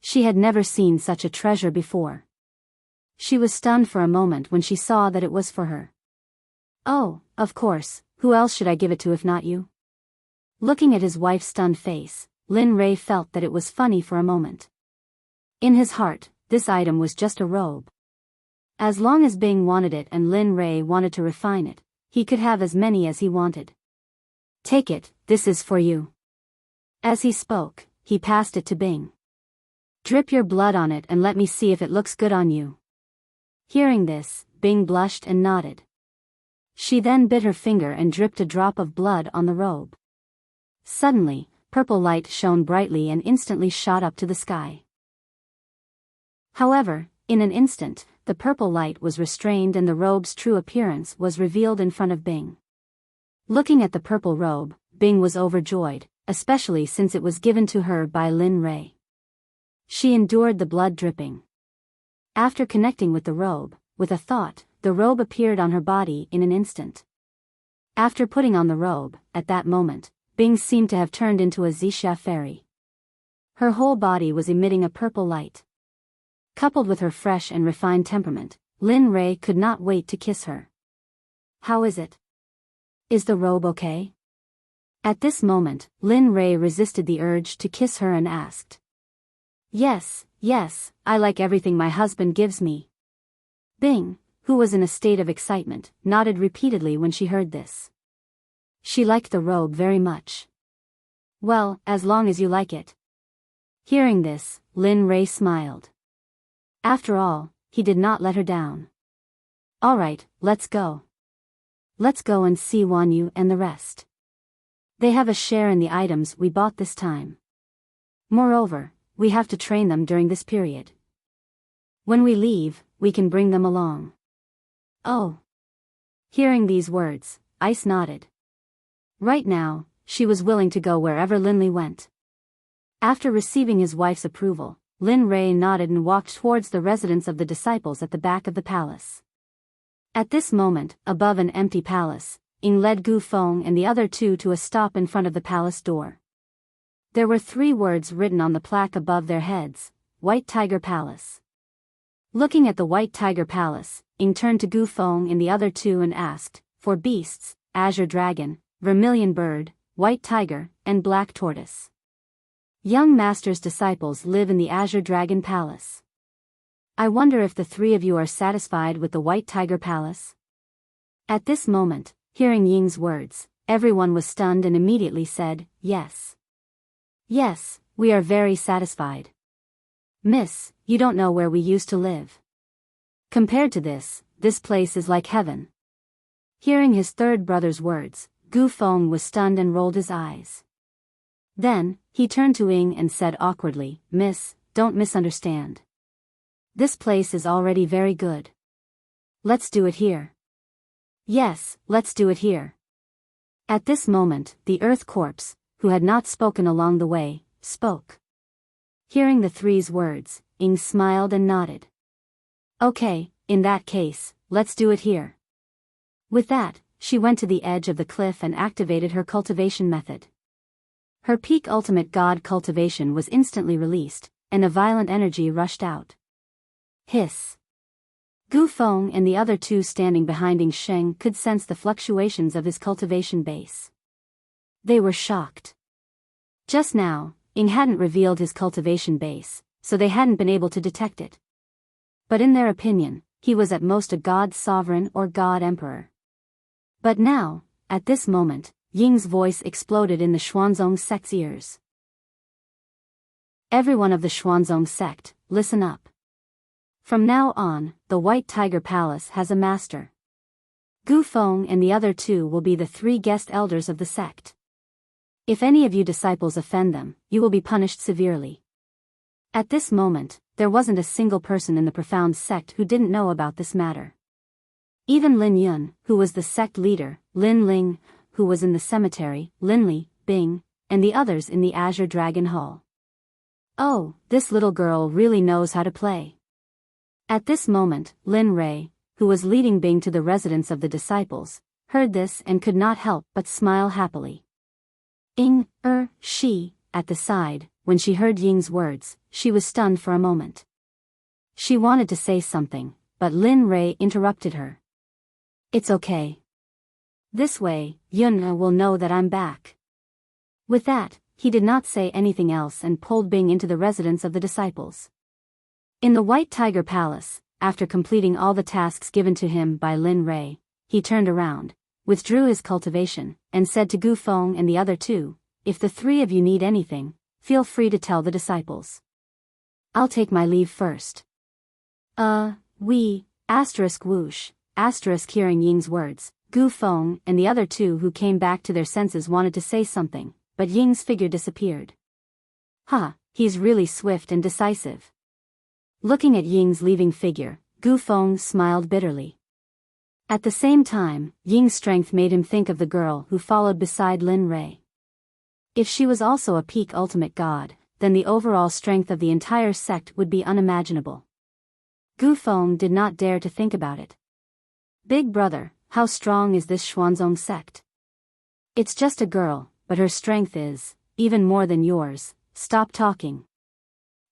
She had never seen such a treasure before. She was stunned for a moment when she saw that it was for her. Oh, of course, who else should I give it to if not you? Looking at his wife's stunned face, Lin Rei felt that it was funny for a moment. In his heart, this item was just a robe. As long as Bing wanted it and Lin Rei wanted to refine it, he could have as many as he wanted. Take it, this is for you. As he spoke, he passed it to Bing. Drip your blood on it and let me see if it looks good on you. Hearing this, Bing blushed and nodded. She then bit her finger and dripped a drop of blood on the robe. Suddenly, purple light shone brightly and instantly shot up to the sky. However, in an instant, the purple light was restrained and the robe's true appearance was revealed in front of Bing. Looking at the purple robe, Bing was overjoyed, especially since it was given to her by Lin Rei. She endured the blood dripping. After connecting with the robe, with a thought, the robe appeared on her body in an instant. After putting on the robe, at that moment, Bing seemed to have turned into a Xixia fairy. Her whole body was emitting a purple light. Coupled with her fresh and refined temperament, Lin Rei could not wait to kiss her. How is it? Is the robe okay? At this moment, Lin Rei resisted the urge to kiss her and asked. Yes, I like everything my husband gives me. Bing, who was in a state of excitement, nodded repeatedly when she heard this. She liked the robe very much. Well, as long as you like it. Hearing this, Lin Rei smiled. After all, he did not let her down. Alright, let's go. Let's go and see Wan Yu and the rest. They have a share in the items we bought this time. Moreover, we have to train them during this period. When we leave, we can bring them along. Oh. Hearing these words, Ice nodded. Right now, she was willing to go wherever Lin Li went. After receiving his wife's approval, Lin Rei nodded and walked towards the residence of the disciples at the back of the palace. At this moment, above an empty palace, Ying led Gu Feng and the other two to a stop in front of the palace door. There were 3 words written on the plaque above their heads, White Tiger Palace. Looking at the White Tiger Palace, Ying turned to Gu Feng and the other two and asked, for beasts, Azure Dragon, Vermilion Bird, White Tiger, and Black Tortoise. Young Master's disciples live in the Azure Dragon Palace. I wonder if the 3 of you are satisfied with the White Tiger Palace? At this moment, hearing Ying's words, everyone was stunned and immediately said, yes. Yes, we are very satisfied. Miss, you don't know where we used to live. Compared to this place is like heaven. Hearing his third brother's words, Gu Feng was stunned and rolled his eyes. Then, he turned to Ying and said awkwardly, Miss, don't misunderstand. This place is already very good. Let's do it here. Yes, let's do it here. At this moment, the Earth Corpse, who had not spoken along the way, spoke. Hearing the 3's words, Ying smiled and nodded. Okay, In that case, let's do it here. With that, she went to the edge of the cliff and activated her cultivation method. Her peak ultimate god cultivation was instantly released, and a violent energy rushed out. Hiss. Gu Feng and the other two standing behind Ying Sheng could sense the fluctuations of his cultivation base. They were shocked. Just now, Ying hadn't revealed his cultivation base, so they hadn't been able to detect it. But in their opinion, he was at most a god sovereign or god emperor. But now, at this moment, Ying's voice exploded in the Xuanzong Sect's ears. Everyone of the Xuanzong Sect, listen up. From now on, the White Tiger Palace has a master. Gu Feng and the other two will be the 3 guest elders of the sect. If any of you disciples offend them, you will be punished severely. At this moment, there wasn't a single person in the profound sect who didn't know about this matter. Even Lin Yun, who was the sect leader, Lin Ling, who was in the cemetery, Lin Li, Bing, and the others in the Azure Dragon Hall. Oh, this little girl really knows how to play. At this moment, Lin Rei, who was leading Bing to the residence of the disciples, heard this and could not help but smile happily. She, at the side, when she heard Ying's words, she was stunned for a moment. She wanted to say something, but Lin Rei interrupted her. It's okay. This way, Yun will know that I'm back. With that, he did not say anything else and pulled Bing into the residence of the disciples. In the White Tiger Palace, after completing all the tasks given to him by Lin Rei, he turned around, withdrew his cultivation, and said to Gu Feng and the other two, if the 3 of you need anything, feel free to tell the disciples. I'll take my leave first. Whoosh, hearing Ying's words, Gu Feng and the other two who came back to their senses wanted to say something, but Ying's figure disappeared. He's really swift and decisive. Looking at Ying's leaving figure, Gu Feng smiled bitterly. At the same time, Ying's strength made him think of the girl who followed beside Lin Rei. If she was also a peak ultimate god, then the overall strength of the entire sect would be unimaginable. Gu Feng did not dare to think about it. Big brother, how strong is this Xuanzong sect? It's just a girl, but her strength is, even more than yours. Stop talking.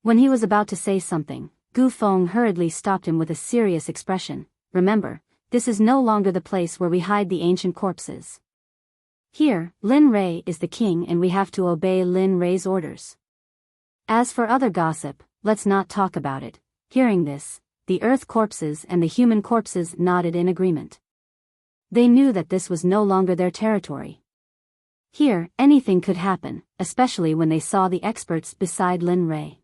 When he was about to say something, Gu Feng hurriedly stopped him with a serious expression. Remember, this is no longer the place where we hide the ancient corpses. Here, Lin Rei is the king and we have to obey Lin Rei's orders. As for other gossip, let's not talk about it. Hearing this, the earth corpses and the human corpses nodded in agreement. They knew that this was no longer their territory. Here, anything could happen, especially when they saw the experts beside Lin Rei.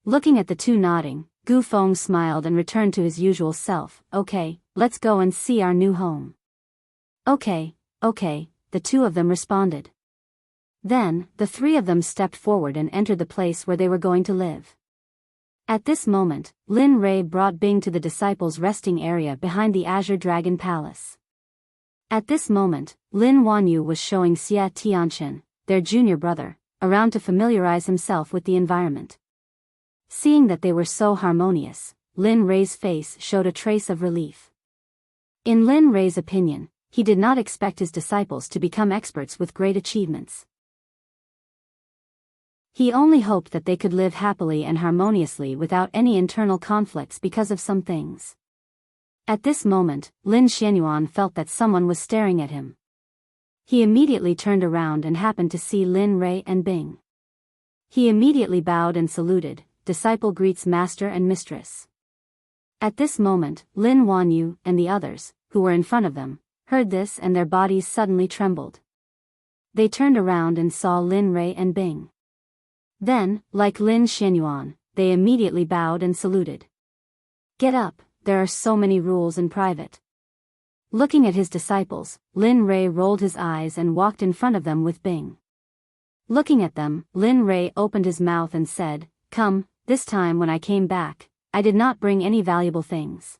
Looking at the two nodding, Gu Feng smiled and returned to his usual self. Okay, let's go and see our new home. Okay, the two of them responded. Then, the 3 of them stepped forward and entered the place where they were going to live. At this moment, Lin Rei brought Bing to the disciples' resting area behind the Azure Dragon Palace. At this moment, Lin Wanyu was showing Xia Tianchen, their junior brother, around to familiarize himself with the environment. Seeing that they were so harmonious, Lin Rei's face showed a trace of relief. In Lin Rei's opinion, he did not expect his disciples to become experts with great achievements. He only hoped that they could live happily and harmoniously without any internal conflicts because of some things. At this moment, Lin Xianyuan felt that someone was staring at him. He immediately turned around and happened to see Lin Rei and Bing. He immediately bowed and saluted. Disciple greets master and mistress. At this moment, Lin Wanyu and the others, who were in front of them, heard this and their bodies suddenly trembled. They turned around and saw Lin Rei and Bing. Then, like Lin Xianyuan, they immediately bowed and saluted. Get up, there are so many rules in private. Looking at his disciples, Lin Rei rolled his eyes and walked in front of them with Bing. Looking at them, Lin Rei opened his mouth and said, Come, this time when I came back, I did not bring any valuable things.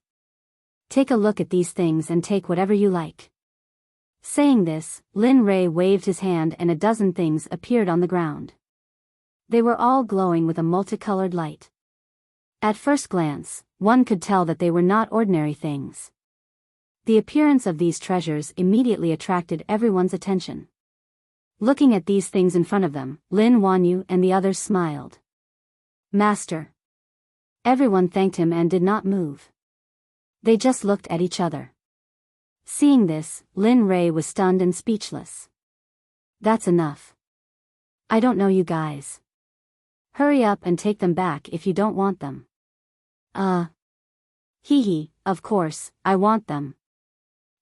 Take a look at these things and take whatever you like. Saying this, Lin Rei waved his hand and a dozen things appeared on the ground. They were all glowing with a multicolored light. At first glance, one could tell that they were not ordinary things. The appearance of these treasures immediately attracted everyone's attention. Looking at these things in front of them, Lin Wanyu and the others smiled. Master. Everyone thanked him and did not move. They just looked at each other. Seeing this, Lin Rei was stunned and speechless. That's enough. I don't know you guys. Hurry up and take them back if you don't want them. Hee, of course, I want them.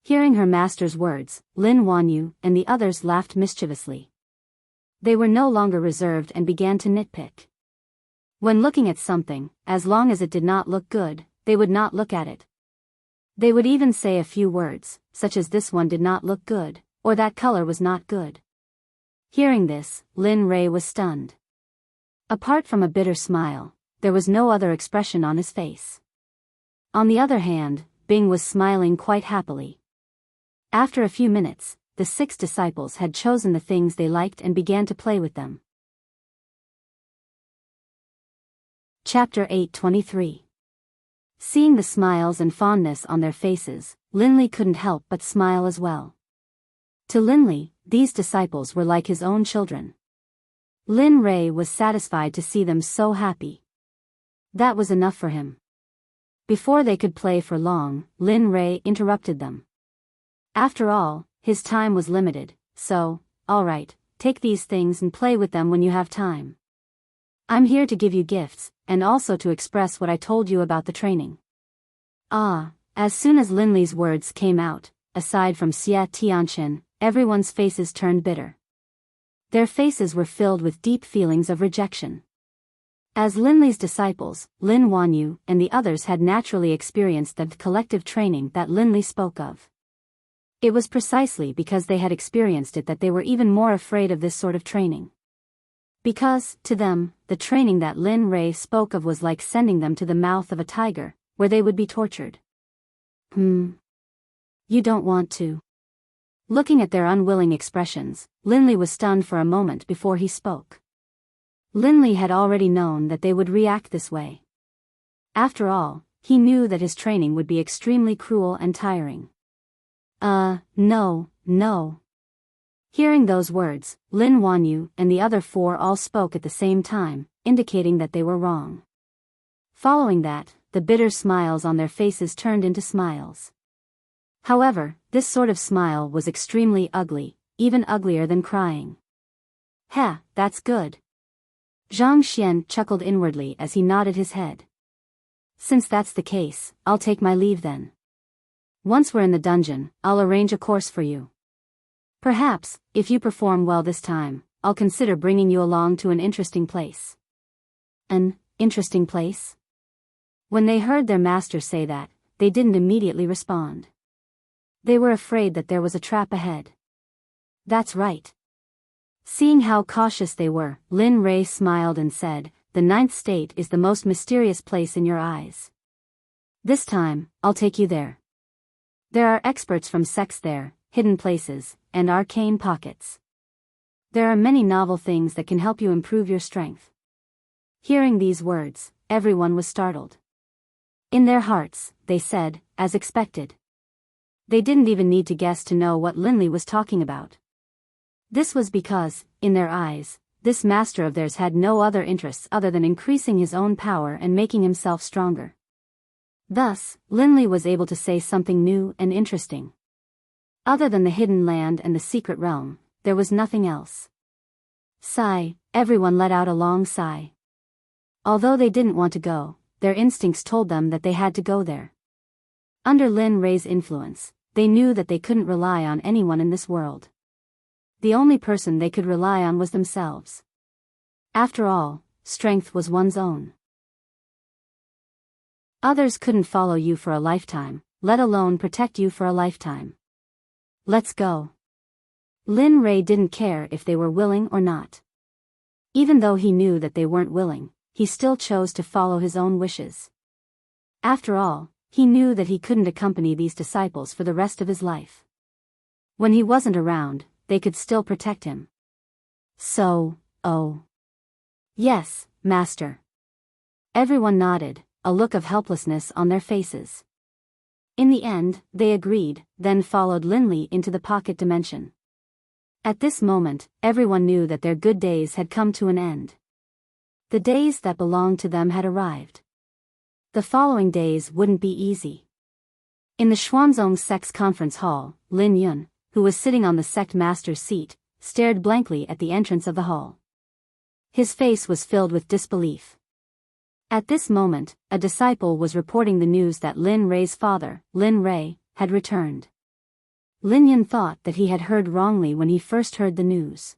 Hearing her master's words, Lin Wanyu and the others laughed mischievously. They were no longer reserved and began to nitpick. When looking at something, as long as it did not look good, they would not look at it. They would even say a few words, such as this one did not look good, or that color was not good. Hearing this, Lin Rei was stunned. Apart from a bitter smile, there was no other expression on his face. On the other hand, Bing was smiling quite happily. After a few minutes, the 6 disciples had chosen the things they liked and began to play with them. Chapter 8:23. Seeing the smiles and fondness on their faces, Linley couldn't help but smile as well. To Linley, these disciples were like his own children. Lin Rei was satisfied to see them so happy. That was enough for him. Before they could play for long, Lin Rei interrupted them. After all, his time was limited, so, all right, take these things and play with them when you have time. I'm here to give you gifts, and also to express what I told you about the training. As soon as Linley's words came out, aside from Xie Tianchen, everyone's faces turned bitter. Their faces were filled with deep feelings of rejection. As Linley's disciples, Lin Wanyu and the others had naturally experienced the collective training that Linley spoke of. It was precisely because they had experienced it that they were even more afraid of this sort of training. Because, to them, the training that Lin Rei spoke of was like sending them to the mouth of a tiger, where they would be tortured. You don't want to. Looking at their unwilling expressions, Linley was stunned for a moment before he spoke. Linley had already known that they would react this way. After all, he knew that his training would be extremely cruel and tiring. No. Hearing those words, Lin Wanyu and the other 4 all spoke at the same time, indicating that they were wrong. Following that, the bitter smiles on their faces turned into smiles. However, this sort of smile was extremely ugly, even uglier than crying. That's good. Zhang Xian chuckled inwardly as he nodded his head. Since that's the case, I'll take my leave then. Once we're in the dungeon, I'll arrange a course for you. Perhaps, if you perform well this time, I'll consider bringing you along to an interesting place. An interesting place? When they heard their master say that, they didn't immediately respond. They were afraid that there was a trap ahead. That's right. Seeing how cautious they were, Lin Rei smiled and said, "The 9th state is the most mysterious place in your eyes. This time, I'll take you there. There are experts from sects there, hidden places, and arcane pockets. There are many novel things that can help you improve your strength." Hearing these words, everyone was startled. In their hearts, they said, as expected. They didn't even need to guess to know what Linley was talking about. This was because, in their eyes, this master of theirs had no other interests other than increasing his own power and making himself stronger. Thus, Linley was able to say something new and interesting. Other than the hidden land and the secret realm, there was nothing else. Sigh, everyone let out a long sigh. Although they didn't want to go, their instincts told them that they had to go there. Under Lin Rei's influence, they knew that they couldn't rely on anyone in this world. The only person they could rely on was themselves. After all, strength was one's own. Others couldn't follow you for a lifetime, let alone protect you for a lifetime. Let's go. Lin Rei didn't care if they were willing or not. Even though he knew that they weren't willing, he still chose to follow his own wishes. After all, he knew that he couldn't accompany these disciples for the rest of his life. When he wasn't around, they could still protect him. So, yes, Master. Everyone nodded, a look of helplessness on their faces. In the end, they agreed, then followed Linley into the pocket dimension. At this moment, everyone knew that their good days had come to an end. The days that belonged to them had arrived. The following days wouldn't be easy. In the Xuanzong Sect's conference hall, Lin Yun, who was sitting on the sect master's seat, stared blankly at the entrance of the hall. His face was filled with disbelief. At this moment, a disciple was reporting the news that Lin Rei's father, Lin Rei, had returned. Lin Yun thought that he had heard wrongly when he first heard the news.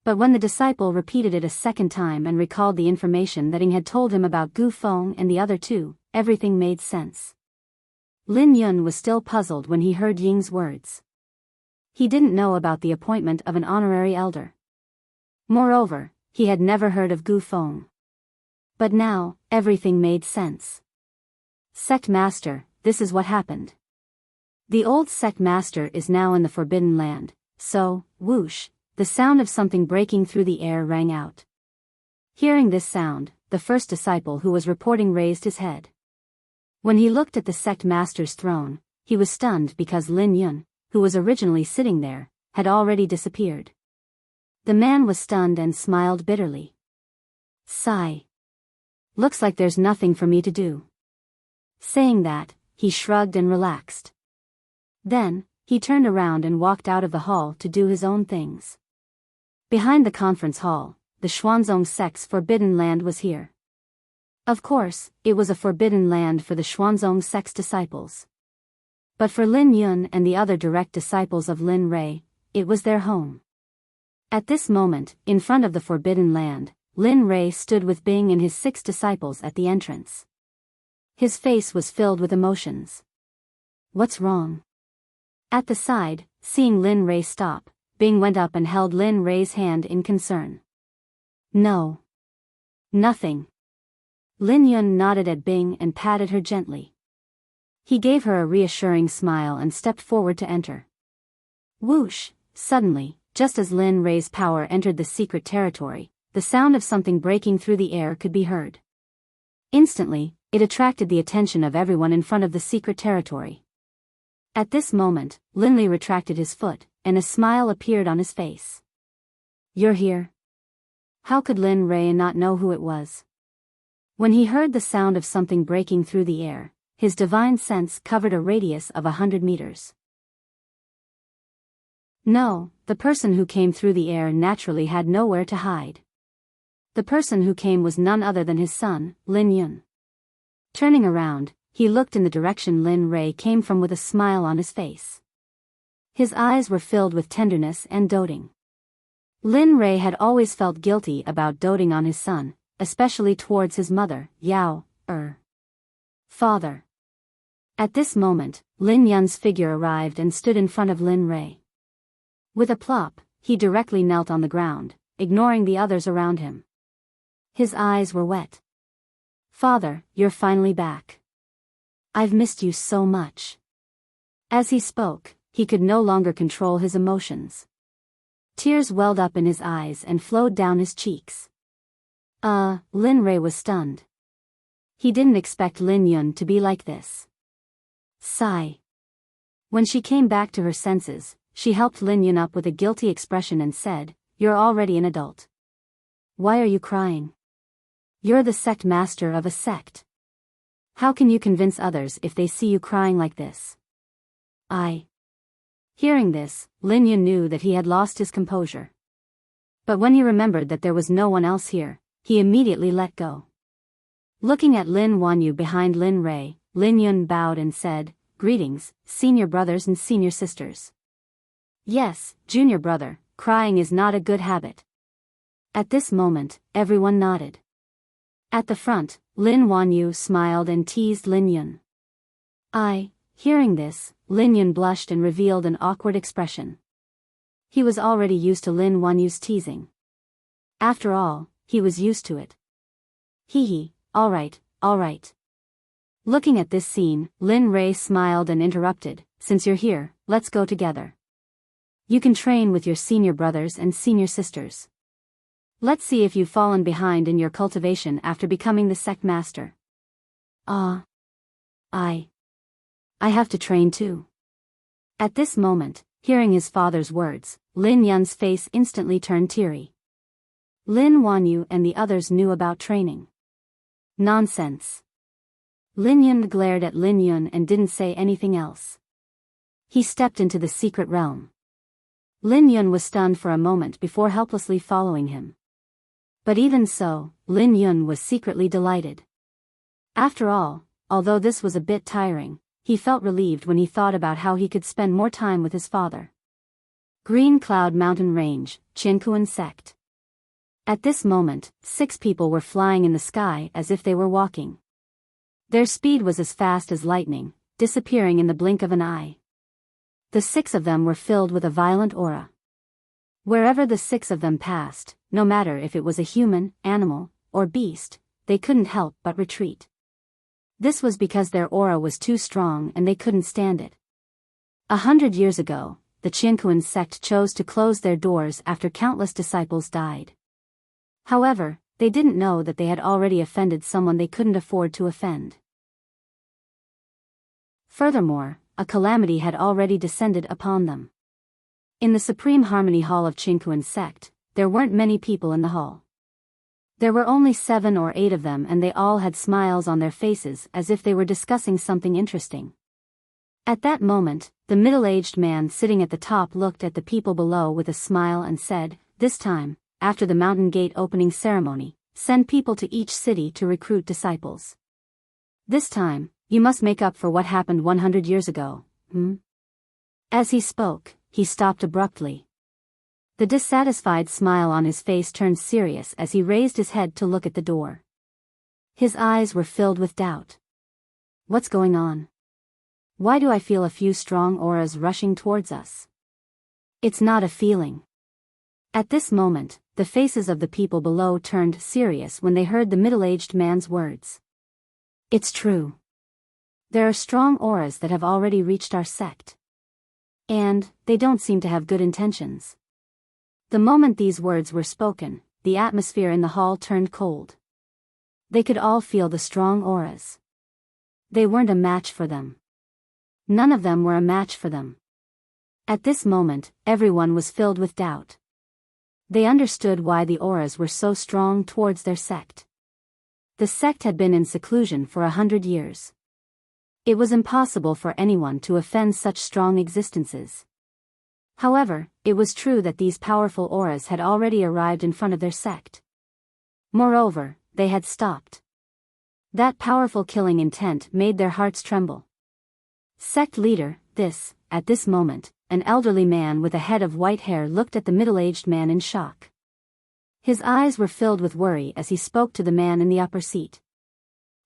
But when the disciple repeated it a second time and recalled the information that Ying had told him about Gu Feng and the other two, everything made sense. Lin Yun was still puzzled when he heard Ying's words. He didn't know about the appointment of an honorary elder. Moreover, he had never heard of Gu Feng. But now, everything made sense. Sect Master, this is what happened. The old Sect Master is now in the Forbidden Land, so, whoosh, the sound of something breaking through the air rang out. Hearing this sound, the first disciple who was reporting raised his head. When he looked at the Sect Master's throne, he was stunned because Lin Yun, who was originally sitting there, had already disappeared. The man was stunned and smiled bitterly. Sigh. Looks like there's nothing for me to do. Saying that, he shrugged and relaxed. Then, he turned around and walked out of the hall to do his own things. Behind the conference hall, the Xuanzong Sect's Forbidden Land was here. Of course, it was a forbidden land for the Xuanzong Sect's disciples. But for Lin Yun and the other direct disciples of Lin Rei, it was their home. At this moment, in front of the Forbidden Land, Lin Rei stood with Bing and his 6 disciples at the entrance. His face was filled with emotions. What's wrong? At the side, seeing Lin Rei stop, Bing went up and held Lin Rei's hand in concern. No. Nothing. Lin Yun nodded at Bing and patted her gently. He gave her a reassuring smile and stepped forward to enter. Whoosh, suddenly, just as Lin Rei's power entered the secret territory, the sound of something breaking through the air could be heard. Instantly, it attracted the attention of everyone in front of the secret territory. At this moment, Linley retracted his foot, and a smile appeared on his face. You're here? How could Lin Rei not know who it was? When he heard the sound of something breaking through the air, his divine sense covered a radius of 100 meters. No, the person who came through the air naturally had nowhere to hide. The person who came was none other than his son, Lin Yun. Turning around, he looked in the direction Lin Rei came from with a smile on his face. His eyes were filled with tenderness and doting. Lin Rei had always felt guilty about doting on his son, especially towards his mother, Yao, father. At this moment, Lin Yun's figure arrived and stood in front of Lin Rei. With a plop, he directly knelt on the ground, ignoring the others around him. His eyes were wet. Father, you're finally back. I've missed you so much. As he spoke, he could no longer control his emotions. Tears welled up in his eyes and flowed down his cheeks. Lin Rei was stunned. He didn't expect Lin Yun to be like this. Sigh. When she came back to her senses, she helped Lin Yun up with a guilty expression and said, You're already an adult. Why are you crying? You're the sect master of a sect. How can you convince others if they see you crying like this? Hearing this, Lin Yun knew that he had lost his composure. But when he remembered that there was no one else here, he immediately let go. Looking at Lin Wanyu behind Lin Rei, Lin Yun bowed and said, Greetings, senior brothers and senior sisters. Yes, junior brother, crying is not a good habit. At this moment, everyone nodded. At the front, Lin Wanyu smiled and teased Lin Yun. Hearing this, Lin Yun blushed and revealed an awkward expression. He was already used to Lin Wanyu's teasing. After all, he was used to it. Hee, all right. Looking at this scene, Lin Rei smiled and interrupted, Since you're here, let's go together. You can train with your senior brothers and senior sisters. Let's see if you've fallen behind in your cultivation after becoming the sect master. Ah. I have to train too. At this moment, hearing his father's words, Lin Yun's face instantly turned teary. Lin Wanyu and the others knew about training. Nonsense. Lin Yun glared at Lin Yun and didn't say anything else. He stepped into the secret realm. Lin Yun was stunned for a moment before helplessly following him. But even so, Lin Yun was secretly delighted. After all, although this was a bit tiring, he felt relieved when he thought about how he could spend more time with his father. Green Cloud Mountain Range, Qinkuan Sect. At this moment, 6 people were flying in the sky as if they were walking. Their speed was as fast as lightning, disappearing in the blink of an eye. The 6 of them were filled with a violent aura. Wherever the 6 of them passed, no matter if it was a human, animal, or beast, they couldn't help but retreat. This was because their aura was too strong and they couldn't stand it. 100 years ago, the Qinkuan sect chose to close their doors after countless disciples died. However, they didn't know that they had already offended someone they couldn't afford to offend. Furthermore, a calamity had already descended upon them. In the Supreme Harmony Hall of Qinkuan sect, there weren't many people in the hall. There were only 7 or 8 of them and they all had smiles on their faces as if they were discussing something interesting. At that moment, the middle-aged man sitting at the top looked at the people below with a smile and said, "This time, after the mountain gate opening ceremony, send people to each city to recruit disciples. This time, you must make up for what happened 100 years ago, As he spoke, he stopped abruptly. The dissatisfied smile on his face turned serious as he raised his head to look at the door. His eyes were filled with doubt. What's going on? Why do I feel a few strong auras rushing towards us? It's not a feeling. At this moment, the faces of the people below turned serious when they heard the middle-aged man's words. It's true. There are strong auras that have already reached our sect. And, they don't seem to have good intentions. The moment these words were spoken, the atmosphere in the hall turned cold. They could all feel the strong auras. They weren't a match for them. None of them were a match for them. At this moment, everyone was filled with doubt. They understood why the auras were so strong towards their sect. The sect had been in seclusion for 100 years. It was impossible for anyone to offend such strong existences. However, it was true that these powerful auras had already arrived in front of their sect. Moreover, they had stopped. That powerful killing intent made their hearts tremble. Sect leader, at this moment, an elderly man with a head of white hair looked at the middle-aged man in shock. His eyes were filled with worry as he spoke to the man in the upper seat.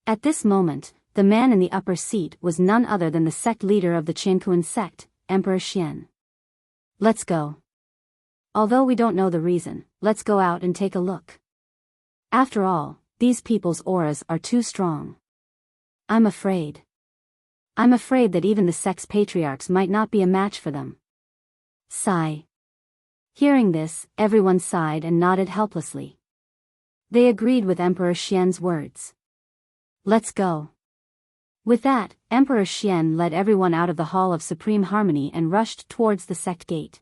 At this moment, the man in the upper seat was none other than the sect leader of the Qinkuan sect, Emperor Xian. Let's go. Although we don't know the reason, let's go out and take a look. After all, these people's auras are too strong. I'm afraid that even the sect's patriarchs might not be a match for them. Sigh. Hearing this, everyone sighed and nodded helplessly. They agreed with Emperor Xian's words. Let's go. With that, Emperor Xian led everyone out of the Hall of Supreme Harmony and rushed towards the sect gate.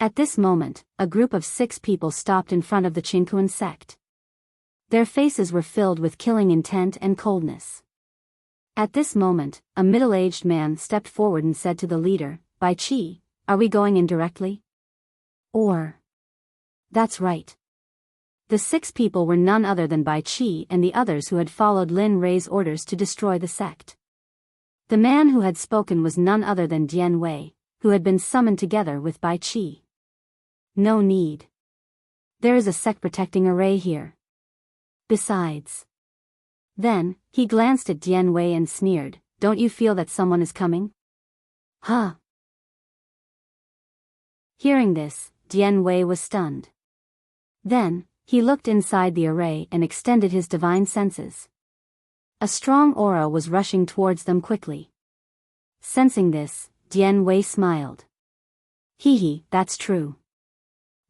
At this moment, a group of 6 people stopped in front of the Qinkuan sect. Their faces were filled with killing intent and coldness. At this moment, a middle-aged man stepped forward and said to the leader, "Bai Qi, are we going in directly? Or?" That's right. The 6 people were none other than Bai Qi and the others who had followed Lin Rei's orders to destroy the sect. The man who had spoken was none other than Dian Wei, who had been summoned together with Bai Qi. No need. There is a sect protecting array here. Besides. Then, he glanced at Dian Wei and sneered, "Don't you feel that someone is coming?" Huh? Hearing this, Dian Wei was stunned. Then, he looked inside the array and extended his divine senses. A strong aura was rushing towards them quickly. Sensing this, Dian Wei smiled. Hee, that's true.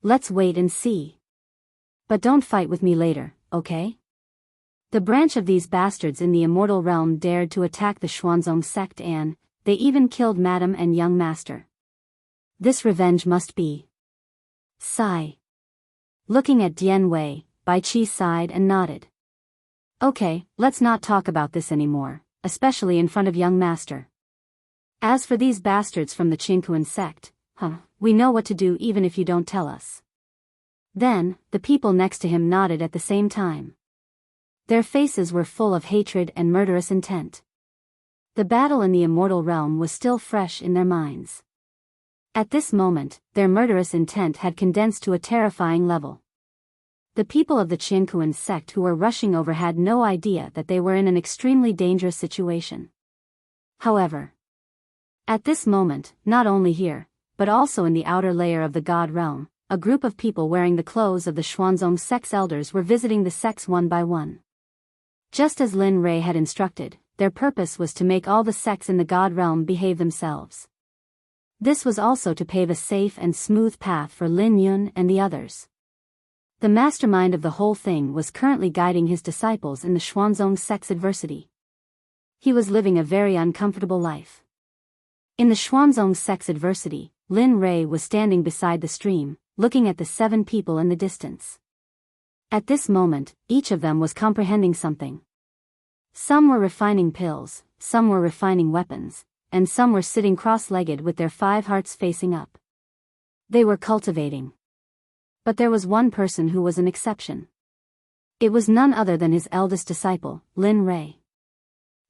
Let's wait and see. But don't fight with me later, okay? The branch of these bastards in the immortal realm dared to attack the Xuanzong sect and, they even killed Madam and young master. This revenge must be. Sigh. Looking at Dian Wei, Bai Qi sighed and nodded. Okay, let's not talk about this anymore, especially in front of young master. As for these bastards from the Qingkuan sect, we know what to do even if you don't tell us. Then, the people next to him nodded at the same time. Their faces were full of hatred and murderous intent. The battle in the immortal realm was still fresh in their minds. At this moment, their murderous intent had condensed to a terrifying level. The people of the Qingkuan sect who were rushing over had no idea that they were in an extremely dangerous situation. However, at this moment, not only here, but also in the outer layer of the God realm, a group of people wearing the clothes of the Xuanzong sect's elders were visiting the sects one by one. Just as Lin Rei had instructed, their purpose was to make all the sects in the God realm behave themselves. This was also to pave a safe and smooth path for Lin Yun and the others. The mastermind of the whole thing was currently guiding his disciples in the Xuanzong sect's adversity. He was living a very uncomfortable life. In the Xuanzong sect's adversity, Lin Rei was standing beside the stream, looking at the 7 people in the distance. At this moment, each of them was comprehending something. Some were refining pills, some were refining weapons, and some were sitting cross-legged with their 5 hearts facing up. They were cultivating. But there was one person who was an exception. It was none other than his eldest disciple, Lin Rei.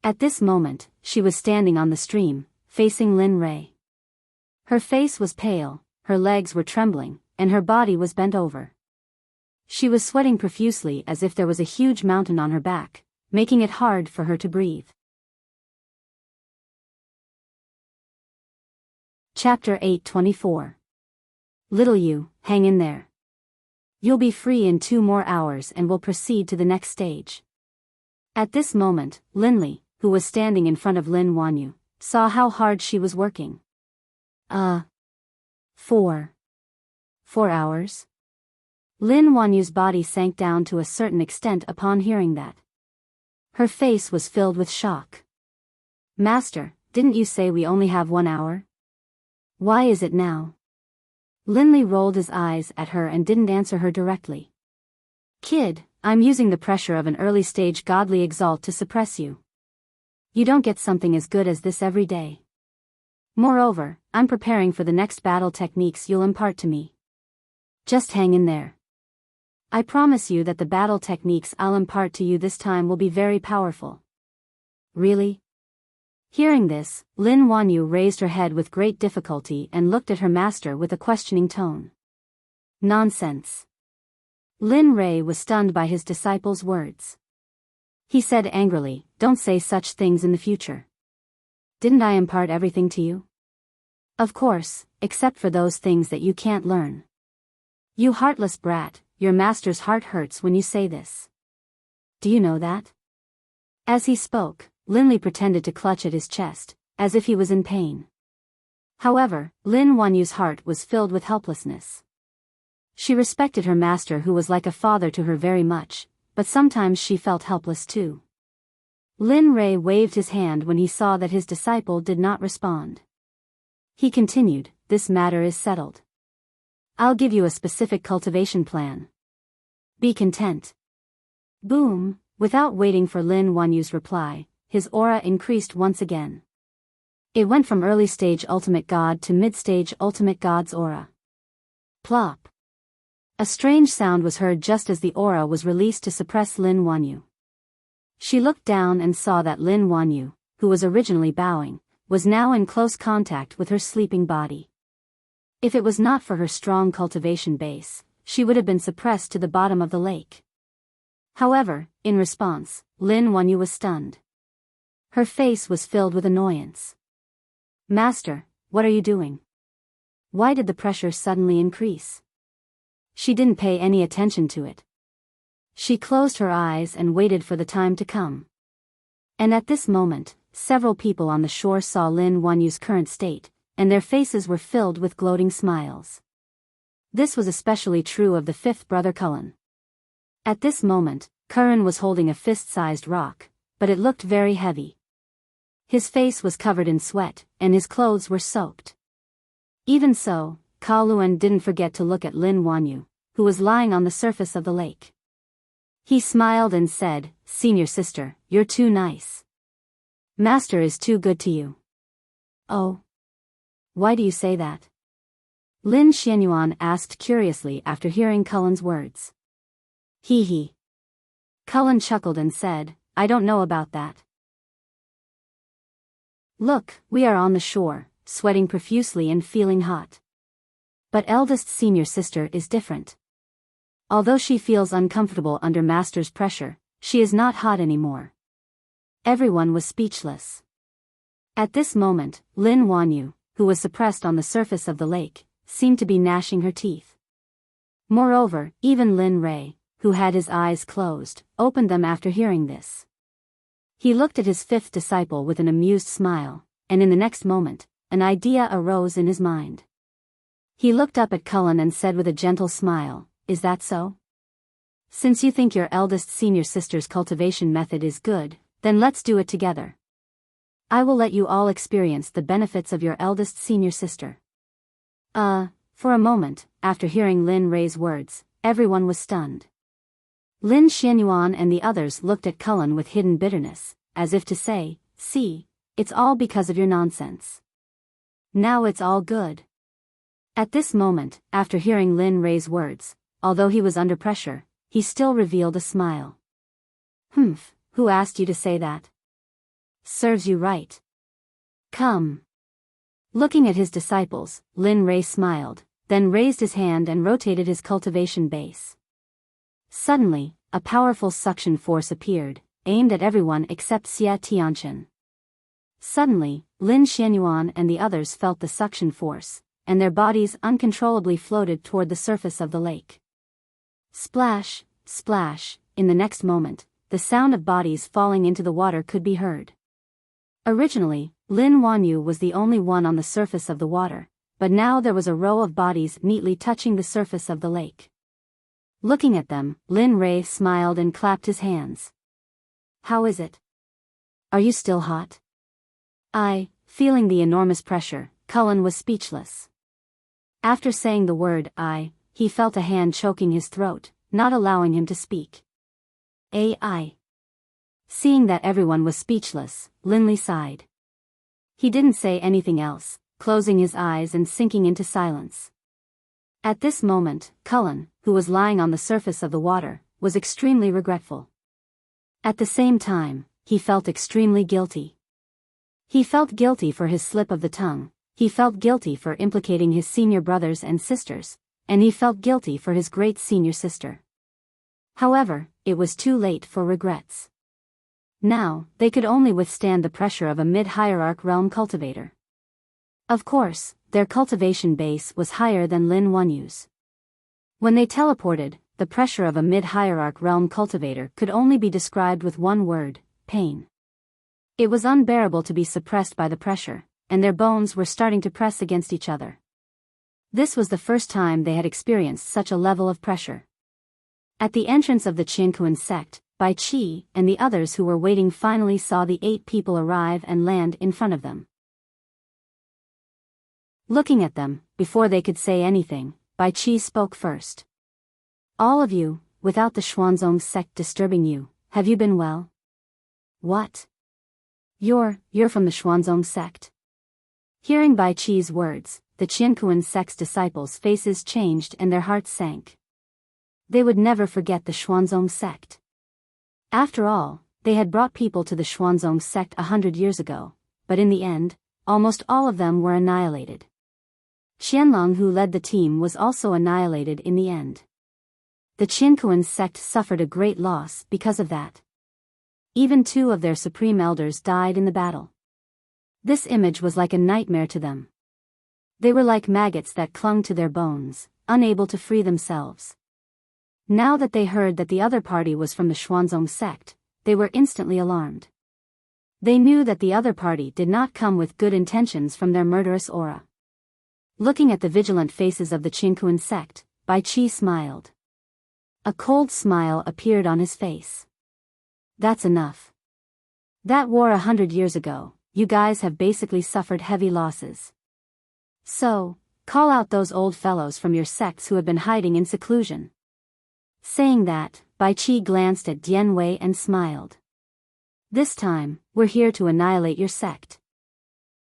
At this moment, she was standing on the stream, facing Lin Rei. Her face was pale, her legs were trembling, and her body was bent over. She was sweating profusely as if there was a huge mountain on her back, making it hard for her to breathe. Chapter 8:24. Little you, hang in there. You'll be free in 2 more hours and will proceed to the next stage. At this moment, Lin Li, who was standing in front of Lin Wanyu, saw how hard she was working. 4 hours? Lin Wanyu's body sank down to a certain extent upon hearing that. Her face was filled with shock. Master, didn't you say we only have 1 hour? Why is it now? Lin Li rolled his eyes at her and didn't answer her directly. Kid, I'm using the pressure of an early-stage godly exalt to suppress you. You don't get something as good as this every day. Moreover, I'm preparing for the next battle techniques you'll impart to me. Just hang in there. I promise you that the battle techniques I'll impart to you this time will be very powerful. Really? Hearing this, Lin Wanyu raised her head with great difficulty and looked at her master with a questioning tone. Nonsense. Lin Rei was stunned by his disciple's words. He said angrily, don't say such things in the future. Didn't I impart everything to you? Of course, except for those things that you can't learn. You heartless brat, your master's heart hurts when you say this. Do you know that? As he spoke, Lin Li pretended to clutch at his chest, as if he was in pain. However, Lin Wanyu's heart was filled with helplessness. She respected her master who was like a father to her very much, but sometimes she felt helpless too. Lin Rei waved his hand when he saw that his disciple did not respond. He continued, this matter is settled. I'll give you a specific cultivation plan. Be content. Boom, without waiting for Lin Wanyu's reply, his aura increased once again. It went from early stage ultimate god to mid-stage ultimate god's aura. Plop. A strange sound was heard just as the aura was released to suppress Lin Wanyu. She looked down and saw that Lin Wanyu, who was originally bowing, was now in close contact with her sleeping body. If it was not for her strong cultivation base, she would have been suppressed to the bottom of the lake. However, in response, Lin Wanyu was stunned. Her face was filled with annoyance. Master, what are you doing? Why did the pressure suddenly increase? She didn't pay any attention to it. She closed her eyes and waited for the time to come. And at this moment, several people on the shore saw Lin Wanyu's current state, and their faces were filled with gloating smiles. This was especially true of the 5th brother Cullen. At this moment, Curran was holding a fist-sized rock, but it looked very heavy. His face was covered in sweat, and his clothes were soaked. Even so, Kaoluan didn't forget to look at Lin Wanyu, who was lying on the surface of the lake. He smiled and said, "Senior sister, you're too nice. Master is too good to you." "Oh? Why do you say that?" Lin Xianyuan asked curiously after hearing Cullen's words. Hee hee. Cullen chuckled and said, "I don't know about that. Look, we are on the shore, sweating profusely and feeling hot. But eldest senior sister is different. Although she feels uncomfortable under master's pressure, she is not hot anymore." Everyone was speechless. At this moment, Lin Wanyu, who was suppressed on the surface of the lake, seemed to be gnashing her teeth. Moreover, even Lin Rei, who had his eyes closed, opened them after hearing this. He looked at his fifth disciple with an amused smile, and in the next moment, an idea arose in his mind. He looked up at Cullen and said with a gentle smile, "Is that so? Since you think your eldest senior sister's cultivation method is good, then let's do it together. I will let you all experience the benefits of your eldest senior sister." For a moment, after hearing Lin Rei's words, everyone was stunned. Lin Xianyuan and the others looked at Cullen with hidden bitterness, as if to say, "See, it's all because of your nonsense. Now it's all good." At this moment, after hearing Lin Rei's words, although he was under pressure, he still revealed a smile. "Humph, who asked you to say that? Serves you right. Come." Looking at his disciples, Lin Rei smiled, then raised his hand and rotated his cultivation base. Suddenly, a powerful suction force appeared, aimed at everyone except Xia Tianchen. Suddenly, Lin Xianyuan and the others felt the suction force, and their bodies uncontrollably floated toward the surface of the lake. Splash, splash, in the next moment, the sound of bodies falling into the water could be heard. Originally, Lin Wanyu was the only one on the surface of the water, but now there was a row of bodies neatly touching the surface of the lake. Looking at them, Lin Rei smiled and clapped his hands. "How is it? Are you still hot?" Feeling the enormous pressure, Cullen was speechless. After saying the word he felt a hand choking his throat, not allowing him to speak. Seeing that everyone was speechless, Linley sighed. He didn't say anything else, closing his eyes and sinking into silence. At this moment, Cullen, who was lying on the surface of the water, was extremely regretful. At the same time, he felt extremely guilty. He felt guilty for his slip of the tongue, he felt guilty for implicating his senior brothers and sisters, and he felt guilty for his great senior sister. However, it was too late for regrets. Now, they could only withstand the pressure of a mid-hierarch realm cultivator. Of course, their cultivation base was higher than Lin Wanyu's. When they teleported, the pressure of a mid-hierarch realm cultivator could only be described with one word: pain. It was unbearable to be suppressed by the pressure, and their bones were starting to press against each other. This was the first time they had experienced such a level of pressure. At the entrance of the Qiankuan sect, Bai Qi and the others who were waiting finally saw the 8 people arrive and land in front of them. Looking at them, before they could say anything, Bai Qi spoke first. "All of you, without the Xuanzong sect disturbing you, have you been well?" "What? You're from the Xuanzong sect?" Hearing Bai Qi's words, the Qiankuan sect's disciples' faces changed and their hearts sank. They would never forget the Xuanzong sect. After all, they had brought people to the Xuanzong sect 100 years ago, but in the end, almost all of them were annihilated. Qianlong, who led the team, was also annihilated in the end. The Qiankuan sect suffered a great loss because of that. Even 2 of their supreme elders died in the battle. This image was like a nightmare to them. They were like maggots that clung to their bones, unable to free themselves. Now that they heard that the other party was from the Xuanzong sect, they were instantly alarmed. They knew that the other party did not come with good intentions from their murderous aura. Looking at the vigilant faces of the Qiankuan sect, Bai Qi smiled. A cold smile appeared on his face. That's enough. That war 100 years ago, you guys have basically suffered heavy losses. So, call out those old fellows from your sects who have been hiding in seclusion. Saying that, Bai Qi glanced at Dian Wei and smiled. This time, we're here to annihilate your sect.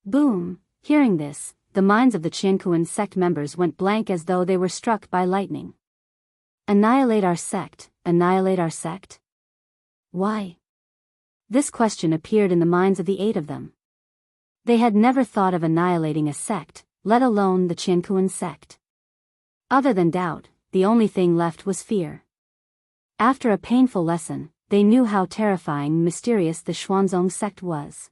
Boom! Hearing this, the minds of the Qianquan sect members went blank as though they were struck by lightning. Annihilate our sect, annihilate our sect? Why? This question appeared in the minds of the 8 of them. They had never thought of annihilating a sect, let alone the Qianquan sect. Other than doubt, the only thing left was fear. After a painful lesson, they knew how terrifying and mysterious the Xuanzong sect was.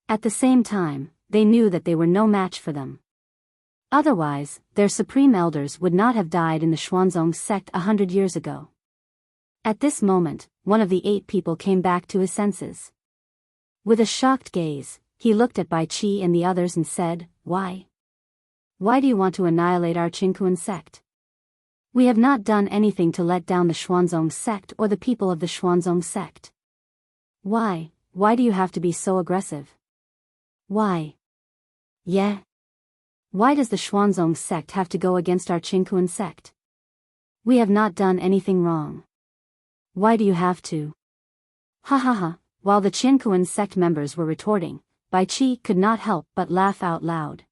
At the same time, they knew that they were no match for them. Otherwise, their supreme elders would not have died in the Xuanzong sect 100 years ago. At this moment, one of the 8 people came back to his senses. With a shocked gaze, he looked at Bai Qi and the others and said, "Why? Why do you want to annihilate our Qianquan sect? We have not done anything to let down the Xuanzong sect or the people of the Xuanzong sect. Why do you have to be so aggressive? Why? Yeah? Why does the Xuanzong sect have to go against our Qianquan sect? We have not done anything wrong. Why do you have to?" Ha ha ha. While the Qianquan sect members were retorting, Bai Qi could not help but laugh out loud.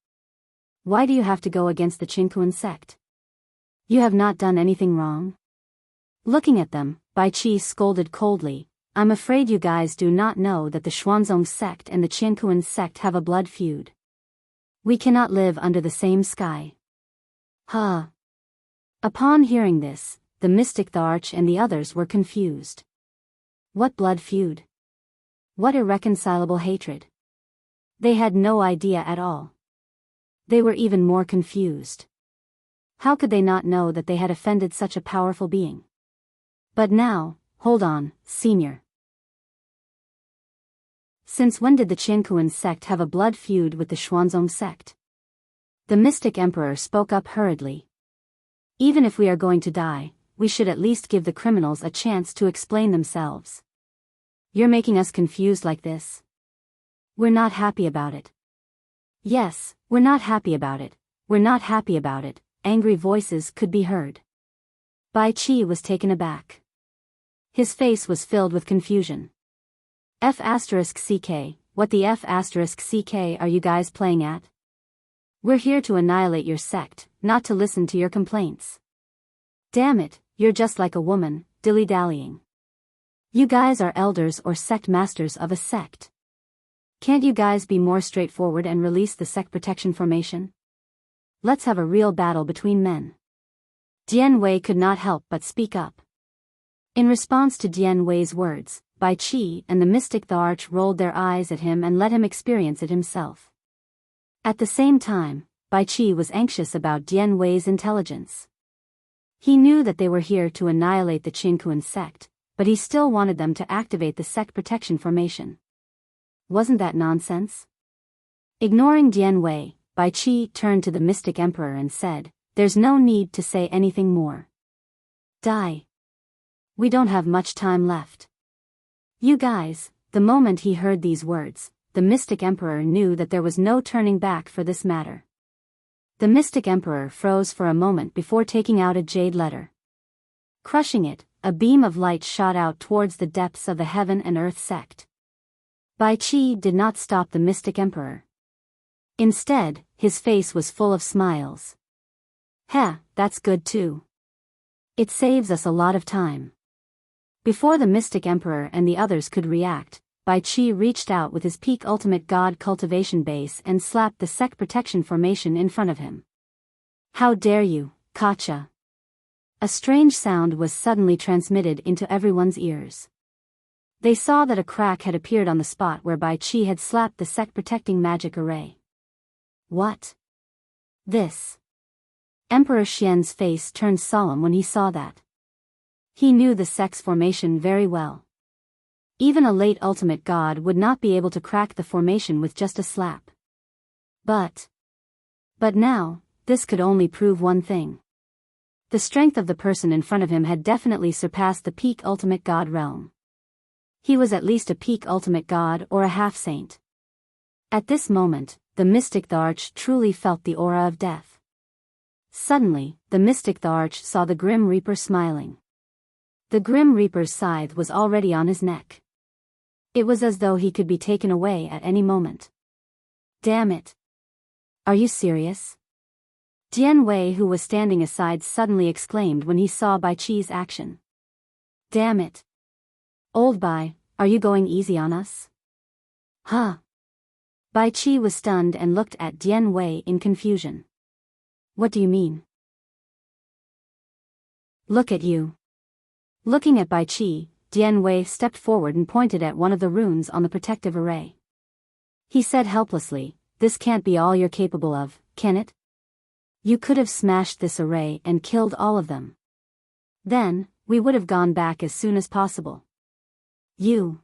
Why do you have to go against the Qianquan sect? You have not done anything wrong? Looking at them, Bai Qi scolded coldly, "I'm afraid you guys do not know that the Xuanzong sect and the Qianquan sect have a blood feud. We cannot live under the same sky." Ha! Upon hearing this, the mystic Tharch and the others were confused. What blood feud? What irreconcilable hatred? They had no idea at all. They were even more confused. How could they not know that they had offended such a powerful being? But now, hold on, senior. Since when did the Qianquan sect have a blood feud with the Xuanzong sect? The mystic emperor spoke up hurriedly. Even if we are going to die, we should at least give the criminals a chance to explain themselves. You're making us confused like this. We're not happy about it. Yes, we're not happy about it. We're not happy about it. Angry voices could be heard. Bai Qi was taken aback. His face was filled with confusion. F***ck, what the F***ck are you guys playing at? We're here to annihilate your sect, not to listen to your complaints. Damn it, you're just like a woman, dilly-dallying. You guys are elders or sect masters of a sect. Can't you guys be more straightforward and release the sect protection formation? Let's have a real battle between men. Dian Wei could not help but speak up. In response to Dian Wei's words, Bai Qi and the mystic Tharch rolled their eyes at him and let him experience it himself. At the same time, Bai Qi was anxious about Dian Wei's intelligence. He knew that they were here to annihilate the Qianquan sect, but he still wanted them to activate the sect protection formation. Wasn't that nonsense? Ignoring Dian Wei, Bai Qi turned to the mystic emperor and said, "There's no need to say anything more. Die. We don't have much time left." You guys, the moment he heard these words, the mystic emperor knew that there was no turning back for this matter. The mystic emperor froze for a moment before taking out a jade letter. Crushing it, a beam of light shot out towards the depths of the heaven and earth sect. Bai Qi did not stop the mystic emperor. Instead, his face was full of smiles. "Heh, that's good too. It saves us a lot of time." Before the mystic emperor and the others could react, Bai Qi reached out with his peak ultimate god cultivation base and slapped the sect protection formation in front of him. "How dare you, Kacha!" A strange sound was suddenly transmitted into everyone's ears. They saw that a crack had appeared on the spot where Bai Qi had slapped the sect protecting magic array. What? This? Emperor Xian's face turned solemn when he saw that. He knew the sect's formation very well. Even a late ultimate god would not be able to crack the formation with just a slap. But now, this could only prove one thing. The strength of the person in front of him had definitely surpassed the peak ultimate god realm. He was at least a peak ultimate god or a half-saint. At this moment, the mystic Tharch truly felt the aura of death. Suddenly, the mystic Tharch saw the Grim Reaper smiling. The Grim Reaper's scythe was already on his neck. It was as though he could be taken away at any moment. Damn it! Are you serious? Dian Wei, who was standing aside, suddenly exclaimed when he saw Bai Chi's action. Damn it! Old Bai, are you going easy on us? Huh? Bai Chi was stunned and looked at Dian Wei in confusion. What do you mean? Look at you. Looking at Bai Chi, Dian Wei stepped forward and pointed at one of the runes on the protective array. He said helplessly, "This can't be all you're capable of, can it? You could have smashed this array and killed all of them. Then, we would have gone back as soon as possible." You.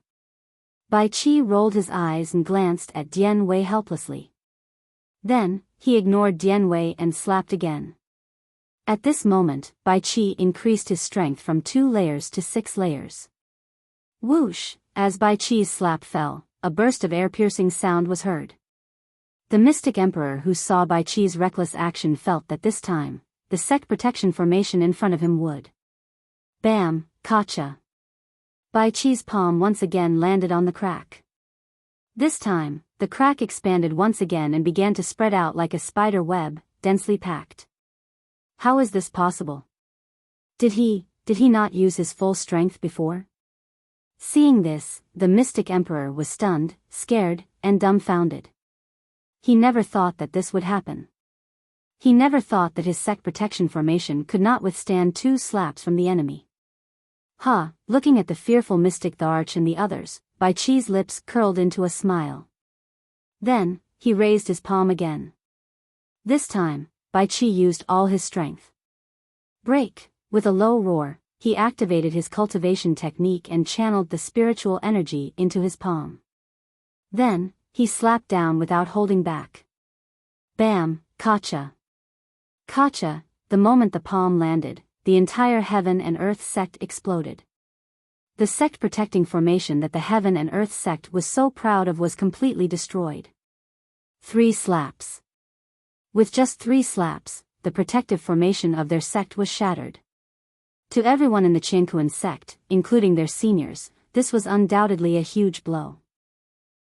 Bai Chi rolled his eyes and glanced at Dian Wei helplessly. Then, he ignored Dian Wei and slapped again. At this moment, Bai Chi increased his strength from 2 layers to 6 layers. Whoosh! As Bai Chi's slap fell, a burst of air-piercing sound was heard. The mystic emperor who saw Bai Chi's reckless action felt that this time, the Sect protection formation in front of him would. Bam! Gotcha! Bai Chi's palm once again landed on the crack. This time, the crack expanded once again and began to spread out like a spider web, densely packed. How is this possible? Did he not use his full strength before? Seeing this, the mystic emperor was stunned, scared, and dumbfounded. He never thought that this would happen. He never thought that his Sect protection formation could not withstand 2 slaps from the enemy. Looking at the fearful mystic Tharch and the others, Bai Chi's lips curled into a smile. Then, he raised his palm again. This time, Bai Chi used all his strength. Break! With a low roar, he activated his cultivation technique and channeled the spiritual energy into his palm. Then, he slapped down without holding back. Bam! Gotcha! Gotcha! The moment the palm landed, the entire heaven and earth sect exploded. The Sect protecting formation that the heaven and earth sect was so proud of was completely destroyed. 3 slaps. With just 3 slaps, the protective formation of their sect was shattered. To everyone in the Qianquan sect, including their seniors, this was undoubtedly a huge blow.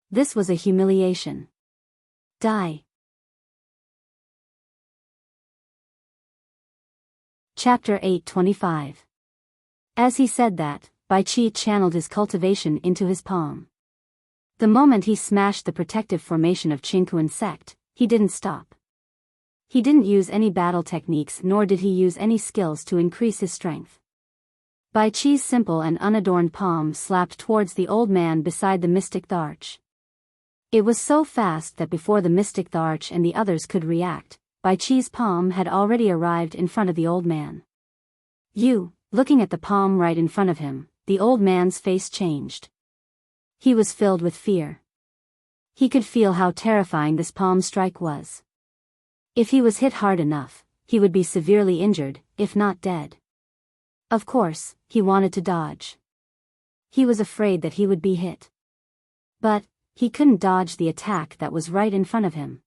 This was a humiliation. Die. Chapter 8:25. As he said that, Bai Chi channeled his cultivation into his palm. The moment he smashed the protective formation of Qianquan sect, he didn't stop. He didn't use any battle techniques nor did he use any skills to increase his strength. Bai Chi's simple and unadorned palm slapped towards the old man beside the mystic Tharch. It was so fast that before the mystic Tharch and the others could react, Bai Chi's palm had already arrived in front of the old man. Looking at the palm right in front of him, the old man's face changed. He was filled with fear. He could feel how terrifying this palm strike was. If he was hit hard enough, he would be severely injured, if not dead. Of course, he wanted to dodge. He was afraid that he would be hit. But, he couldn't dodge the attack that was right in front of him.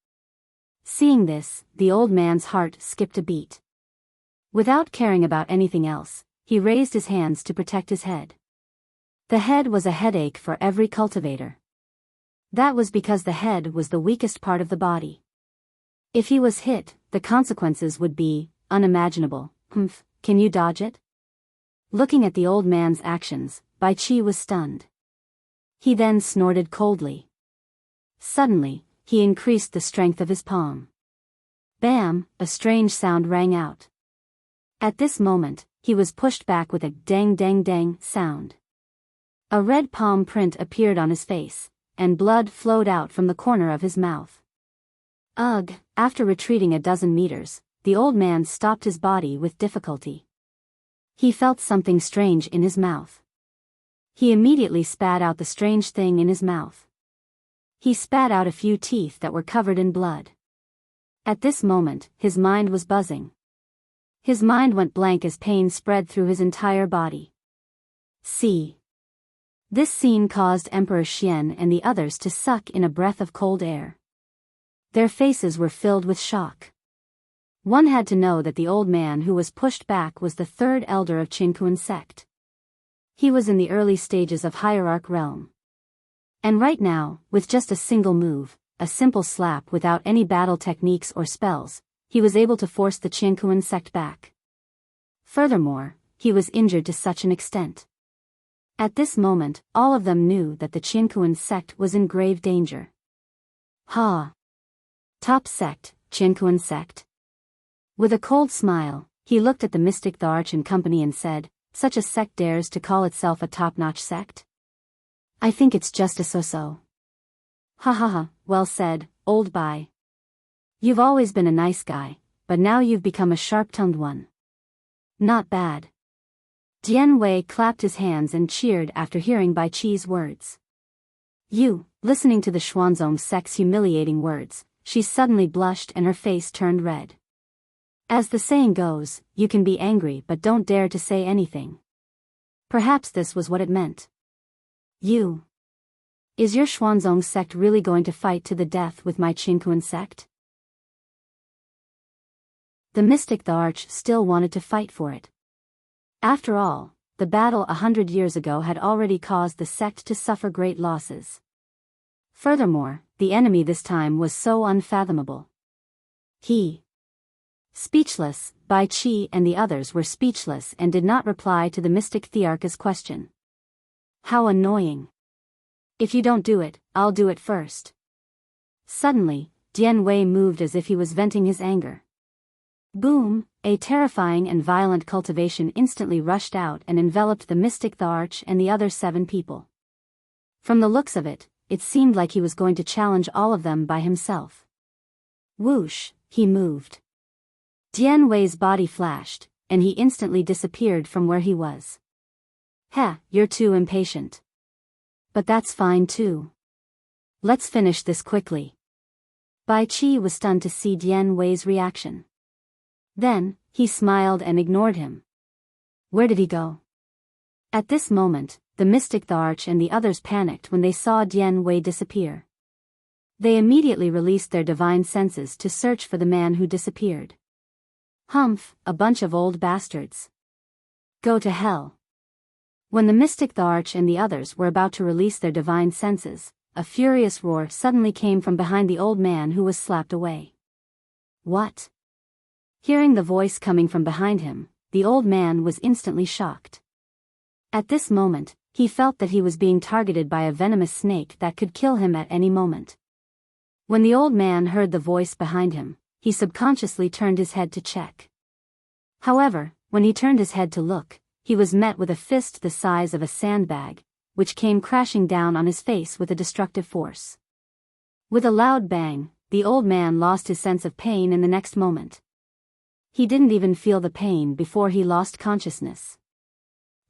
Seeing this, the old man's heart skipped a beat. Without caring about anything else, he raised his hands to protect his head. The head was a headache for every cultivator. That was because the head was the weakest part of the body. If he was hit, the consequences would be unimaginable. Can you dodge it? Looking at the old man's actions, Bai Chi was stunned. He then snorted coldly. Suddenly, he increased the strength of his palm. Bam! A strange sound rang out. At this moment, he was pushed back with a dang dang dang sound. A red palm print appeared on his face, and blood flowed out from the corner of his mouth. Ugh! After retreating a dozen meters, the old man stopped his body with difficulty. He felt something strange in his mouth. He immediately spat out the strange thing in his mouth. He spat out a few teeth that were covered in blood. At this moment, his mind was buzzing. His mind went blank as pain spread through his entire body. See. This scene caused Emperor Xian and the others to suck in a breath of cold air. Their faces were filled with shock. One had to know that the old man who was pushed back was the third elder of Qinkuan Sect. He was in the early stages of Hierarch Realm. And right now, with just a single move, a simple slap without any battle techniques or spells, he was able to force the Qinkuan Sect back. Furthermore, he was injured to such an extent. At this moment, all of them knew that the Qinkuan Sect was in grave danger. Ha! Top Sect, Qinkuan Sect. With a cold smile, he looked at the mystic Tharch and company and said, "Such a sect dares to call itself a top-notch sect? I think it's just a so-so." Ha ha ha, well said, old Bai. You've always been a nice guy, but now you've become a sharp-tongued one. Not bad. Dian Wei clapped his hands and cheered after hearing Bai Qi's words. Listening to the Xuanzong sect's humiliating words, she suddenly blushed and her face turned red. As the saying goes, you can be angry but don't dare to say anything. Perhaps this was what it meant. Is your Xuanzong sect really going to fight to the death with my Qinkuan sect? The mystic Tharch still wanted to fight for it. After all, the battle 100 years ago had already caused the sect to suffer great losses. Furthermore, the enemy this time was so unfathomable. Speechless, Bai Qi and the others were speechless and did not reply to the mystic Thearch's question. How annoying. If you don't do it, I'll do it first. Suddenly, Dian Wei moved as if he was venting his anger. Boom! A terrifying and violent cultivation instantly rushed out and enveloped the mystic Tharch and the other 7 people. From the looks of it, it seemed like he was going to challenge all of them by himself. Whoosh, he moved. Dian Wei's body flashed, and he instantly disappeared from where he was. You're too impatient. But that's fine too. Let's finish this quickly. Bai Qi was stunned to see Dian Wei's reaction. Then, he smiled and ignored him. Where did he go? At this moment, the mystic Tharch and the others panicked when they saw Dian Wei disappear. They immediately released their divine senses to search for the man who disappeared. Humph, a bunch of old bastards. Go to hell. When the mystic Tharch and the others were about to release their divine senses, a furious roar suddenly came from behind the old man who was slapped away. What? Hearing the voice coming from behind him, the old man was instantly shocked. At this moment, he felt that he was being targeted by a venomous snake that could kill him at any moment. When the old man heard the voice behind him, he subconsciously turned his head to check. However, when he turned his head to look, he was met with a fist the size of a sandbag, which came crashing down on his face with a destructive force. With a loud bang, the old man lost his sense of pain in the next moment. He didn't even feel the pain before he lost consciousness.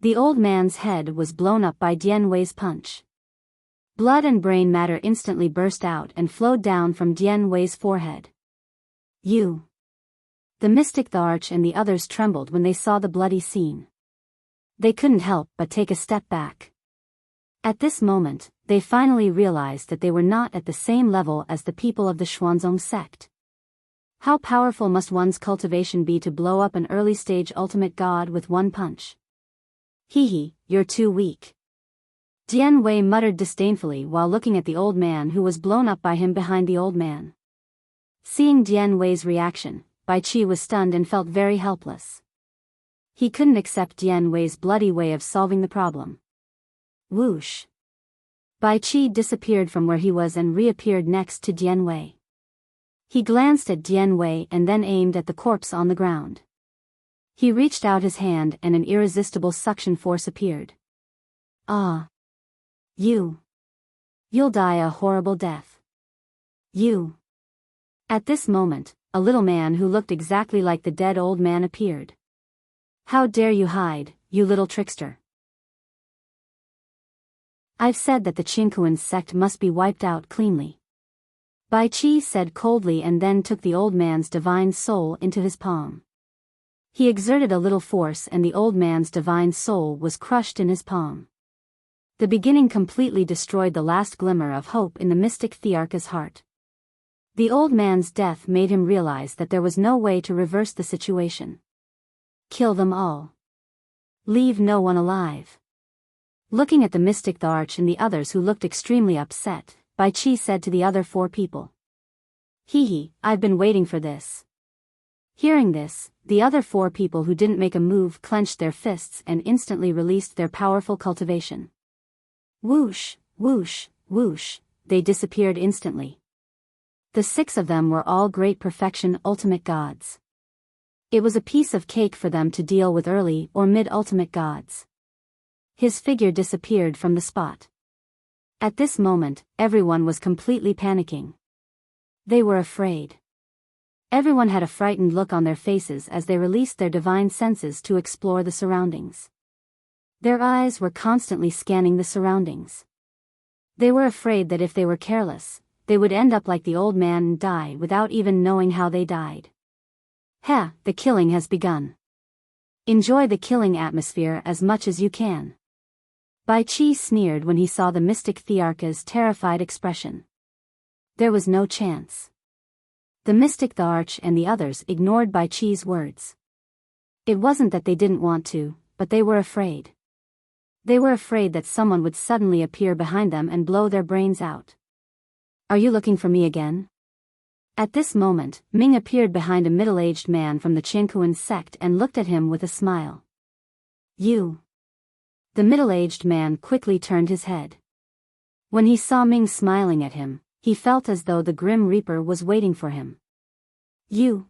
The old man's head was blown up by Dian Wei's punch. Blood and brain matter instantly burst out and flowed down from Dian Wei's forehead. The mystic Tharch and the others trembled when they saw the bloody scene. They couldn't help but take a step back. At this moment, they finally realized that they were not at the same level as the people of the Xuanzong sect. How powerful must one's cultivation be to blow up an early-stage ultimate god with one punch? You're too weak. Dian Wei muttered disdainfully while looking at the old man who was blown up by him behind the old man. Seeing Dian Wei's reaction, Bai Qi was stunned and felt very helpless. He couldn't accept Dian Wei's bloody way of solving the problem. Whoosh! Bai Qi disappeared from where he was and reappeared next to Dian Wei. He glanced at Dian Wei and then aimed at the corpse on the ground. He reached out his hand and an irresistible suction force appeared. You'll die a horrible death. At this moment, a little man who looked exactly like the dead old man appeared. How dare you hide, you little trickster? I've said that the Qinkuan sect must be wiped out cleanly. Bai Qi said coldly and then took the old man's divine soul into his palm. He exerted a little force and the old man's divine soul was crushed in his palm. The beginning completely destroyed the last glimmer of hope in the mystic Thearcha's heart. The old man's death made him realize that there was no way to reverse the situation. Kill them all. Leave no one alive. Looking at the mystic Thearch and the others who looked extremely upset, Bai Qi said to the other 4 people. Hee, I've been waiting for this. Hearing this, the other 4 people who didn't make a move clenched their fists and instantly released their powerful cultivation. Whoosh, whoosh, whoosh, they disappeared instantly. The 6 of them were all great perfection ultimate gods. It was a piece of cake for them to deal with early or mid-ultimate gods. His figure disappeared from the spot. At this moment, everyone was completely panicking. They were afraid. Everyone had a frightened look on their faces as they released their divine senses to explore the surroundings. Their eyes were constantly scanning the surroundings. They were afraid that if they were careless, they would end up like the old man and die without even knowing how they died. The killing has begun. Enjoy the killing atmosphere as much as you can. Bai Qi sneered when he saw the mystic Thearcha's terrified expression. There was no chance. The mystic Thearch and the others ignored Bai Qi's words. It wasn't that they didn't want to, but they were afraid. They were afraid that someone would suddenly appear behind them and blow their brains out. Are you looking for me again? At this moment, Ming appeared behind a middle-aged man from the Qingkuan sect and looked at him with a smile. You. The middle-aged man quickly turned his head. When he saw Ming smiling at him, he felt as though the Grim Reaper was waiting for him. You,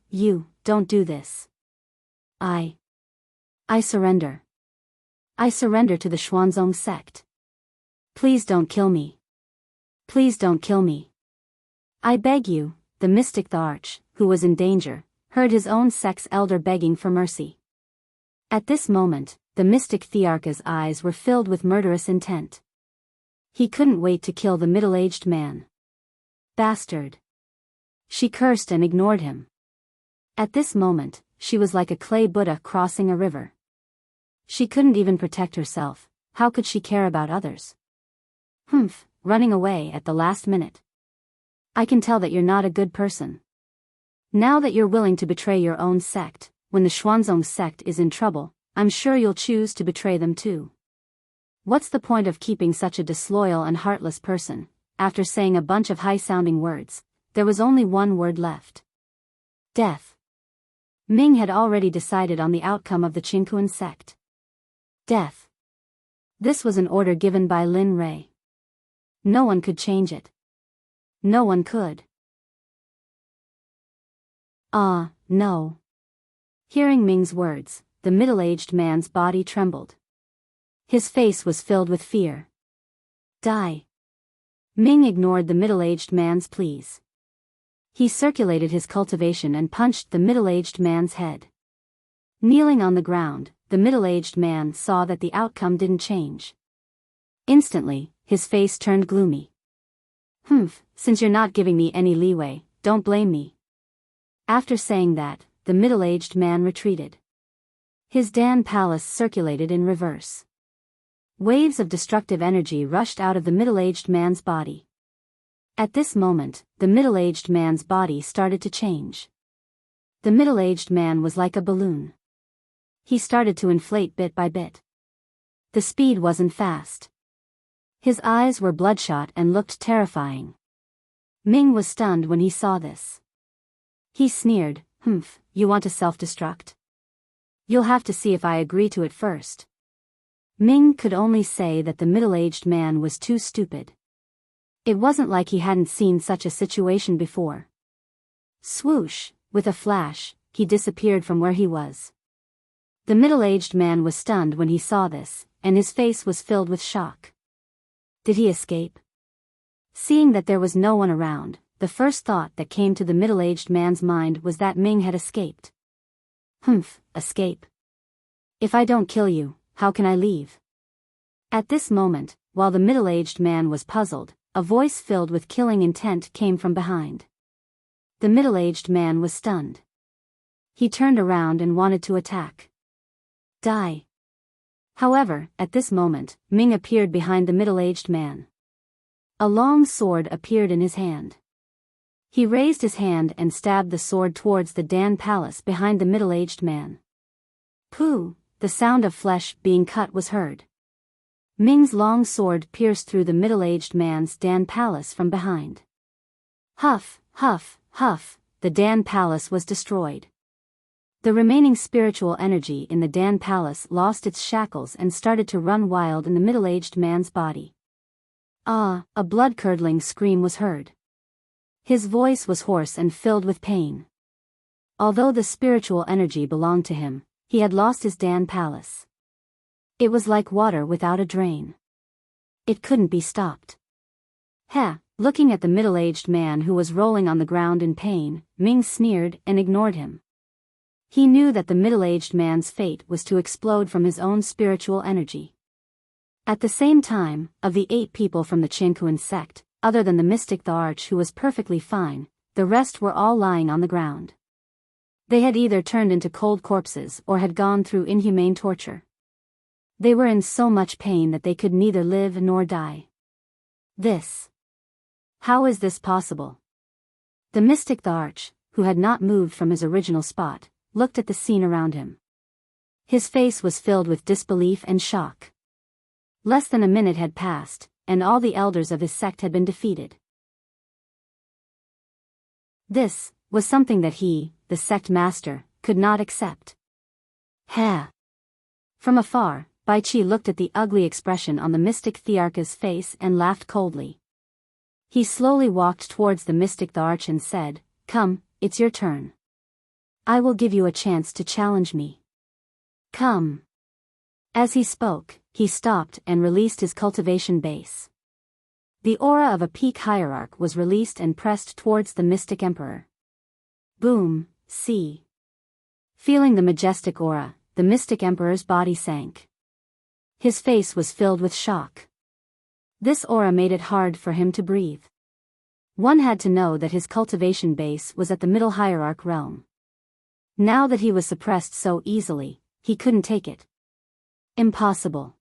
don't do this. I surrender. I surrender to the Xuanzong sect. Please don't kill me. Please don't kill me. I beg you. The mystic Thearch, who was in danger, heard his own sect's elder begging for mercy. At this moment, the mystic Thearcha's eyes were filled with murderous intent. He couldn't wait to kill the middle-aged man. Bastard. She cursed and ignored him. At this moment, she was like a clay Buddha crossing a river. She couldn't even protect herself, how could she care about others? Running away at the last minute. I can tell that you're not a good person. Now that you're willing to betray your own sect, when the Xuanzong sect is in trouble, I'm sure you'll choose to betray them too. What's the point of keeping such a disloyal and heartless person? After saying a bunch of high-sounding words, there was only one word left. Death. Ming had already decided on the outcome of the Qingkuan sect. Death. This was an order given by Lin Rui. No one could change it. No one could. No. Hearing Ming's words, the middle-aged man's body trembled. His face was filled with fear. Die. Ming ignored the middle-aged man's pleas. He circulated his cultivation and punched the middle-aged man's head. Kneeling on the ground, the middle-aged man saw that the outcome didn't change. Instantly, his face turned gloomy. Since you're not giving me any leeway, don't blame me. After saying that, the middle-aged man retreated. His Dan palace circulated in reverse. Waves of destructive energy rushed out of the middle-aged man's body. At this moment, the middle-aged man's body started to change. The middle-aged man was like a balloon. He started to inflate bit by bit. The speed wasn't fast. His eyes were bloodshot and looked terrifying. Ming was stunned when he saw this. He sneered, you want to self-destruct? You'll have to see if I agree to it first. Ming could only say that the middle-aged man was too stupid. It wasn't like he hadn't seen such a situation before. Swoosh, with a flash, he disappeared from where he was. The middle-aged man was stunned when he saw this, and his face was filled with shock. Did he escape? Seeing that there was no one around, the first thought that came to the middle-aged man's mind was that Ming had escaped. Escape. If I don't kill you, how can I leave? At this moment, while the middle-aged man was puzzled, a voice filled with killing intent came from behind. The middle-aged man was stunned. he turned around and wanted to attack. Die. However, at this moment, Ming appeared behind the middle-aged man. A long sword appeared in his hand. He raised his hand and stabbed the sword towards the Dan palace behind the middle-aged man. Pooh! The sound of flesh being cut was heard. Ming's long sword pierced through the middle-aged man's Dan palace from behind. Huff, huff, huff, the Dan palace was destroyed. The remaining spiritual energy in the Dan palace lost its shackles and started to run wild in the middle-aged man's body. Ah, a blood-curdling scream was heard. His voice was hoarse and filled with pain. Although the spiritual energy belonged to him, he had lost his Dan palace. It was like water without a drain. It couldn't be stopped. Heh, looking at the middle-aged man who was rolling on the ground in pain, Ming sneered and ignored him. He knew that the middle-aged man's fate was to explode from his own spiritual energy. At the same time, of the 8 people from the Qingquan sect, other than the mystic the Arch who was perfectly fine, the rest were all lying on the ground. They had either turned into cold corpses or had gone through inhumane torture. They were in so much pain that they could neither live nor die. How is this possible? The mystic the Arch, who had not moved from his original spot, looked at the scene around him. His face was filled with disbelief and shock. Less than a minute had passed, and all the elders of his sect had been defeated. This was something that he, the sect master, could not accept. From afar, Bai Qi looked at the ugly expression on the mystic Thearka's face and laughed coldly. He slowly walked towards the mystic the Arch and said, "Come, it's your turn. I will give you a chance to challenge me. Come." As he spoke, he stopped and released his cultivation base. The aura of a peak hierarch was released and pressed towards the mystic emperor. Boom, see. Feeling the majestic aura, the mystic emperor's body sank. His face was filled with shock. This aura made it hard for him to breathe. One had to know that his cultivation base was at the middle hierarch realm. Now that he was suppressed so easily, he couldn't take it. Impossible.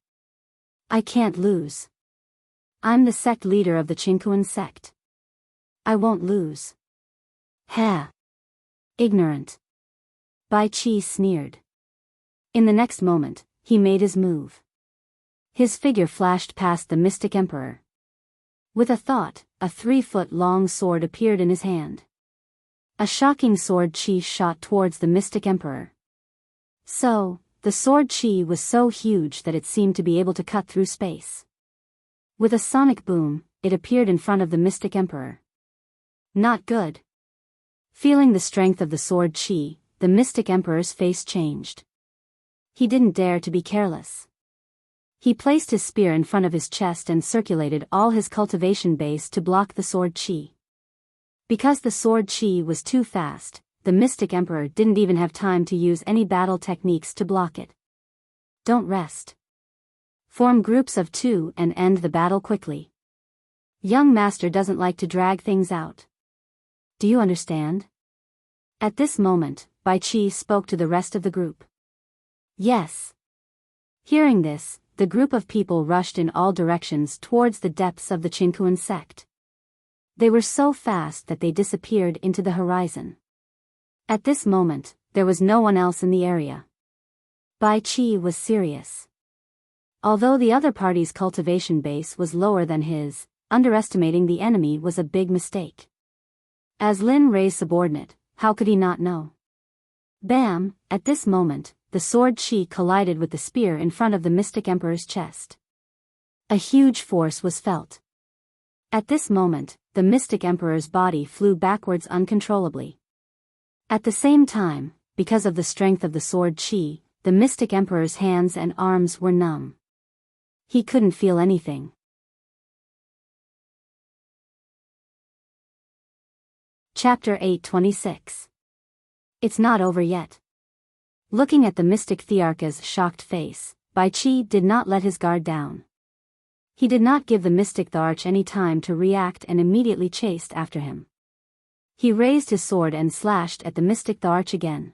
I can't lose. I'm the sect leader of the Qingquan sect. I won't lose. Ignorant. Bai Qi sneered. In the next moment, he made his move. His figure flashed past the mystic emperor. With a thought, a 3-foot-long sword appeared in his hand. A shocking sword chi shot towards the mystic emperor. The sword chi was so huge that it seemed to be able to cut through space. With a sonic boom, it appeared in front of the mystic emperor. Not good. Feeling the strength of the sword chi, the mystic emperor's face changed. He didn't dare to be careless. He placed his spear in front of his chest and circulated all his cultivation base to block the sword chi. Because the sword chi was too fast, the mystic emperor didn't even have time to use any battle techniques to block it. Don't rest. Form groups of 2 and end the battle quickly. Young master doesn't like to drag things out. Do you understand? At this moment, Bai Qi spoke to the rest of the group. Yes. Hearing this, the group of people rushed in all directions towards the depths of the Qingquan sect. They were so fast that they disappeared into the horizon. At this moment, there was no one else in the area. Bai Qi was serious. Although the other party's cultivation base was lower than his, underestimating the enemy was a big mistake. As Lin Rei's subordinate, how could he not know? Bam! At this moment, the sword chi collided with the spear in front of the mystic emperor's chest. A huge force was felt. At this moment, the mystic emperor's body flew backwards uncontrollably. At the same time, because of the strength of the sword chi, the mystic emperor's hands and arms were numb. He couldn't feel anything. Chapter 826. It's not over yet. Looking at the mystic Thearka's shocked face, Bai Qi did not let his guard down. He did not give the mystic the Arch any time to react and immediately chased after him. He raised his sword and slashed at the mystic the Arch again.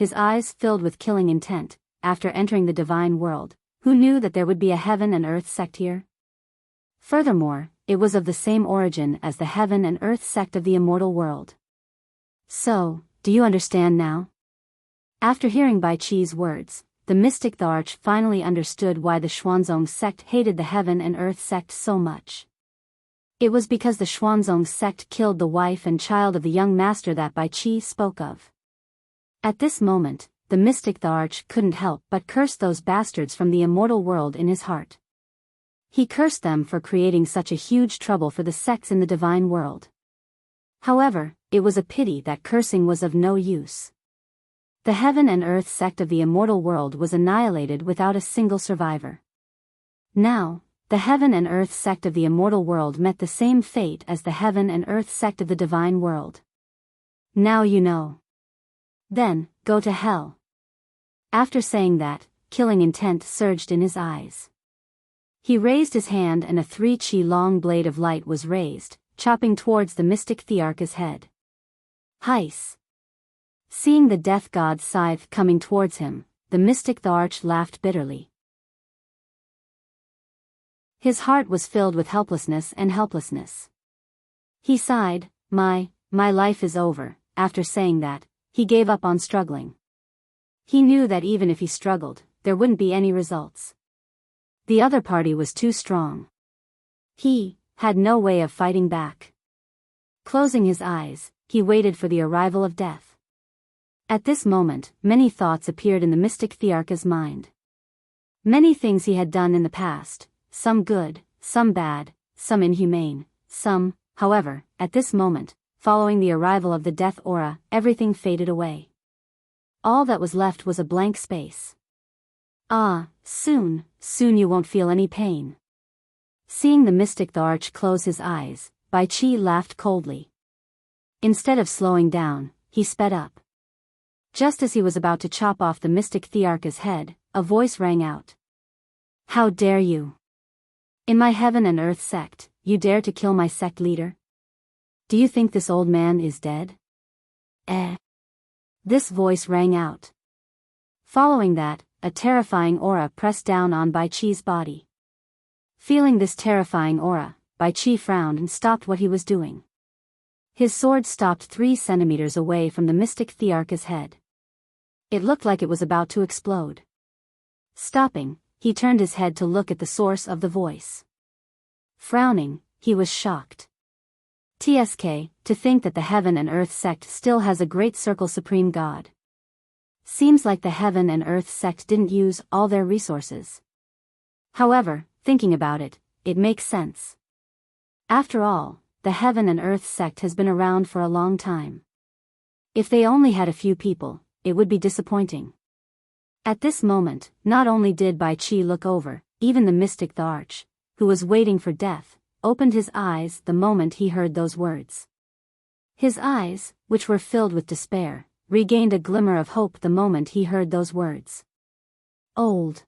his eyes filled with killing intent. After entering the divine world, who knew that there would be a heaven and earth sect here? Furthermore, it was of the same origin as the heaven and earth sect of the immortal world. So, do you understand now? After hearing Bai Chi's words, the mystic Tharch finally understood why the Xuanzong sect hated the heaven and earth sect so much. It was because the Xuanzong sect killed the wife and child of the young master that Bai Chi spoke of. At this moment, the mystic Tharch couldn't help but curse those bastards from the immortal world in his heart. He cursed them for creating such a huge trouble for the sects in the divine world. However, it was a pity that cursing was of no use. The heaven and earth sect of the immortal world was annihilated without a single survivor. Now, the heaven and earth sect of the immortal world met the same fate as the heaven and earth sect of the divine world. Now you know. Then, go to hell. After saying that, killing intent surged in his eyes. He raised his hand and a 3 chi long blade of light was raised, chopping towards the mystic Thearch's head. Heis! Seeing the death god's scythe coming towards him, the mystic Tharch laughed bitterly. His heart was filled with helplessness and helplessness. He sighed, my life is over. After saying that, he gave up on struggling. He knew that even if he struggled, there wouldn't be any results. The other party was too strong. He had no way of fighting back. Closing his eyes, he waited for the arrival of death. At this moment, many thoughts appeared in the mystic Thearch's mind. Many things he had done in the past, some good, some bad, some inhumane, some, however, at this moment, following the arrival of the death aura, everything faded away. All that was left was a blank space. Ah, soon you won't feel any pain. Seeing the mystic Tharch close his eyes, Bai Chi laughed coldly. Instead of slowing down, he sped up. Just as he was about to chop off the mystic Thearch's head, a voice rang out. How dare you? In my heaven and earth sect, you dare to kill my sect leader? Do you think this old man is dead? This voice rang out. Following that, a terrifying aura pressed down on Bai Chi's body. Feeling this terrifying aura, Bai Chi frowned and stopped what he was doing. His sword stopped 3 centimeters away from the mystic Thearch's head. It looked like it was about to explode. Stopping, he turned his head to look at the source of the voice. Frowning, he was shocked. TSK, to think that the heaven and earth sect still has a great circle supreme god. Seems like the heaven and earth sect didn't use all their resources. However, thinking about it, it makes sense. After all, the heaven and earth sect has been around for a long time. If they only had a few people, it would be disappointing. At this moment, not only did Bai Chi look over, even the mystic Tharch, who was waiting for death, opened his eyes the moment he heard those words. His eyes, which were filled with despair, regained a glimmer of hope the moment he heard those words. Old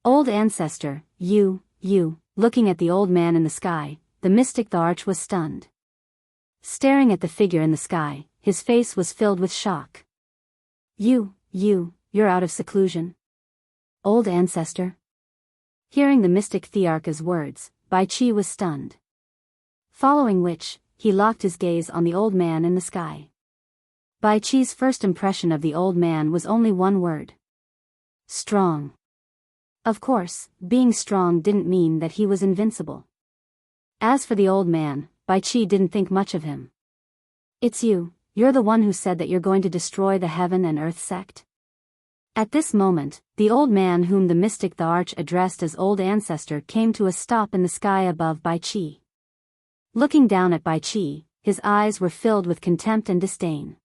ancestor, you, looking at the old man in the sky, the mystic Tharch was stunned. Staring at the figure in the sky, his face was filled with shock. You're out of seclusion? Old ancestor? Hearing the mystic Thearch's words, Bai Chi was stunned. Following which, he locked his gaze on the old man in the sky. Bai Chi's first impression of the old man was only one word. Strong. Of course, being strong didn't mean that he was invincible. As for the old man, Bai Chi didn't think much of him. It's you're the one who said that you're going to destroy the heaven and earth sect? At this moment, the old man whom the mystic Tharch addressed as old ancestor came to a stop in the sky above Bai Chi. Looking down at Bai Chi, his eyes were filled with contempt and disdain.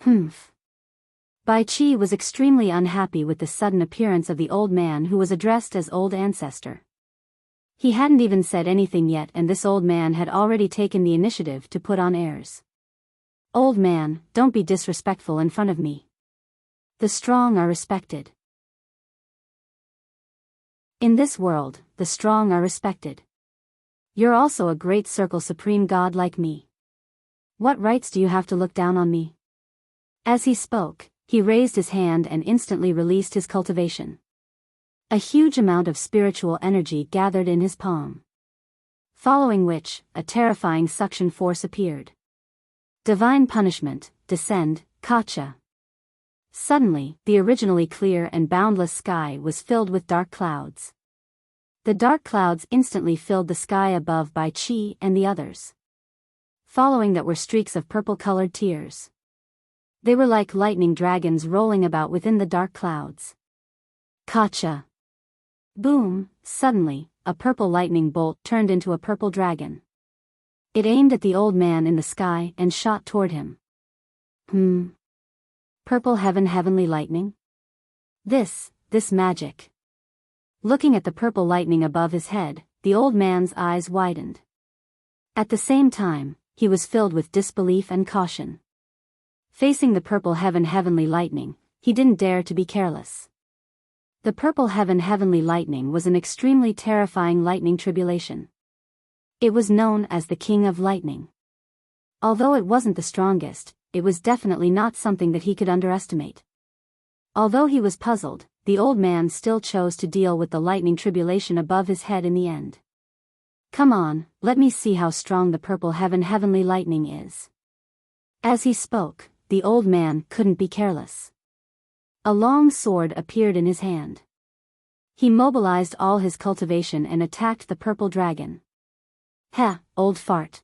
Humph. Bai Chi was extremely unhappy with the sudden appearance of the old man who was addressed as old ancestor. He hadn't even said anything yet and this old man had already taken the initiative to put on airs. Old man, don't be disrespectful in front of me. The strong are respected. In this world, the strong are respected. You're also a great circle supreme god like me. What rights do you have to look down on me? As he spoke, He raised his hand and instantly released his cultivation. A huge amount of spiritual energy gathered in his palm. Following which, a terrifying suction force appeared. Divine punishment, descend, Kacha. Suddenly, the originally clear and boundless sky was filled with dark clouds. The dark clouds instantly filled the sky above Bai Qi and the others. Following that were streaks of purple-colored tears. They were like lightning dragons rolling about within the dark clouds. Kacha. Boom, suddenly, a purple lightning bolt turned into a purple dragon. It aimed at the old man in the sky and shot toward him. Purple heavenly lightning? This magic. Looking at the purple lightning above his head, the old man's eyes widened. At the same time, he was filled with disbelief and caution. Facing the purple heavenly lightning, he didn't dare to be careless. The purple heavenly lightning was an extremely terrifying lightning tribulation. It was known as the King of Lightning. Although it wasn't the strongest, it was definitely not something that he could underestimate. Although he was puzzled, the old man still chose to deal with the lightning tribulation above his head in the end. Come on, let me see how strong the purple heavenly lightning is. As he spoke, the old man couldn't be careless. A long sword appeared in his hand. He mobilized all his cultivation and attacked the purple dragon. Old fart.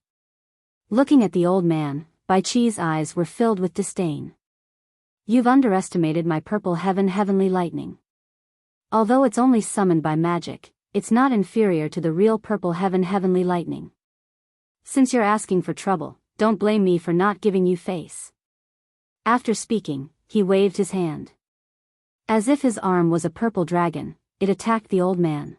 Looking at the old man, Bai Qi's eyes were filled with disdain. You've underestimated my purple heavenly lightning. Although it's only summoned by magic, it's not inferior to the real purple heavenly lightning. Since you're asking for trouble, don't blame me for not giving you face. After speaking, he waved his hand. As if his arm was a purple dragon, it attacked the old man.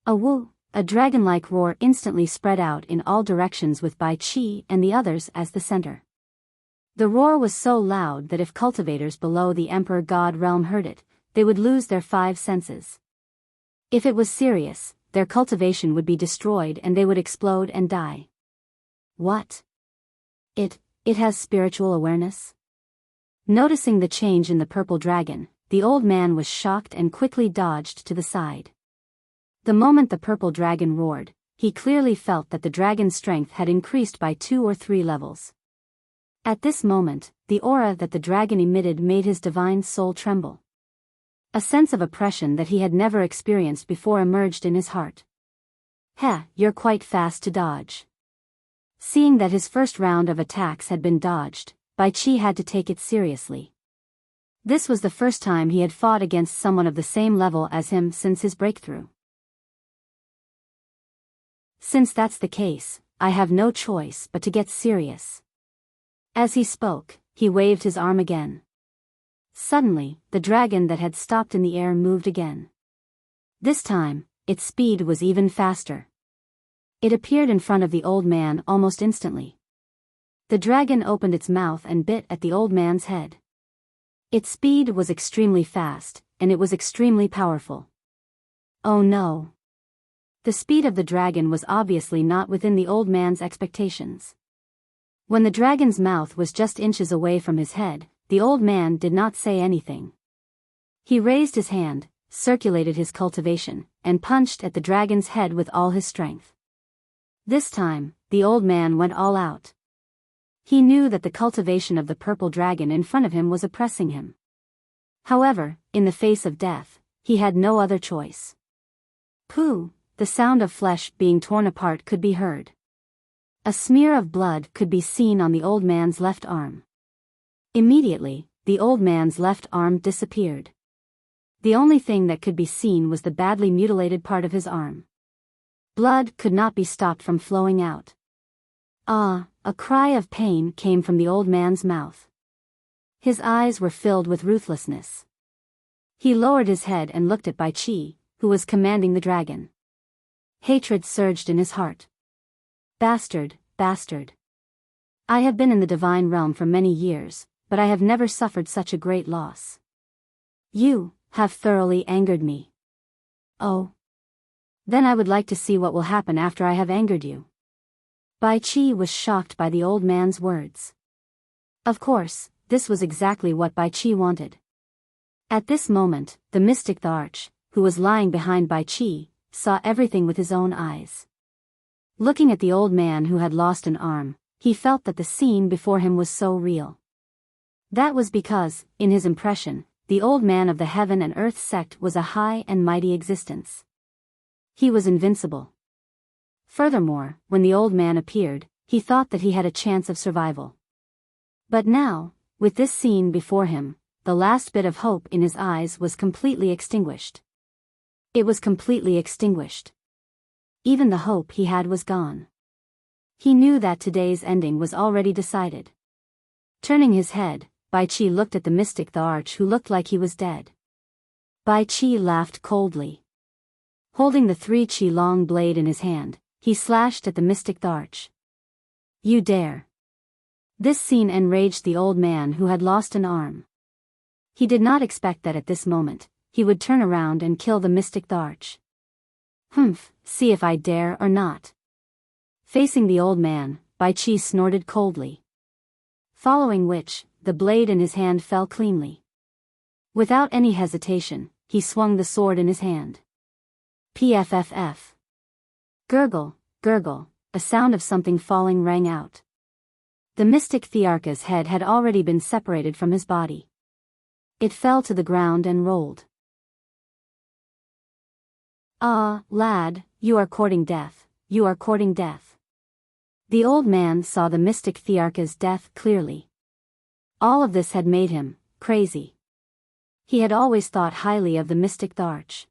A dragon-like roar instantly spread out in all directions with Bai Qi and the others as the center. The roar was so loud that if cultivators below the Emperor God realm heard it, they would lose their 5 senses. If it was serious, their cultivation would be destroyed and they would explode and die. What? It has spiritual awareness? Noticing the change in the purple dragon, the old man was shocked and quickly dodged to the side. The moment the purple dragon roared, he clearly felt that the dragon's strength had increased by 2 or 3 levels. At this moment, the aura that the dragon emitted made his divine soul tremble. A sense of oppression that he had never experienced before emerged in his heart. You're quite fast to dodge. Seeing that his first round of attacks had been dodged, Bai Qi had to take it seriously. This was the first time he had fought against someone of the same level as him since his breakthrough. Since that's the case, I have no choice but to get serious. As he spoke, he waved his arm again. Suddenly, the dragon that had stopped in the air moved again. This time, its speed was even faster. It appeared in front of the old man almost instantly. The dragon opened its mouth and bit at the old man's head. Its speed was extremely fast, and it was extremely powerful. Oh no! The speed of the dragon was obviously not within the old man's expectations. When the dragon's mouth was just inches away from his head, the old man did not say anything. He raised his hand, circulated his cultivation, and punched at the dragon's head with all his strength. This time, the old man went all out. He knew that the cultivation of the purple dragon in front of him was oppressing him. However, in the face of death, he had no other choice. Pooh! The sound of flesh being torn apart could be heard. A smear of blood could be seen on the old man's left arm. Immediately, the old man's left arm disappeared. The only thing that could be seen was the badly mutilated part of his arm. Blood could not be stopped from flowing out. A cry of pain came from the old man's mouth. His eyes were filled with ruthlessness. He lowered his head and looked at Bai Qi, who was commanding the dragon. Hatred surged in his heart. Bastard, bastard. I have been in the divine realm for many years, but I have never suffered such a great loss. You have thoroughly angered me. Oh. Then I would like to see what will happen after I have angered you. Bai Qi was shocked by the old man's words. Of course, this was exactly what Bai Qi wanted. At this moment, the mystic Tharch, who was lying behind Bai Qi, saw everything with his own eyes. Looking at the old man who had lost an arm, he felt that the scene before him was so real. That was because, in his impression, the old man of the heaven and earth sect was a high and mighty existence. He was invincible. Furthermore, when the old man appeared, he thought that he had a chance of survival. But now, with this scene before him, the last bit of hope in his eyes was completely extinguished. It was completely extinguished. Even the hope he had was gone. He knew that today's ending was already decided. Turning his head, Bai Qi looked at the mystic Tharch who looked like he was dead. Bai Qi laughed coldly. Holding the 3 Qi long blade in his hand, he slashed at the mystic Tharch. You dare! This scene enraged the old man who had lost an arm. He did not expect that at this moment, he would turn around and kill the mystic Tharch. See if I dare or not. Facing the old man, Bai Qi snorted coldly. Following which, the blade in his hand fell cleanly. Without any hesitation, he swung the sword in his hand. Pfff. Gurgle, gurgle, a sound of something falling rang out. The mystic Tharch's head had already been separated from his body. It fell to the ground and rolled. Ah, lad, you are courting death, you are courting death. The old man saw the mystic Tharch's death clearly. All of this had made him crazy. He had always thought highly of the mystic Tharch.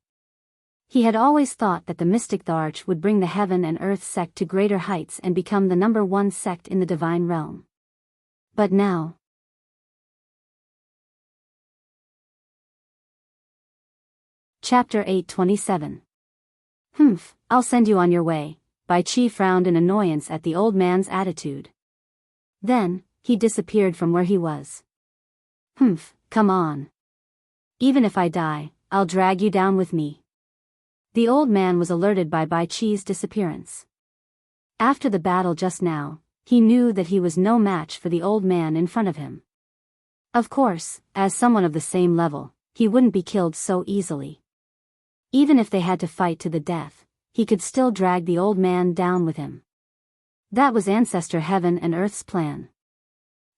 He had always thought that the mystic Tharch would bring the heaven and earth sect to greater heights and become the #1 sect in the divine realm. But now... Chapter 827. I'll send you on your way. Bai Qi frowned in annoyance at the old man's attitude. Then, he disappeared from where he was. Come on. Even if I die, I'll drag you down with me. The old man was alerted by Bai Qi's disappearance. After the battle just now, he knew that he was no match for the old man in front of him. Of course, as someone of the same level, he wouldn't be killed so easily. Even if they had to fight to the death, he could still drag the old man down with him. That was Ancestor Heaven and Earth's plan.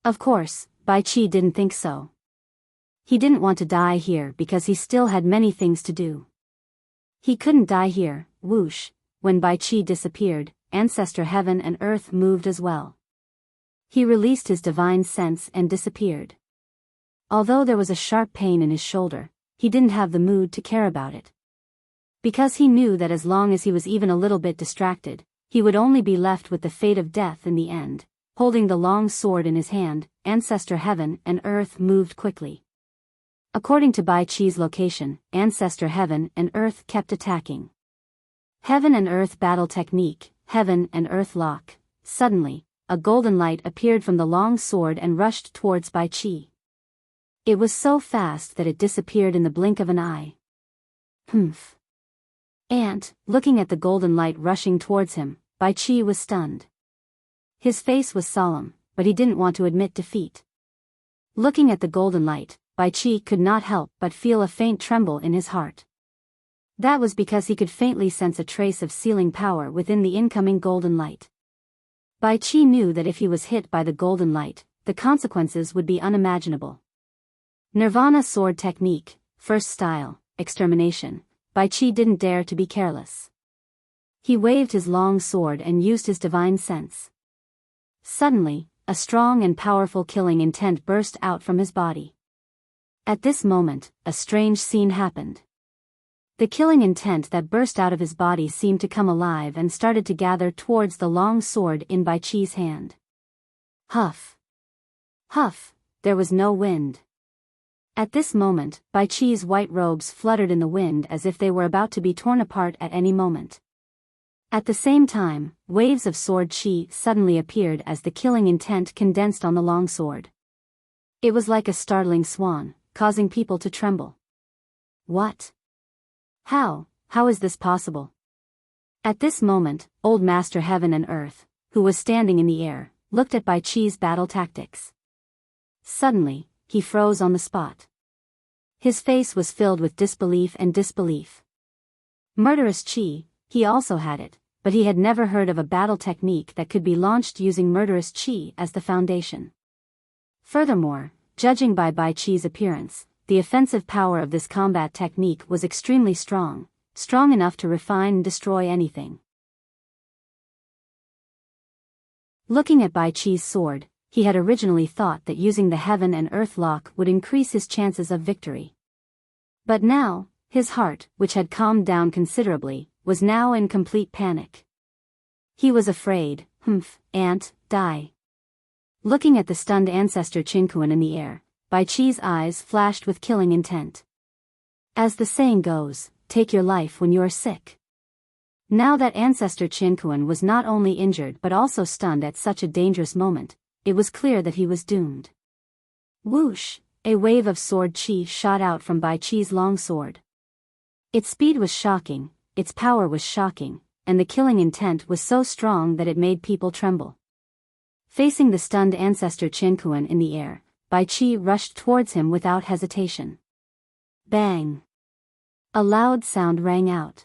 Of course, Bai Qi didn't think so. He didn't want to die here because he still had many things to do. He couldn't die here. Whoosh, when Bai Qi disappeared, Ancestor Heaven and Earth moved as well. He released his divine sense and disappeared. Although there was a sharp pain in his shoulder, he didn't have the mood to care about it. Because he knew that as long as he was even a little bit distracted, he would only be left with the fate of death in the end. Holding the long sword in his hand, Ancestor Heaven and Earth moved quickly. According to Bai Qi's location, Ancestor Heaven and Earth kept attacking. Heaven and Earth battle technique, Heaven and Earth lock. Suddenly, a golden light appeared from the long sword and rushed towards Bai Qi. It was so fast that it disappeared in the blink of an eye. And, looking at the golden light rushing towards him, Bai Qi was stunned. His face was solemn, but he didn't want to admit defeat. Looking at the golden light, Bai Qi could not help but feel a faint tremble in his heart. That was because he could faintly sense a trace of sealing power within the incoming golden light. Bai Qi knew that if he was hit by the golden light, the consequences would be unimaginable. Nirvana sword technique, first style, extermination. Bai Qi didn't dare to be careless. He waved his long sword and used his divine sense. Suddenly, a strong and powerful killing intent burst out from his body. At this moment, a strange scene happened. The killing intent that burst out of his body seemed to come alive and started to gather towards the long sword in Bai Qi's hand. Huff! Huff! There was no wind. At this moment, Bai Qi's white robes fluttered in the wind as if they were about to be torn apart at any moment. At the same time, waves of sword chi suddenly appeared as the killing intent condensed on the long sword. It was like a startling swan, causing people to tremble. What? How is this possible? At this moment, Old Master Heaven and Earth, who was standing in the air, looked at Bai Qi's battle tactics. Suddenly, he froze on the spot. His face was filled with disbelief and disbelief. Murderous chi, he also had it, but he had never heard of a battle technique that could be launched using murderous chi as the foundation. Furthermore, judging by Bai Chi's appearance, the offensive power of this combat technique was extremely strong, strong enough to refine and destroy anything. Looking at Bai Chi's sword, he had originally thought that using the heaven and earth lock would increase his chances of victory. But now, his heart, which had calmed down considerably, was now in complete panic. He was afraid, die. Looking at the stunned ancestor Qinkuan in the air, Bai Chi's eyes flashed with killing intent. As the saying goes, take your life when you are sick. Now that ancestor Qinkuan was not only injured but also stunned at such a dangerous moment, it was clear that he was doomed. Whoosh! A wave of sword chi shot out from Bai Chi's long sword. Its speed was shocking, its power was shocking, and the killing intent was so strong that it made people tremble. Facing the stunned ancestor Qinkuan in the air, Bai Chi rushed towards him without hesitation. Bang! A loud sound rang out.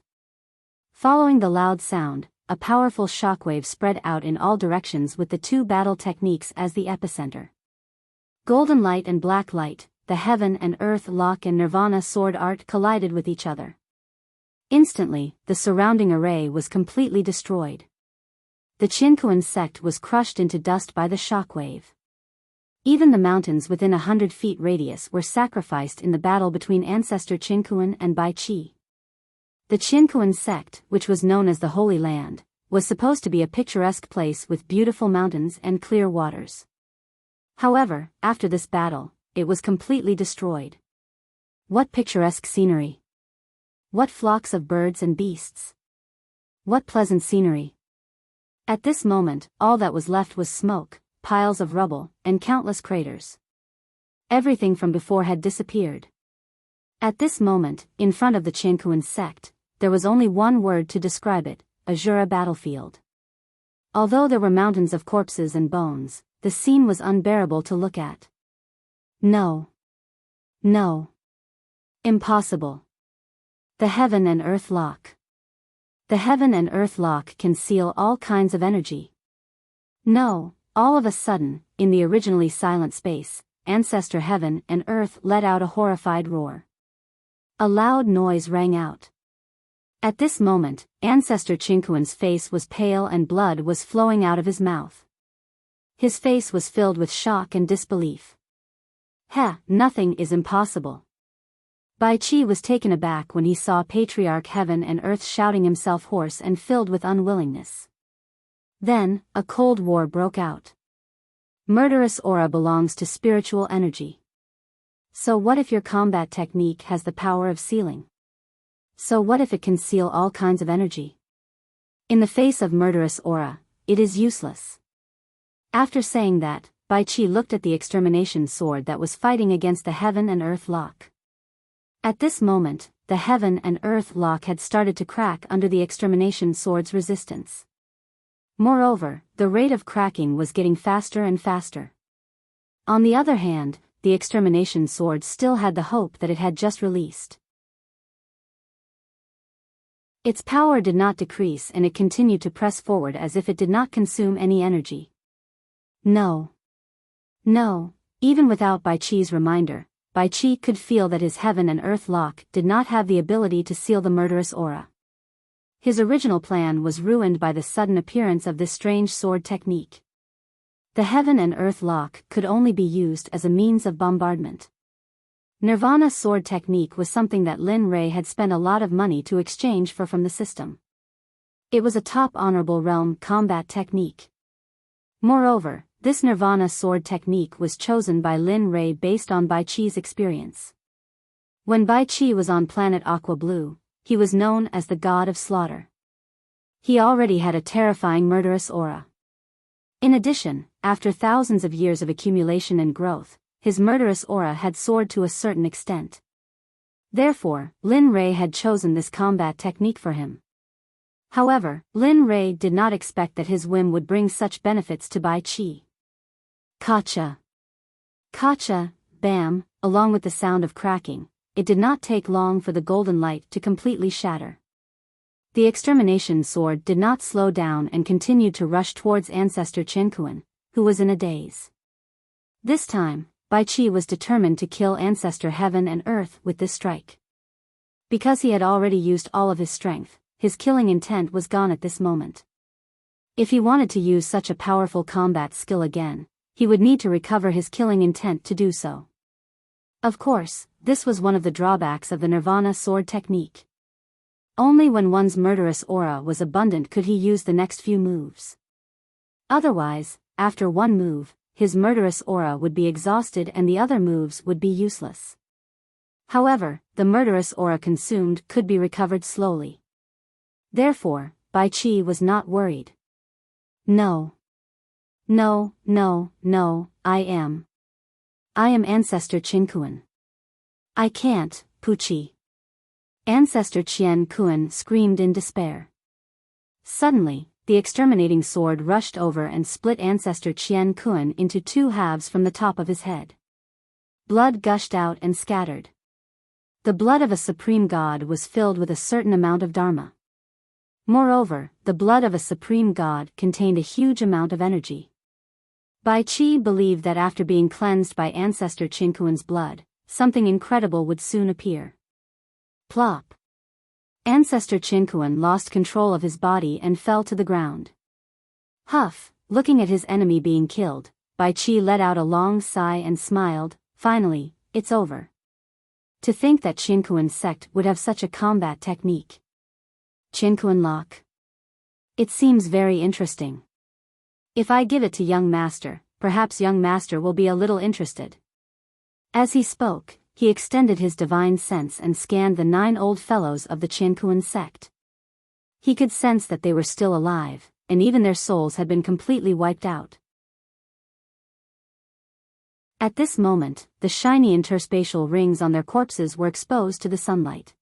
Following the loud sound, a powerful shockwave spread out in all directions with the two battle techniques as the epicenter. Golden light and black light, the heaven and earth lock and nirvana sword art collided with each other. Instantly, the surrounding array was completely destroyed. The Qinkuan sect was crushed into dust by the shockwave. Even the mountains within 100 feet radius were sacrificed in the battle between ancestor Qinkuan and Bai Chi. The Qinkuan sect, which was known as the Holy Land, was supposed to be a picturesque place with beautiful mountains and clear waters. However, after this battle, it was completely destroyed. What picturesque scenery! What flocks of birds and beasts! What pleasant scenery! At this moment, all that was left was smoke, piles of rubble, and countless craters. Everything from before had disappeared. At this moment, in front of the Qinkuan sect, there was only one word to describe it: Azura battlefield. Although there were mountains of corpses and bones, the scene was unbearable to look at. No. No. Impossible. The heaven and earth lock. The heaven and earth lock can seal all kinds of energy. No, all of a sudden, in the originally silent space, ancestor heaven and earth let out a horrified roar. A loud noise rang out. At this moment, ancestor Qinkuan's face was pale and blood was flowing out of his mouth. His face was filled with shock and disbelief. Nothing is impossible. Bai Chi was taken aback when he saw Patriarch Heaven and Earth shouting himself hoarse and filled with unwillingness. Then, a cold war broke out. Murderous aura belongs to spiritual energy. So what if your combat technique has the power of sealing? So what if it can seal all kinds of energy? In the face of murderous aura, it is useless. After saying that, Bai Chi looked at the extermination sword that was fighting against the heaven and earth lock. At this moment, the heaven and earth lock had started to crack under the extermination sword's resistance. Moreover, the rate of cracking was getting faster and faster. On the other hand, the extermination sword still had the hope that it had just released. Its power did not decrease and it continued to press forward as if it did not consume any energy. No. No, even without Bai Chi's reminder, Bai Chi could feel that his heaven and earth lock did not have the ability to seal the murderous aura. His original plan was ruined by the sudden appearance of this strange sword technique. The heaven and earth lock could only be used as a means of bombardment. Nirvana sword technique was something that Lin Rei had spent a lot of money to exchange for from the system. It was a top honorable realm combat technique. Moreover, this Nirvana sword technique was chosen by Lin Rei based on Bai Chi's experience. When Bai Chi was on planet Aqua Blue, he was known as the god of slaughter. He already had a terrifying murderous aura. In addition, after thousands of years of accumulation and growth, his murderous aura had soared to a certain extent. Therefore, Lin Rei had chosen this combat technique for him. However, Lin Rei did not expect that his whim would bring such benefits to Bai Chi. Gotcha. Kacha, bam, along with the sound of cracking, it did not take long for the golden light to completely shatter. The extermination sword did not slow down and continued to rush towards Ancestor Qinkuan, who was in a daze. This time, Bai Qi was determined to kill Ancestor Heaven and Earth with this strike. Because he had already used all of his strength, his killing intent was gone at this moment. If he wanted to use such a powerful combat skill again, he would need to recover his killing intent to do so. Of course, this was one of the drawbacks of the Nirvana sword technique. Only when one's murderous aura was abundant could he use the next few moves. Otherwise, after one move, his murderous aura would be exhausted and the other moves would be useless. However, the murderous aura consumed could be recovered slowly. Therefore, Bai Qi was not worried. No. No, no, no, I am Ancestor Qinkuan. I can't, Puqi. Ancestor Qian Kuan screamed in despair. Suddenly, the exterminating sword rushed over and split Ancestor Qian Kuan into two halves from the top of his head. Blood gushed out and scattered. The blood of a supreme god was filled with a certain amount of dharma. Moreover, the blood of a supreme god contained a huge amount of energy. Bai Qi believed that after being cleansed by Ancestor Qinkuan's blood, something incredible would soon appear. Plop. Ancestor Qinkuan lost control of his body and fell to the ground. Huff, looking at his enemy being killed, Bai Qi let out a long sigh and smiled. Finally, it's over. To think that Qinkuan's sect would have such a combat technique. Qinkuan lock. It seems very interesting. If I give it to young master, perhaps young master will be a little interested. As he spoke, he extended his divine sense and scanned the 9 old fellows of the Qinkuan sect. He could sense that they were still alive, and even their souls had been completely wiped out. At this moment, the shiny interspatial rings on their corpses were exposed to the sunlight.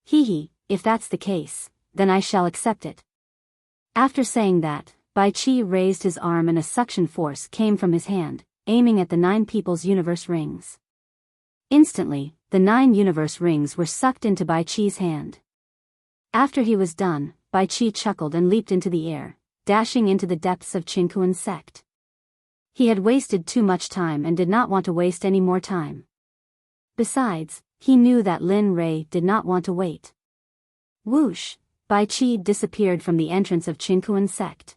Hee, if that's the case, then I shall accept it. After saying that, Bai Qi raised his arm and a suction force came from his hand, aiming at the 9 people's universe rings. Instantly, the 9 universe rings were sucked into Bai Qi's hand. After he was done, Bai Qi chuckled and leaped into the air, dashing into the depths of Qinkuan's sect. He had wasted too much time and did not want to waste any more time. Besides, he knew that Lin Rei did not want to wait. Whoosh! Bai Qi disappeared from the entrance of Qinkuan's sect.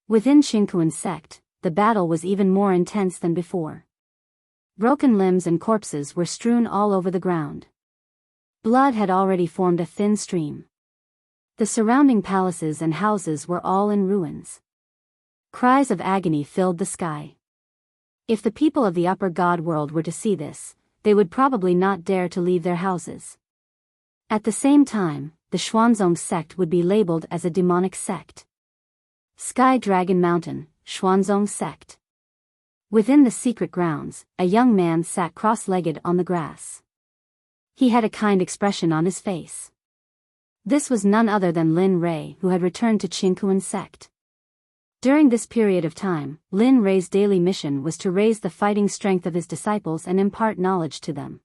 Within Qinkuan's sect, the battle was even more intense than before. Broken limbs and corpses were strewn all over the ground. Blood had already formed a thin stream. The surrounding palaces and houses were all in ruins. Cries of agony filled the sky. If the people of the upper god world were to see this, they would probably not dare to leave their houses. At the same time, the Xuanzong sect would be labeled as a demonic sect. Sky Dragon Mountain, Xuanzong sect. Within the secret grounds, a young man sat cross-legged on the grass. He had a kind expression on his face. This was none other than Lin Rei, who had returned to Qinkuan's sect. During this period of time, Lin Rei's daily mission was to raise the fighting strength of his disciples and impart knowledge to them.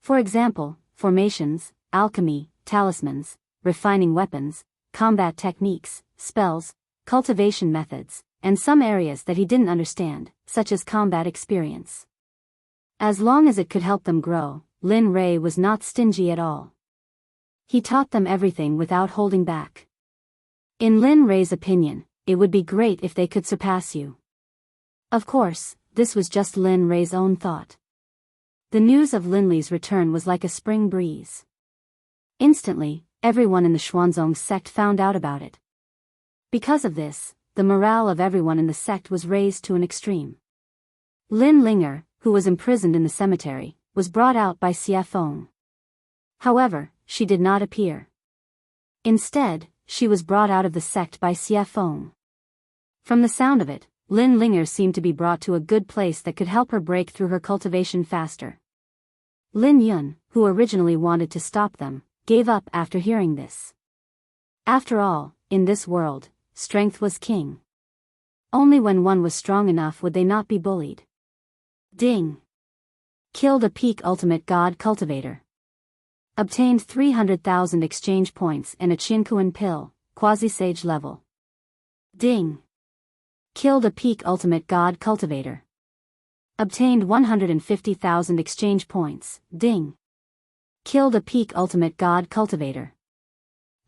For example, formations, alchemy, talismans, refining weapons, combat techniques, spells, cultivation methods, and some areas that he didn't understand, such as combat experience. As long as it could help them grow, Lin Rei was not stingy at all. He taught them everything without holding back. In Lin Rei's opinion, it would be great if they could surpass you. Of course, this was just Lin Rei's own thought. The news of Lin Li's return was like a spring breeze. Instantly, everyone in the Xuanzong sect found out about it. Because of this, the morale of everyone in the sect was raised to an extreme. Lin Linger, who was imprisoned in the cemetery, was brought out by Xie Feng. However, she did not appear. Instead, she was brought out of the sect by Xie Feng. From the sound of it, Lin Linger seemed to be brought to a good place that could help her break through her cultivation faster. Lin Yun, who originally wanted to stop them, gave up after hearing this. After all, in this world, strength was king. Only when one was strong enough would they not be bullied. Ding. Killed a peak ultimate god cultivator. Obtained 300,000 exchange points and a Chinkuan pill, quasi-sage level. Ding. Killed a peak ultimate god cultivator. Obtained 150,000 exchange points. Ding. Killed a peak ultimate god cultivator.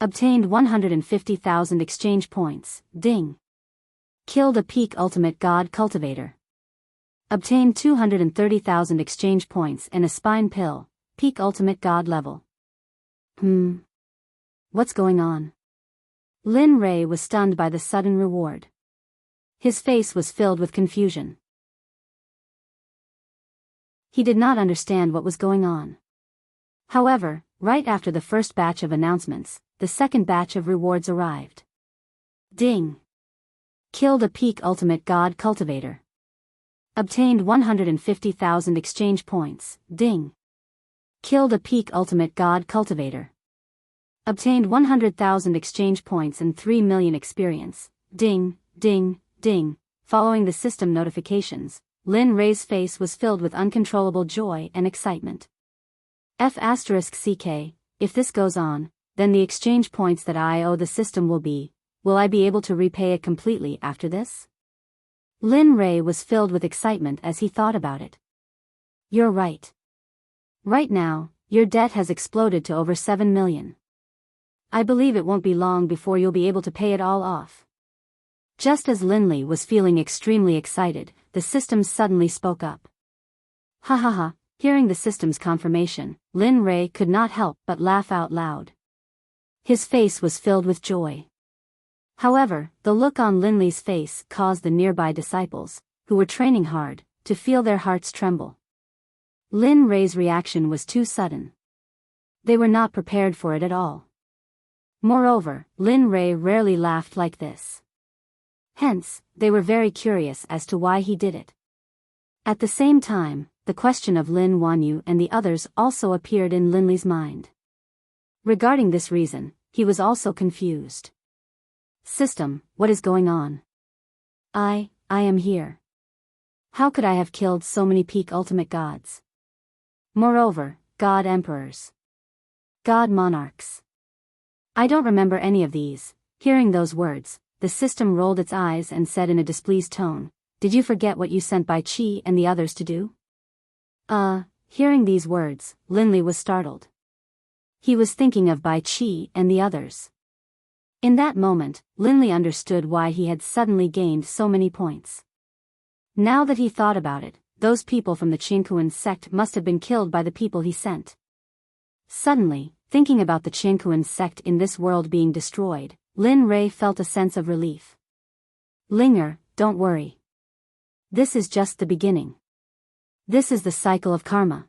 Obtained 150,000 exchange points. Ding. Killed a peak ultimate god cultivator. Obtained 230,000 exchange points and a spine pill, peak ultimate god level. What's going on? Lin Rei was stunned by the sudden reward. His face was filled with confusion. He did not understand what was going on. However, right after the first batch of announcements, the second batch of rewards arrived. Ding. Killed a peak ultimate god cultivator. Obtained 150,000 exchange points. Ding. Killed a peak ultimate god cultivator. Obtained 100,000 exchange points and 3 million experience. Ding, ding, ding. Following the system notifications, Lin Rei's face was filled with uncontrollable joy and excitement. F***CK, if this goes on, then the exchange points that I owe the system will I be able to repay it completely after this? Lin Rei was filled with excitement as he thought about it. You're right. Right now, your debt has exploded to over 7 million. I believe it won't be long before you'll be able to pay it all off. Just as Lin Li was feeling extremely excited, the system suddenly spoke up. Ha ha ha. Hearing the system's confirmation, Lin Rei could not help but laugh out loud. His face was filled with joy. However, the look on Lin Li's face caused the nearby disciples, who were training hard, to feel their hearts tremble. Lin Rei's reaction was too sudden. They were not prepared for it at all. Moreover, Lin Rei rarely laughed like this. Hence, they were very curious as to why he did it. At the same time, the question of Lin Wanyu and the others also appeared in Lin Li's mind. Regarding this reason, he was also confused. System, what is going on? I am here. How could I have killed so many peak ultimate gods? Moreover, god emperors. God monarchs. I don't remember any of these. Hearing those words, the system rolled its eyes and said in a displeased tone, Did you forget what you sent Bai Qi and the others to do? Hearing these words, Lin Li was startled. He was thinking of Bai Qi and the others. In that moment, Lin Li understood why he had suddenly gained so many points. Now that he thought about it, those people from the Chinkuan sect must have been killed by the people he sent. Suddenly, thinking about the Chinkuan sect in this world being destroyed, Lin Rei felt a sense of relief. Linger, don't worry. This is just the beginning. This is the cycle of karma.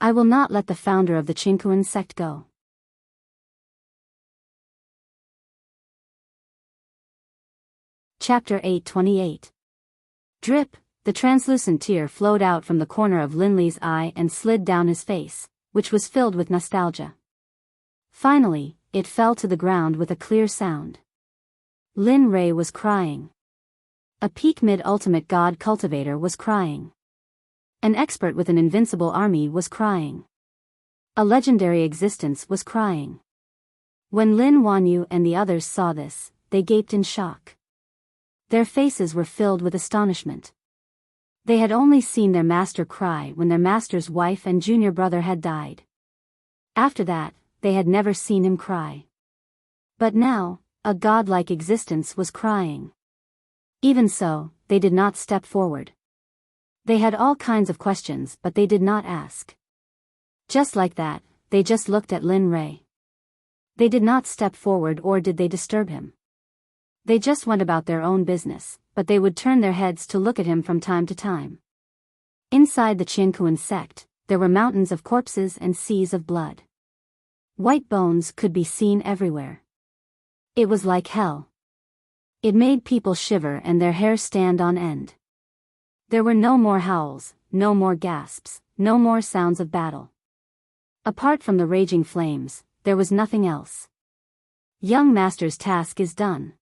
I will not let the founder of the Chinkuan sect go. Chapter 828. Drip, the translucent tear flowed out from the corner of Lin Li's eye and slid down his face, which was filled with nostalgia. Finally, it fell to the ground with a clear sound. Lin Rei was crying. A peak mid-ultimate god cultivator was crying. An expert with an invincible army was crying. A legendary existence was crying. When Lin Wanyu and the others saw this, they gaped in shock. Their faces were filled with astonishment. They had only seen their master cry when their master's wife and junior brother had died. After that, they had never seen him cry. But now, a godlike existence was crying. Even so, they did not step forward. They had all kinds of questions but they did not ask. Just like that, they just looked at Lin Rei. They did not step forward or did they disturb him. They just went about their own business, but they would turn their heads to look at him from time to time. Inside the Chinkuan sect, there were mountains of corpses and seas of blood. White bones could be seen everywhere. It was like hell. It made people shiver and their hair stand on end. There were no more howls, no more gasps, no more sounds of battle. Apart from the raging flames, there was nothing else. Young Master's task is done.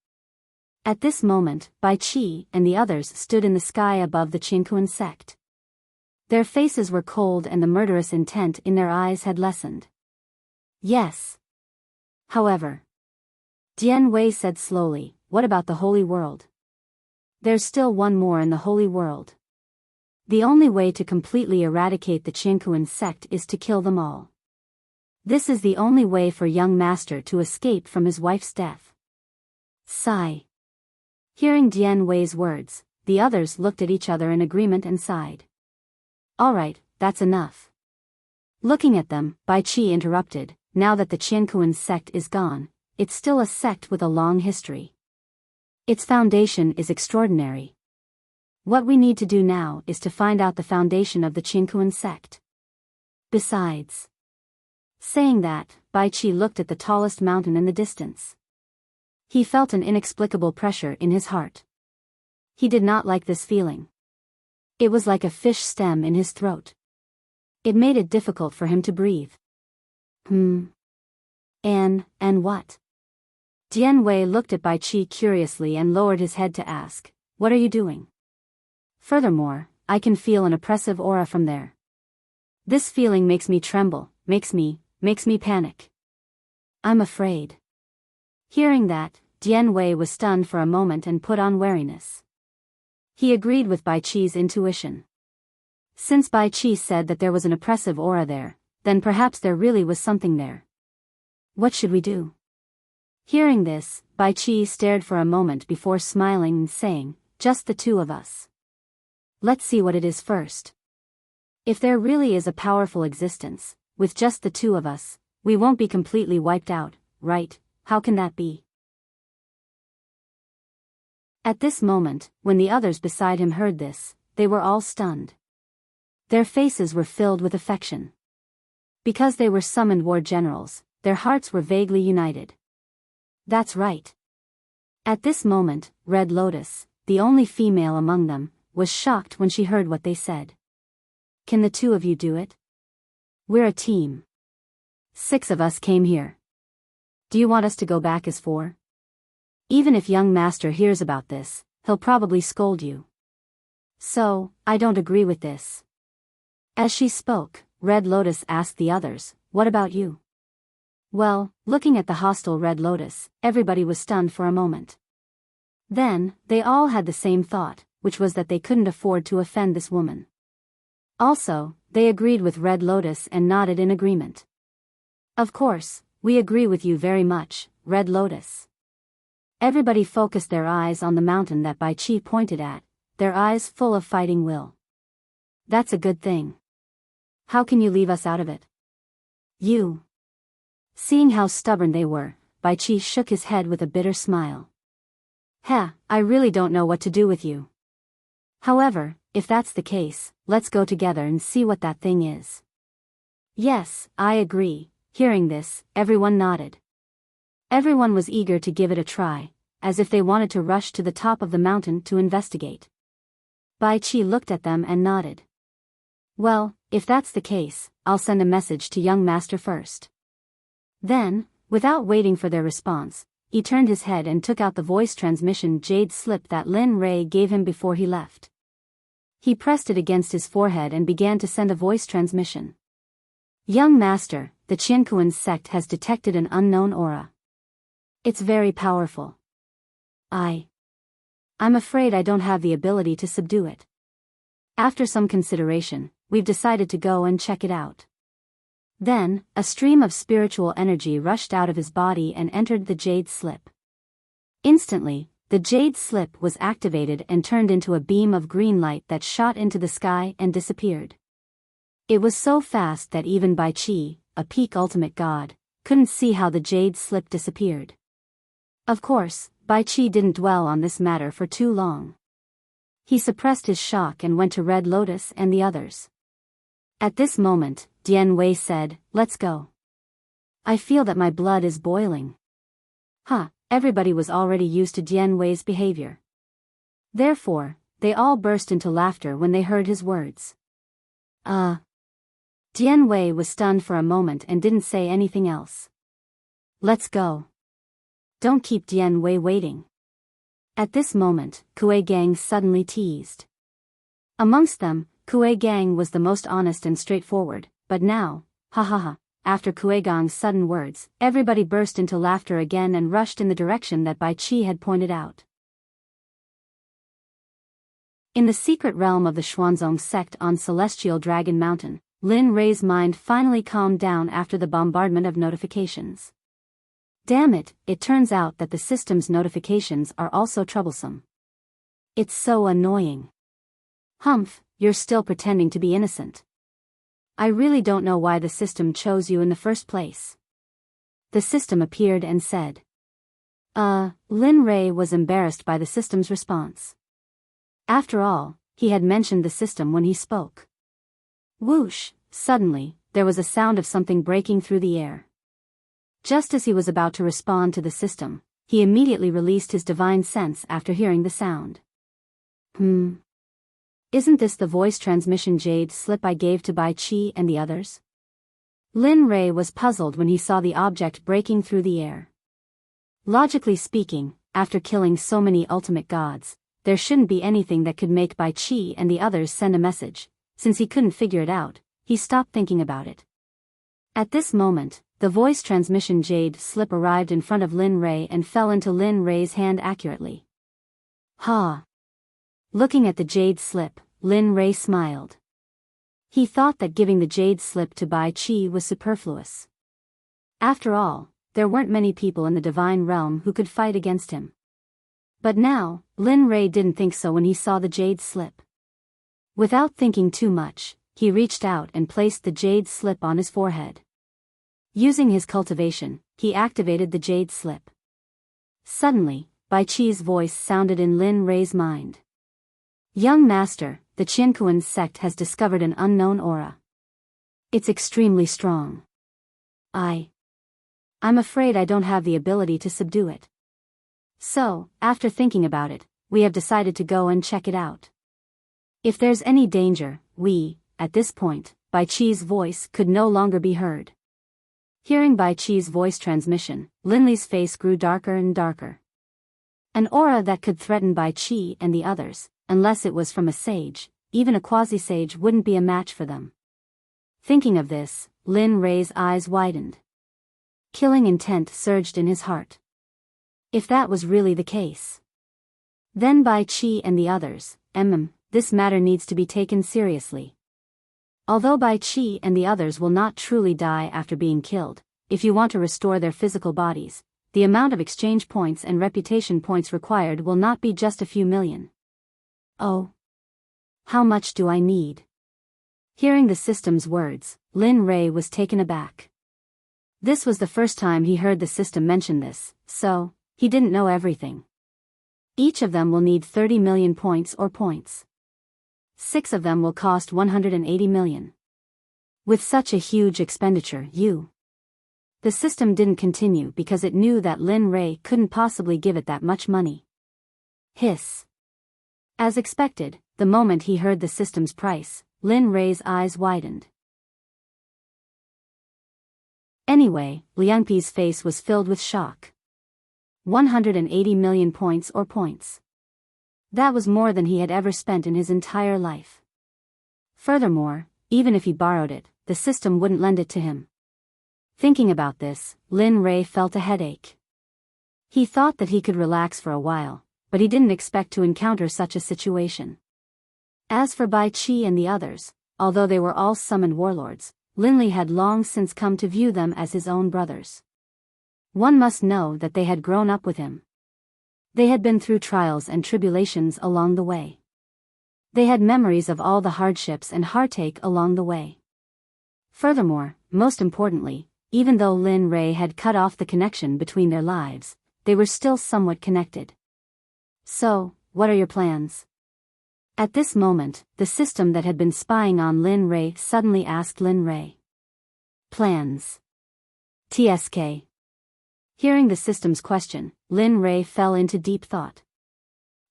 At this moment, Bai Qi and the others stood in the sky above the Chinkuan sect. Their faces were cold and the murderous intent in their eyes had lessened. Yes. However, Dian Wei said slowly, what about the holy world? There's still one more in the holy world. The only way to completely eradicate the Qianquan sect is to kill them all. This is the only way for young master to escape from his wife's death. Sigh. Hearing Dian Wei's words, the others looked at each other in agreement and sighed. Alright, that's enough. Looking at them, Bai Qi interrupted, now that the Qianquan sect is gone, it's still a sect with a long history. Its foundation is extraordinary. What we need to do now is to find out the foundation of the Qianquan sect. Besides. Saying that, Bai Qi looked at the tallest mountain in the distance. He felt an inexplicable pressure in his heart. He did not like this feeling. It was like a fish stem in his throat. It made it difficult for him to breathe. And what? Dian Wei looked at Bai Qi curiously and lowered his head to ask, what are you doing? Furthermore, I can feel an oppressive aura from there. This feeling makes me tremble, makes me panic. I'm afraid. Hearing that, Dian Wei was stunned for a moment and put on wariness. He agreed with Bai Qi's intuition. Since Bai Qi said that there was an oppressive aura there, then perhaps there really was something there. What should we do? Hearing this, Bai Qi stared for a moment before smiling and saying, just the two of us. Let's see what it is first. If there really is a powerful existence, with just the two of us, we won't be completely wiped out, right? How can that be? At this moment, when the others beside him heard this, they were all stunned. Their faces were filled with affection. Because they were summoned war generals, their hearts were vaguely united. That's right. At this moment, Red Lotus, the only female among them, was shocked when she heard what they said. Can the two of you do it? We're a team. 6 of us came here. Do you want us to go back as 4? Even if young master hears about this, he'll probably scold you. So, I don't agree with this. As she spoke, Red Lotus asked the others, what about you? Well, looking at the hostile Red Lotus, everybody was stunned for a moment. Then, they all had the same thought, which was that they couldn't afford to offend this woman. Also, they agreed with Red Lotus and nodded in agreement. Of course, we agree with you very much, Red Lotus. Everybody focused their eyes on the mountain that Bai Qi pointed at, their eyes full of fighting will. That's a good thing. How can you leave us out of it? You. Seeing how stubborn they were, Bai Qi shook his head with a bitter smile. I really don't know what to do with you. However, if that's the case, let's go together and see what that thing is. Yes, I agree. Hearing this, everyone nodded. Everyone was eager to give it a try, as if they wanted to rush to the top of the mountain to investigate. Bai Qi looked at them and nodded. Well, if that's the case, I'll send a message to young master first. Then, without waiting for their response, he turned his head and took out the voice transmission jade slip that Lin Ray gave him before he left. He pressed it against his forehead and began to send a voice transmission. Young master, the Qianquan sect has detected an unknown aura. It's very powerful. I'm afraid I don't have the ability to subdue it. After some consideration, we've decided to go and check it out. Then, a stream of spiritual energy rushed out of his body and entered the jade slip. Instantly, the jade slip was activated and turned into a beam of green light that shot into the sky and disappeared. It was so fast that even Bai Qi, a peak ultimate god, couldn't see how the jade slip disappeared. Of course, Bai Qi didn't dwell on this matter for too long. He suppressed his shock and went to Red Lotus and the others. At this moment, Dian Wei said, let's go. I feel that my blood is boiling. Everybody was already used to Dian Wei's behavior. Therefore, they all burst into laughter when they heard his words. Dian Wei was stunned for a moment and didn't say anything else. Let's go. Don't keep Dian Wei waiting. At this moment, Kuei Gang suddenly teased. Amongst them, Kue Gang was the most honest and straightforward, but now, ha ha ha, after Kue Gang's sudden words, everybody burst into laughter again and rushed in the direction that Bai Qi had pointed out. In the secret realm of the Xuanzong sect on Celestial Dragon Mountain, Lin Rei's mind finally calmed down after the bombardment of notifications. Damn it, it turns out that the system's notifications are also troublesome. It's so annoying. Humph, you're still pretending to be innocent. I really don't know why the system chose you in the first place. The system appeared and said. Lin Rei was embarrassed by the system's response. After all, he had mentioned the system when he spoke. Whoosh, suddenly, there was a sound of something breaking through the air. Just as he was about to respond to the system, he immediately released his divine sense after hearing the sound. Isn't this the voice transmission jade slip I gave to Bai Qi and the others? Lin Rei was puzzled when he saw the object breaking through the air. Logically speaking, after killing so many ultimate gods, there shouldn't be anything that could make Bai Qi and the others send a message. Since he couldn't figure it out, he stopped thinking about it. At this moment, the voice transmission jade slip arrived in front of Lin Rei and fell into Lin Rei's hand accurately. Ha! Looking at the jade slip, Lin Rei smiled. He thought that giving the jade slip to Bai Qi was superfluous. After all, there weren't many people in the divine realm who could fight against him. But now, Lin Rei didn't think so when he saw the jade slip. Without thinking too much, he reached out and placed the jade slip on his forehead. Using his cultivation, he activated the jade slip. Suddenly, Bai Qi's voice sounded in Lin Rei's mind. Young master, the Qiankuan sect has discovered an unknown aura. It's extremely strong. I'm afraid I don't have the ability to subdue it. So, after thinking about it, we have decided to go and check it out. If there's any danger, at this point, Bai Qi's voice could no longer be heard. Hearing Bai Qi's voice transmission, Lin Li's face grew darker and darker. An aura that could threaten Bai Qi and the others, unless it was from a sage, even a quasi-sage wouldn't be a match for them. Thinking of this, Lin Rei's eyes widened. Killing intent surged in his heart. If that was really the case, then Bai Qi and the others, this matter needs to be taken seriously. Although Bai Qi and the others will not truly die after being killed, if you want to restore their physical bodies, the amount of exchange points and reputation points required will not be just a few million. Oh. How much do I need? Hearing the system's words, Lin Rei was taken aback. This was the first time he heard the system mention this, so, he didn't know everything. Each of them will need 30 million points or points. 6 of them will cost 180 million. With such a huge expenditure, The system didn't continue because it knew that Lin Rei couldn't possibly give it that much money. Hiss. As expected, the moment he heard the system's price, Lin Rei's eyes widened. Anyway, Liangpi's face was filled with shock. 180 million points or points. That was more than he had ever spent in his entire life. Furthermore, even if he borrowed it, the system wouldn't lend it to him. Thinking about this, Lin Rei felt a headache. He thought that he could relax for a while, but he didn't expect to encounter such a situation. As for Bai Qi and the others, although they were all summoned warlords, Lin Li had long since come to view them as his own brothers. One must know that they had grown up with him. They had been through trials and tribulations along the way. They had memories of all the hardships and heartache along the way. Furthermore, most importantly, even though Lin Rei had cut off the connection between their lives, they were still somewhat connected. So, what are your plans? At this moment, the system that had been spying on Lin Rei suddenly asked Lin Rei. Plans. TSK. Hearing the system's question, Lin Rei fell into deep thought.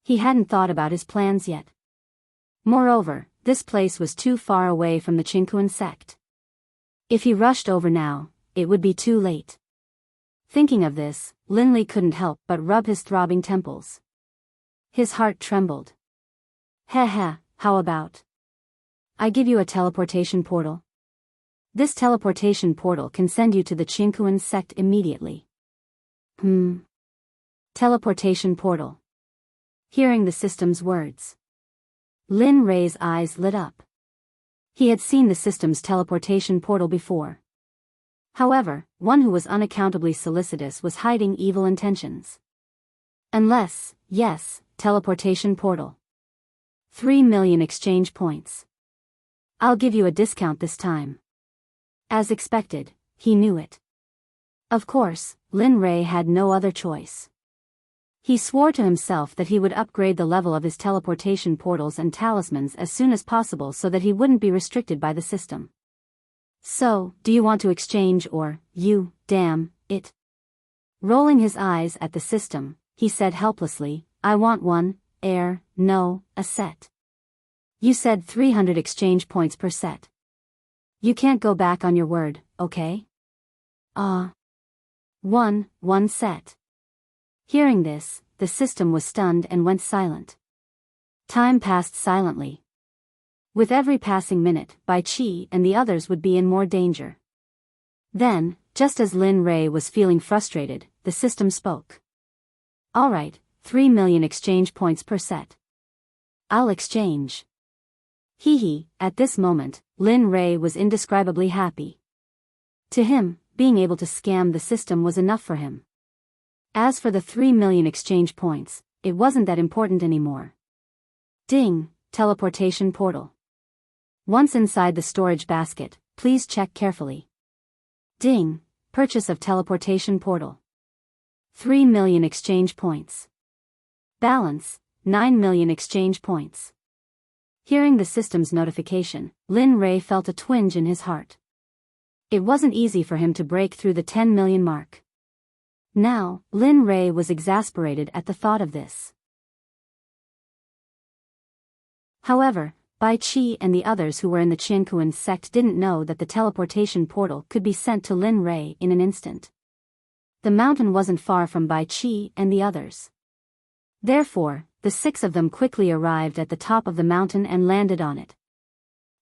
He hadn't thought about his plans yet. Moreover, this place was too far away from the Qiankuan sect. If he rushed over now, it would be too late. Thinking of this, Lin Li couldn't help but rub his throbbing temples. His heart trembled. How about? I give you a teleportation portal. This teleportation portal can send you to the Qingkuan sect immediately. Teleportation portal. Hearing the system's words, Lin Rei's eyes lit up. He had seen the system's teleportation portal before. However, one who was unaccountably solicitous was hiding evil intentions. Unless, yes, teleportation portal. 3 million exchange points. I'll give you a discount this time. As expected, he knew it. Of course, Lin Rei had no other choice. He swore to himself that he would upgrade the level of his teleportation portals and talismans as soon as possible so that he wouldn't be restricted by the system. So, do you want to exchange or, you, damn, it? Rolling his eyes at the system, he said helplessly, I want one, a set. You said 300 exchange points per set. You can't go back on your word, okay? One set. Hearing this, the system was stunned and went silent. Time passed silently. With every passing minute, Bai Qi and the others would be in more danger. Then, just as Lin Rei was feeling frustrated, the system spoke. All right, 3 million exchange points per set. I'll exchange. At this moment, Lin Rei was indescribably happy. To him, being able to scam the system was enough for him. As for the 3 million exchange points, it wasn't that important anymore. Ding, teleportation portal. Once inside the storage basket, please check carefully. Ding, purchase of teleportation portal. 3 million exchange points. Balance, 9 million exchange points. Hearing the system's notification, Lin Rei felt a twinge in his heart. It wasn't easy for him to break through the 10 million mark. Now, Lin Rei was exasperated at the thought of this. However, Bai Qi and the others who were in the Qingkuan sect didn't know that the teleportation portal could be sent to Lin Rei in an instant. The mountain wasn't far from Bai Qi and the others. Therefore, the 6 of them quickly arrived at the top of the mountain and landed on it.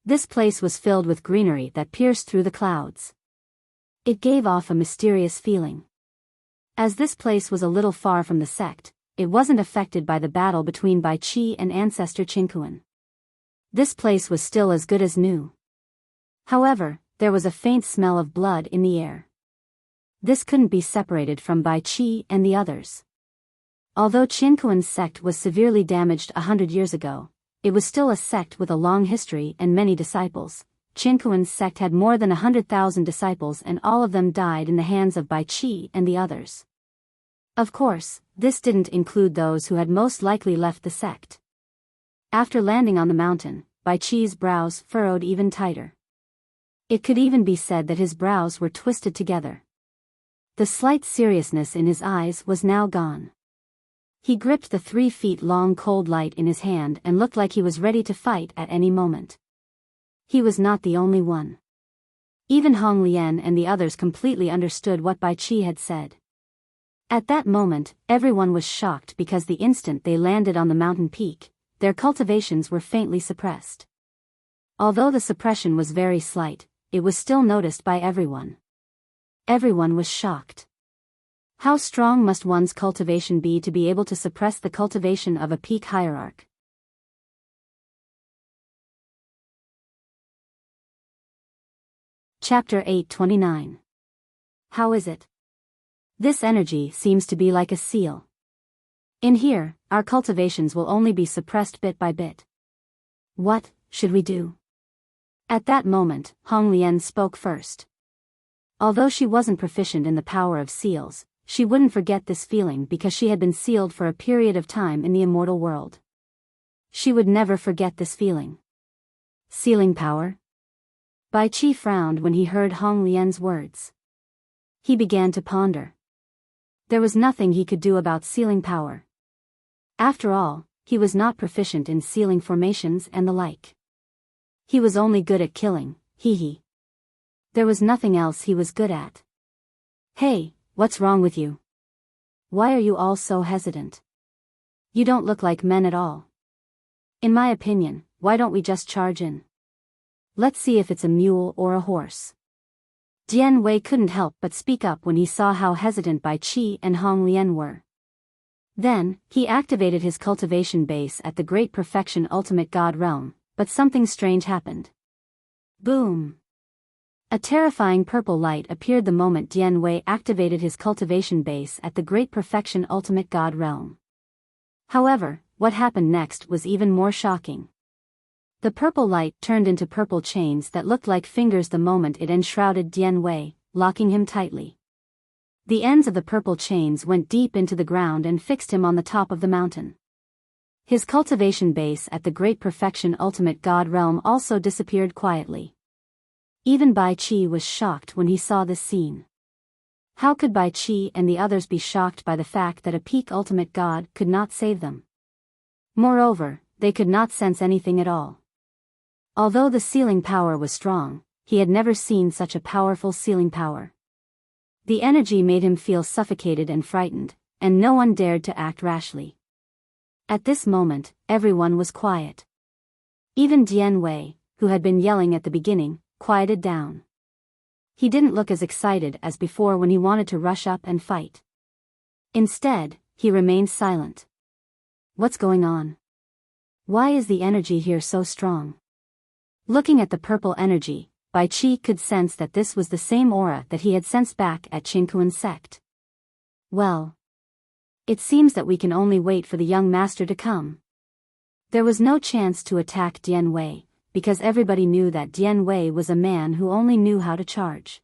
This place was filled with greenery that pierced through the clouds. It gave off a mysterious feeling. As this place was a little far from the sect, it wasn't affected by the battle between Bai Qi and ancestor Qingkuan. This place was still as good as new. However, there was a faint smell of blood in the air. This couldn't be separated from Bai Qi and the others. Although Qingkuan's sect was severely damaged 100 years ago, it was still a sect with a long history and many disciples. Qingkuan's sect had more than 100,000 disciples and all of them died in the hands of Bai Qi and the others. Of course, this didn't include those who had most likely left the sect. After landing on the mountain, Bai Qi's brows furrowed even tighter. It could even be said that his brows were twisted together. The slight seriousness in his eyes was now gone. He gripped the 3-feet-long cold light in his hand and looked like he was ready to fight at any moment. He was not the only one. Even Hong Lian and the others completely understood what Bai Qi had said. At that moment, everyone was shocked because the instant they landed on the mountain peak, their cultivations were faintly suppressed. Although the suppression was very slight, it was still noticed by everyone. Everyone was shocked. How strong must one's cultivation be to be able to suppress the cultivation of a peak hierarch? Chapter 829. How is it? This energy seems to be like a seal. In here, our cultivations will only be suppressed bit by bit. What should we do? At that moment, Hong Lian spoke first. Although she wasn't proficient in the power of seals, she wouldn't forget this feeling because she had been sealed for a period of time in the immortal world. She would never forget this feeling. Sealing power? Bai Qi frowned when he heard Hong Lian's words. He began to ponder. There was nothing he could do about sealing power. After all, he was not proficient in sealing formations and the like. He was only good at killing, There was nothing else he was good at. Hey, what's wrong with you? Why are you all so hesitant? You don't look like men at all. In my opinion, why don't we just charge in? Let's see if it's a mule or a horse. Dian Wei couldn't help but speak up when he saw how hesitant Bai Qi and Hong Lian were. Then, he activated his cultivation base at the Great Perfection Ultimate God Realm, but something strange happened. Boom! A terrifying purple light appeared the moment Dian Wei activated his cultivation base at the Great Perfection Ultimate God Realm. However, what happened next was even more shocking. The purple light turned into purple chains that looked like fingers the moment it enshrouded Dian Wei, locking him tightly. The ends of the purple chains went deep into the ground and fixed him on the top of the mountain. His cultivation base at the Great Perfection Ultimate God Realm also disappeared quietly. Even Bai Qi was shocked when he saw this scene. How could Bai Qi and the others be shocked by the fact that a peak ultimate god could not save them? Moreover, they could not sense anything at all. Although the sealing power was strong, he had never seen such a powerful sealing power. The energy made him feel suffocated and frightened, and no one dared to act rashly. At this moment, everyone was quiet. Even Dian Wei, who had been yelling at the beginning, quieted down. He didn't look as excited as before when he wanted to rush up and fight. Instead, he remained silent. What's going on? Why is the energy here so strong? Looking at the purple energy, Bai Qi could sense that this was the same aura that he had sensed back at Qingquan's sect. Well, it seems that we can only wait for the young master to come. There was no chance to attack Dian Wei, because everybody knew that Dian Wei was a man who only knew how to charge.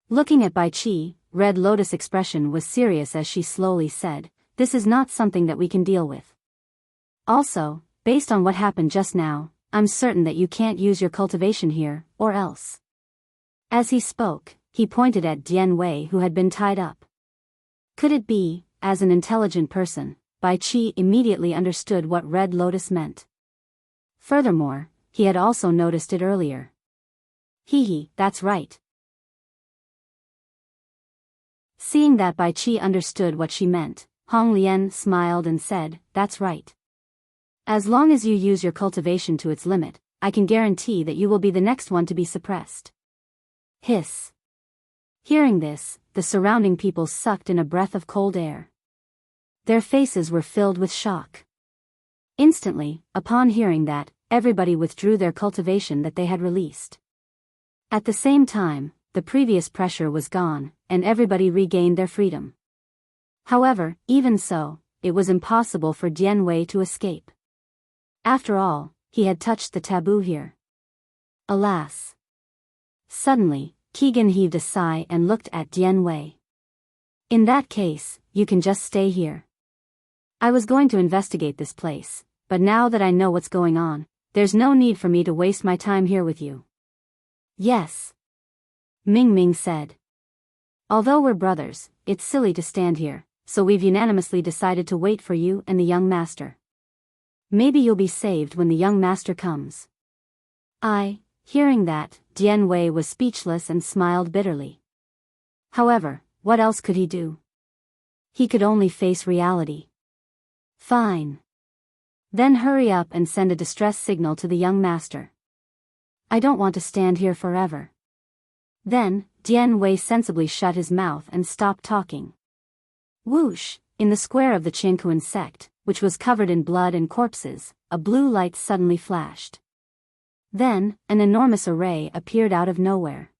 Looking at Bai Qi, Red Lotus' expression was serious as she slowly said, "This is not something that we can deal with. Also, based on what happened just now, I'm certain that you can't use your cultivation here, or else." As he spoke, he pointed at Dian Wei who had been tied up. Could it be, as an intelligent person, Bai Qi immediately understood what Red Lotus meant. Furthermore, he had also noticed it earlier. That's right. Seeing that Bai Qi understood what she meant, Hong Lian smiled and said, "That's right. As long as you use your cultivation to its limit, I can guarantee that you will be the next one to be suppressed." Hiss. Hearing this, the surrounding people sucked in a breath of cold air. Their faces were filled with shock. Instantly, upon hearing that, everybody withdrew their cultivation that they had released. At the same time, the previous pressure was gone, and everybody regained their freedom. However, even so, it was impossible for Dian Wei to escape. After all, he had touched the taboo here. Alas! Suddenly, Keegan heaved a sigh and looked at Dian Wei. "In that case, you can just stay here. I was going to investigate this place, but now that I know what's going on, there's no need for me to waste my time here with you." "Yes," Ming Ming said. "Although we're brothers, it's silly to stand here, so we've unanimously decided to wait for you and the young master. Maybe you'll be saved when the young master comes." Hearing that, Dian Wei was speechless and smiled bitterly. However, what else could he do? He could only face reality. "Fine. Then hurry up and send a distress signal to the young master. I don't want to stand here forever." Then, Dian Wei sensibly shut his mouth and stopped talking. Whoosh! In the square of the Qingquan sect, which was covered in blood and corpses, a blue light suddenly flashed. Then, an enormous array appeared out of nowhere.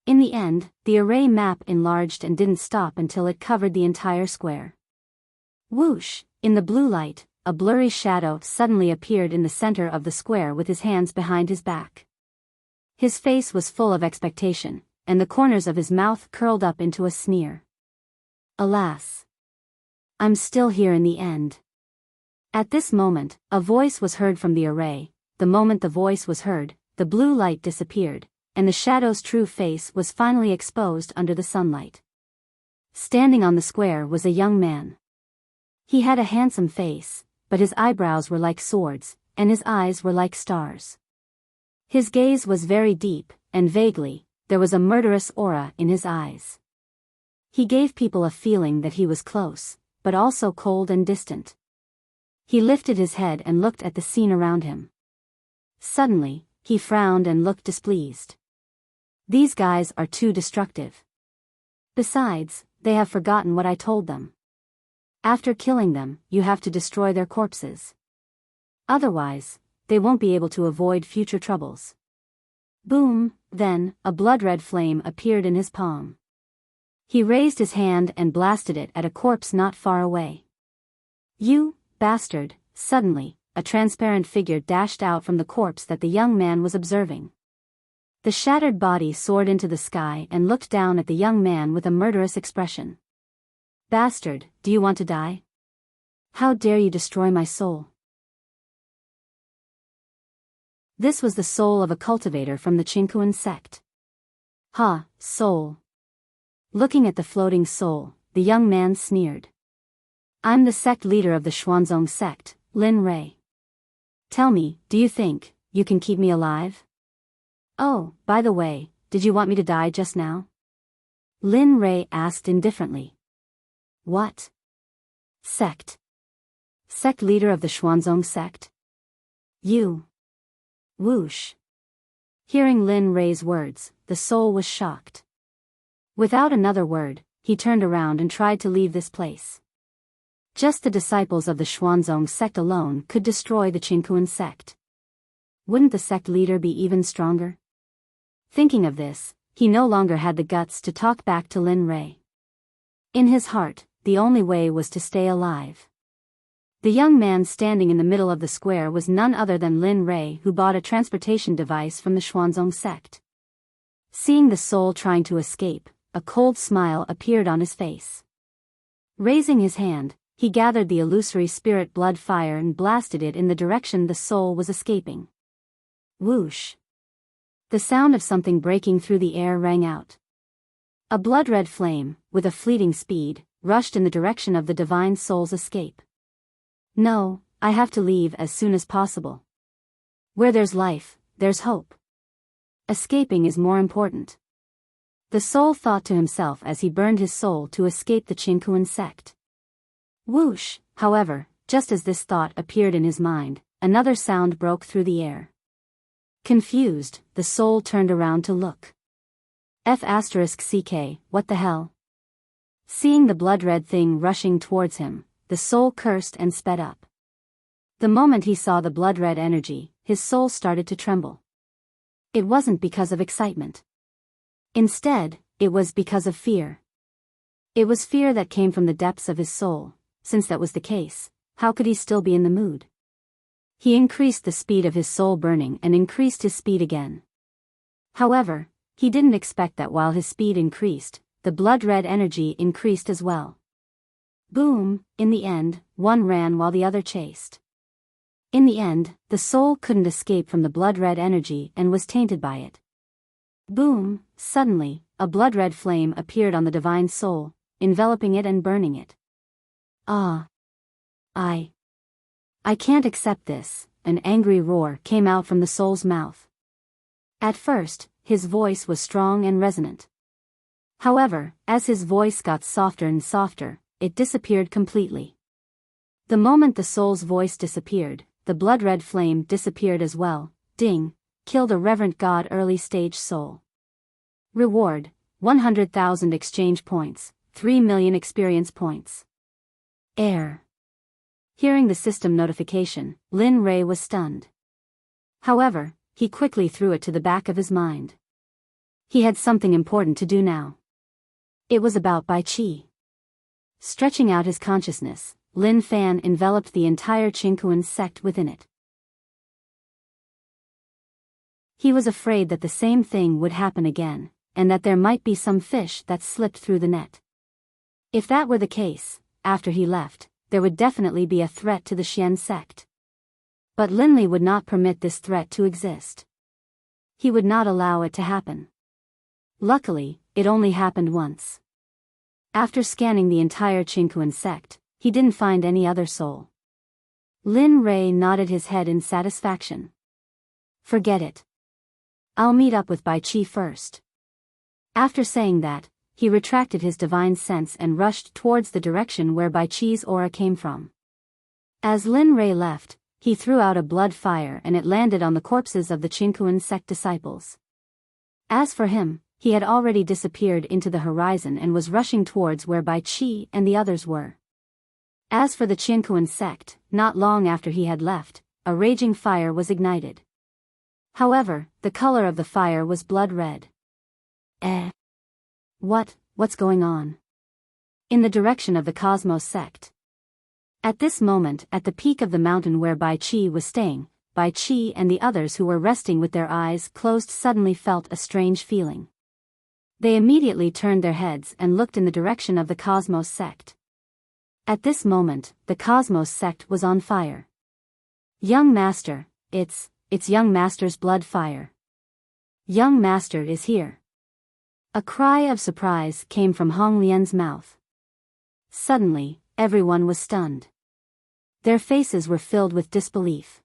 In the end, the array map enlarged and didn't stop until it covered the entire square. Whoosh! In the blue light, a blurry shadow suddenly appeared in the center of the square with his hands behind his back. His face was full of expectation, and the corners of his mouth curled up into a sneer. "Alas! I'm still here in the end." At this moment, a voice was heard from the array. The moment the voice was heard, the blue light disappeared, and the shadow's true face was finally exposed under the sunlight. Standing on the square was a young man. He had a handsome face, but his eyebrows were like swords, and his eyes were like stars. His gaze was very deep, and vaguely, there was a murderous aura in his eyes. He gave people a feeling that he was close, but also cold and distant. He lifted his head and looked at the scene around him. Suddenly, he frowned and looked displeased. These guys are too destructive. Besides, they have forgotten what I told them. After killing them, you have to destroy their corpses. Otherwise, they won't be able to avoid future troubles. Boom, then, a blood-red flame appeared in his palm. He raised his hand and blasted it at a corpse not far away. You, bastard! Suddenly, a transparent figure dashed out from the corpse that the young man was observing. The shattered body soared into the sky and looked down at the young man with a murderous expression. Bastard, do you want to die? How dare you destroy my soul? This was the soul of a cultivator from the Chinkuan sect. Ha, soul. Looking at the floating soul, the young man sneered. I'm the sect leader of the Xuanzong sect, Lin Rei. Tell me, do you think you can keep me alive? Oh, by the way, did you want me to die just now? Lin Rei asked indifferently. What? Sect. Sect leader of the Xuanzong sect? You. Whoosh. Hearing Lin Rei's words, the soul was shocked. Without another word, he turned around and tried to leave this place. Just the disciples of the Xuanzong sect alone could destroy the Chinkuan sect. Wouldn't the sect leader be even stronger? Thinking of this, he no longer had the guts to talk back to Lin Rei. In his heart, the only way was to stay alive. The young man standing in the middle of the square was none other than Lin Rei, who bought a transportation device from the Xuanzong sect. Seeing the soul trying to escape, a cold smile appeared on his face. Raising his hand, he gathered the illusory spirit blood fire and blasted it in the direction the soul was escaping. Whoosh! The sound of something breaking through the air rang out. A blood-red flame, with a fleeting speed, rushed in the direction of the divine soul's escape. No, I have to leave as soon as possible. Where there's life, there's hope. Escaping is more important. The soul thought to himself as he burned his soul to escape the Chinkuan sect. Whoosh! However, just as this thought appeared in his mind, another sound broke through the air. Confused, the soul turned around to look. F***ck, what the hell? Seeing the blood-red thing rushing towards him, the soul cursed and sped up. The moment he saw the blood-red energy, his soul started to tremble. It wasn't because of excitement. Instead, it was because of fear. It was fear that came from the depths of his soul. Since that was the case, how could he still be in the mood? He increased the speed of his soul burning and increased his speed again. However, he didn't expect that while his speed increased, the blood-red energy increased as well. Boom! In the end, one ran while the other chased. In the end, the soul couldn't escape from the blood-red energy and was tainted by it. Boom! Suddenly, a blood-red flame appeared on the divine soul, enveloping it and burning it. Ah! I can't accept this, an angry roar came out from the soul's mouth. At first, his voice was strong and resonant. However, as his voice got softer and softer, it disappeared completely. The moment the soul's voice disappeared, the blood-red flame disappeared as well. Ding! Killed a reverent god early stage soul. Reward, 100,000 exchange points, 3 million experience points. Air. Hearing the system notification, Lin Rei was stunned. However, he quickly threw it to the back of his mind. He had something important to do now. It was about Bai Qi. Stretching out his consciousness, Lin Fan enveloped the entire Chinkuan sect within it. He was afraid that the same thing would happen again, and that there might be some fish that slipped through the net. If that were the case, after he left, there would definitely be a threat to the Xian sect. But Linli would not permit this threat to exist. He would not allow it to happen. Luckily, it only happened once. After scanning the entire Chinkuan sect, he didn't find any other soul. Lin Rei nodded his head in satisfaction. Forget it. I'll meet up with Bai Qi first. After saying that, he retracted his divine sense and rushed towards the direction where Bai Qi's aura came from. As Lin Rei left, he threw out a blood fire and it landed on the corpses of the Qinkuan sect disciples. As for him, he had already disappeared into the horizon and was rushing towards where Bai Qi and the others were. As for the Qinkuan sect, not long after he had left, a raging fire was ignited. However, the color of the fire was blood red. What's going on? In the direction of the Cosmos sect. At this moment, at the peak of the mountain where Bai Qi was staying, Bai Qi and the others who were resting with their eyes closed suddenly felt a strange feeling. They immediately turned their heads and looked in the direction of the Cosmos sect. At this moment, the Cosmos sect was on fire. Young Master, it's Young Master's blood fire. Young Master is here. A cry of surprise came from Hong Lian's mouth. Suddenly, everyone was stunned. Their faces were filled with disbelief.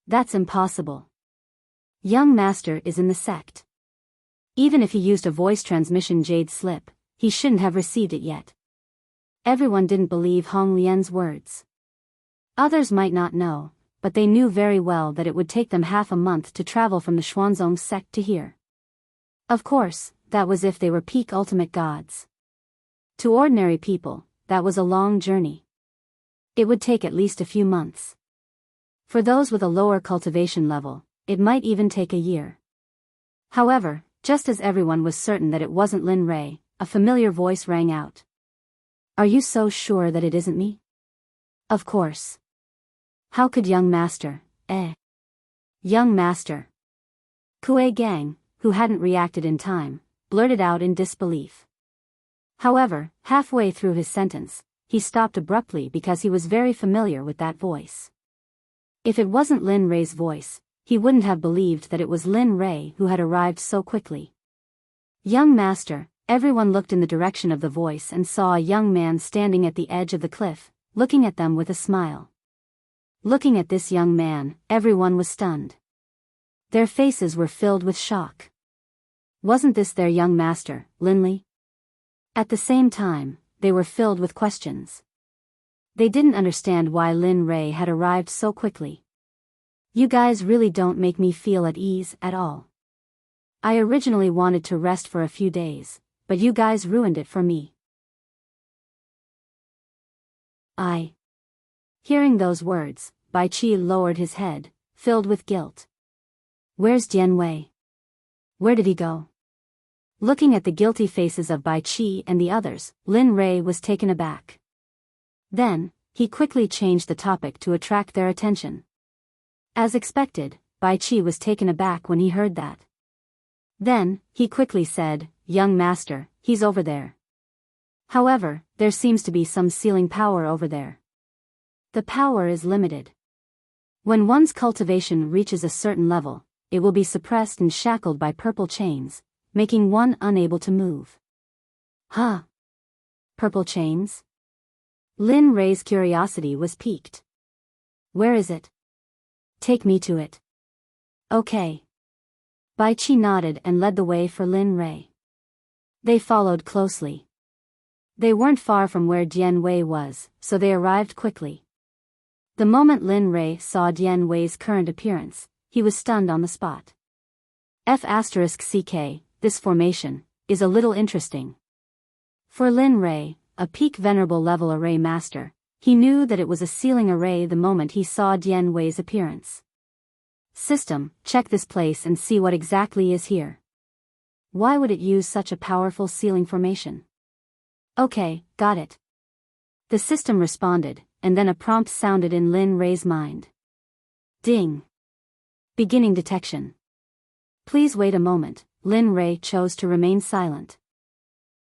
That's impossible. Young Master is in the sect. Even if he used a voice transmission jade slip, he shouldn't have received it yet. Everyone didn't believe Hong Lian's words. Others might not know, but they knew very well that it would take them half a month to travel from the Xuanzong sect to here. Of course, that was if they were peak ultimate gods. To ordinary people, that was a long journey. It would take at least a few months. For those with a lower cultivation level, it might even take a year. However, just as everyone was certain that it wasn't Lin Rei, a familiar voice rang out. Are you so sure that it isn't me? Of course. How could Young Master, Young Master. Kuei Gang, who hadn't reacted in time, blurted out in disbelief. However, halfway through his sentence, he stopped abruptly because he was very familiar with that voice. If it wasn't Lin Rei's voice, he wouldn't have believed that it was Lin Rei who had arrived so quickly. Young Master, everyone looked in the direction of the voice and saw a young man standing at the edge of the cliff, looking at them with a smile. Looking at this young man, everyone was stunned. Their faces were filled with shock. Wasn't this their young master, Lin Li? At the same time, they were filled with questions. They didn't understand why Lin Rei had arrived so quickly. You guys really don't make me feel at ease at all. I originally wanted to rest for a few days, but you guys ruined it for me. Hearing those words, Bai Qi lowered his head, filled with guilt. Where's Dian Wei? Where did he go? Looking at the guilty faces of Bai Qi and the others, Lin Rei was taken aback. Then, he quickly changed the topic to attract their attention. As expected, Bai Qi was taken aback when he heard that. Then, he quickly said, Young Master, he's over there. However, there seems to be some sealing power over there. The power is limited. When one's cultivation reaches a certain level, it will be suppressed and shackled by purple chains, making one unable to move. Huh? Purple chains? Lin Rei's curiosity was piqued. Where is it? Take me to it. Okay. Bai Qi nodded and led the way for Lin Rei. They followed closely. They weren't far from where Dian Wei was, so they arrived quickly. The moment Lin Rei saw Dian Wei's current appearance, he was stunned on the spot. F***ck, this formation is a little interesting. For Lin Rei, a peak venerable level array master, he knew that it was a sealing array the moment he saw Dian Wei's appearance. System, check this place and see what exactly is here. Why would it use such a powerful sealing formation? Okay, got it. The system responded, and then a prompt sounded in Lin Rei's mind. Ding. Beginning detection. Please wait a moment. Lin Rei chose to remain silent.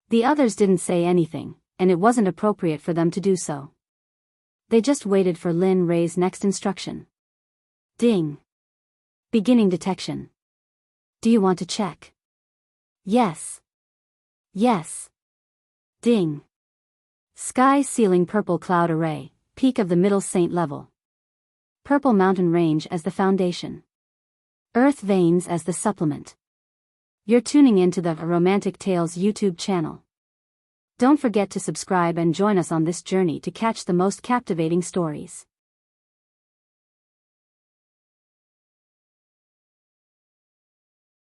The others didn't say anything, and it wasn't appropriate for them to do so. They just waited for Lin Rei's next instruction. Ding. Beginning detection. Do you want to check? Yes. Yes. Ding. Sky ceiling purple cloud array, peak of the middle saint level. Purple mountain range as the foundation. Earth veins as the supplement. You're tuning into the Romantic Tales YouTube channel. Don't forget to subscribe and join us on this journey to catch the most captivating stories.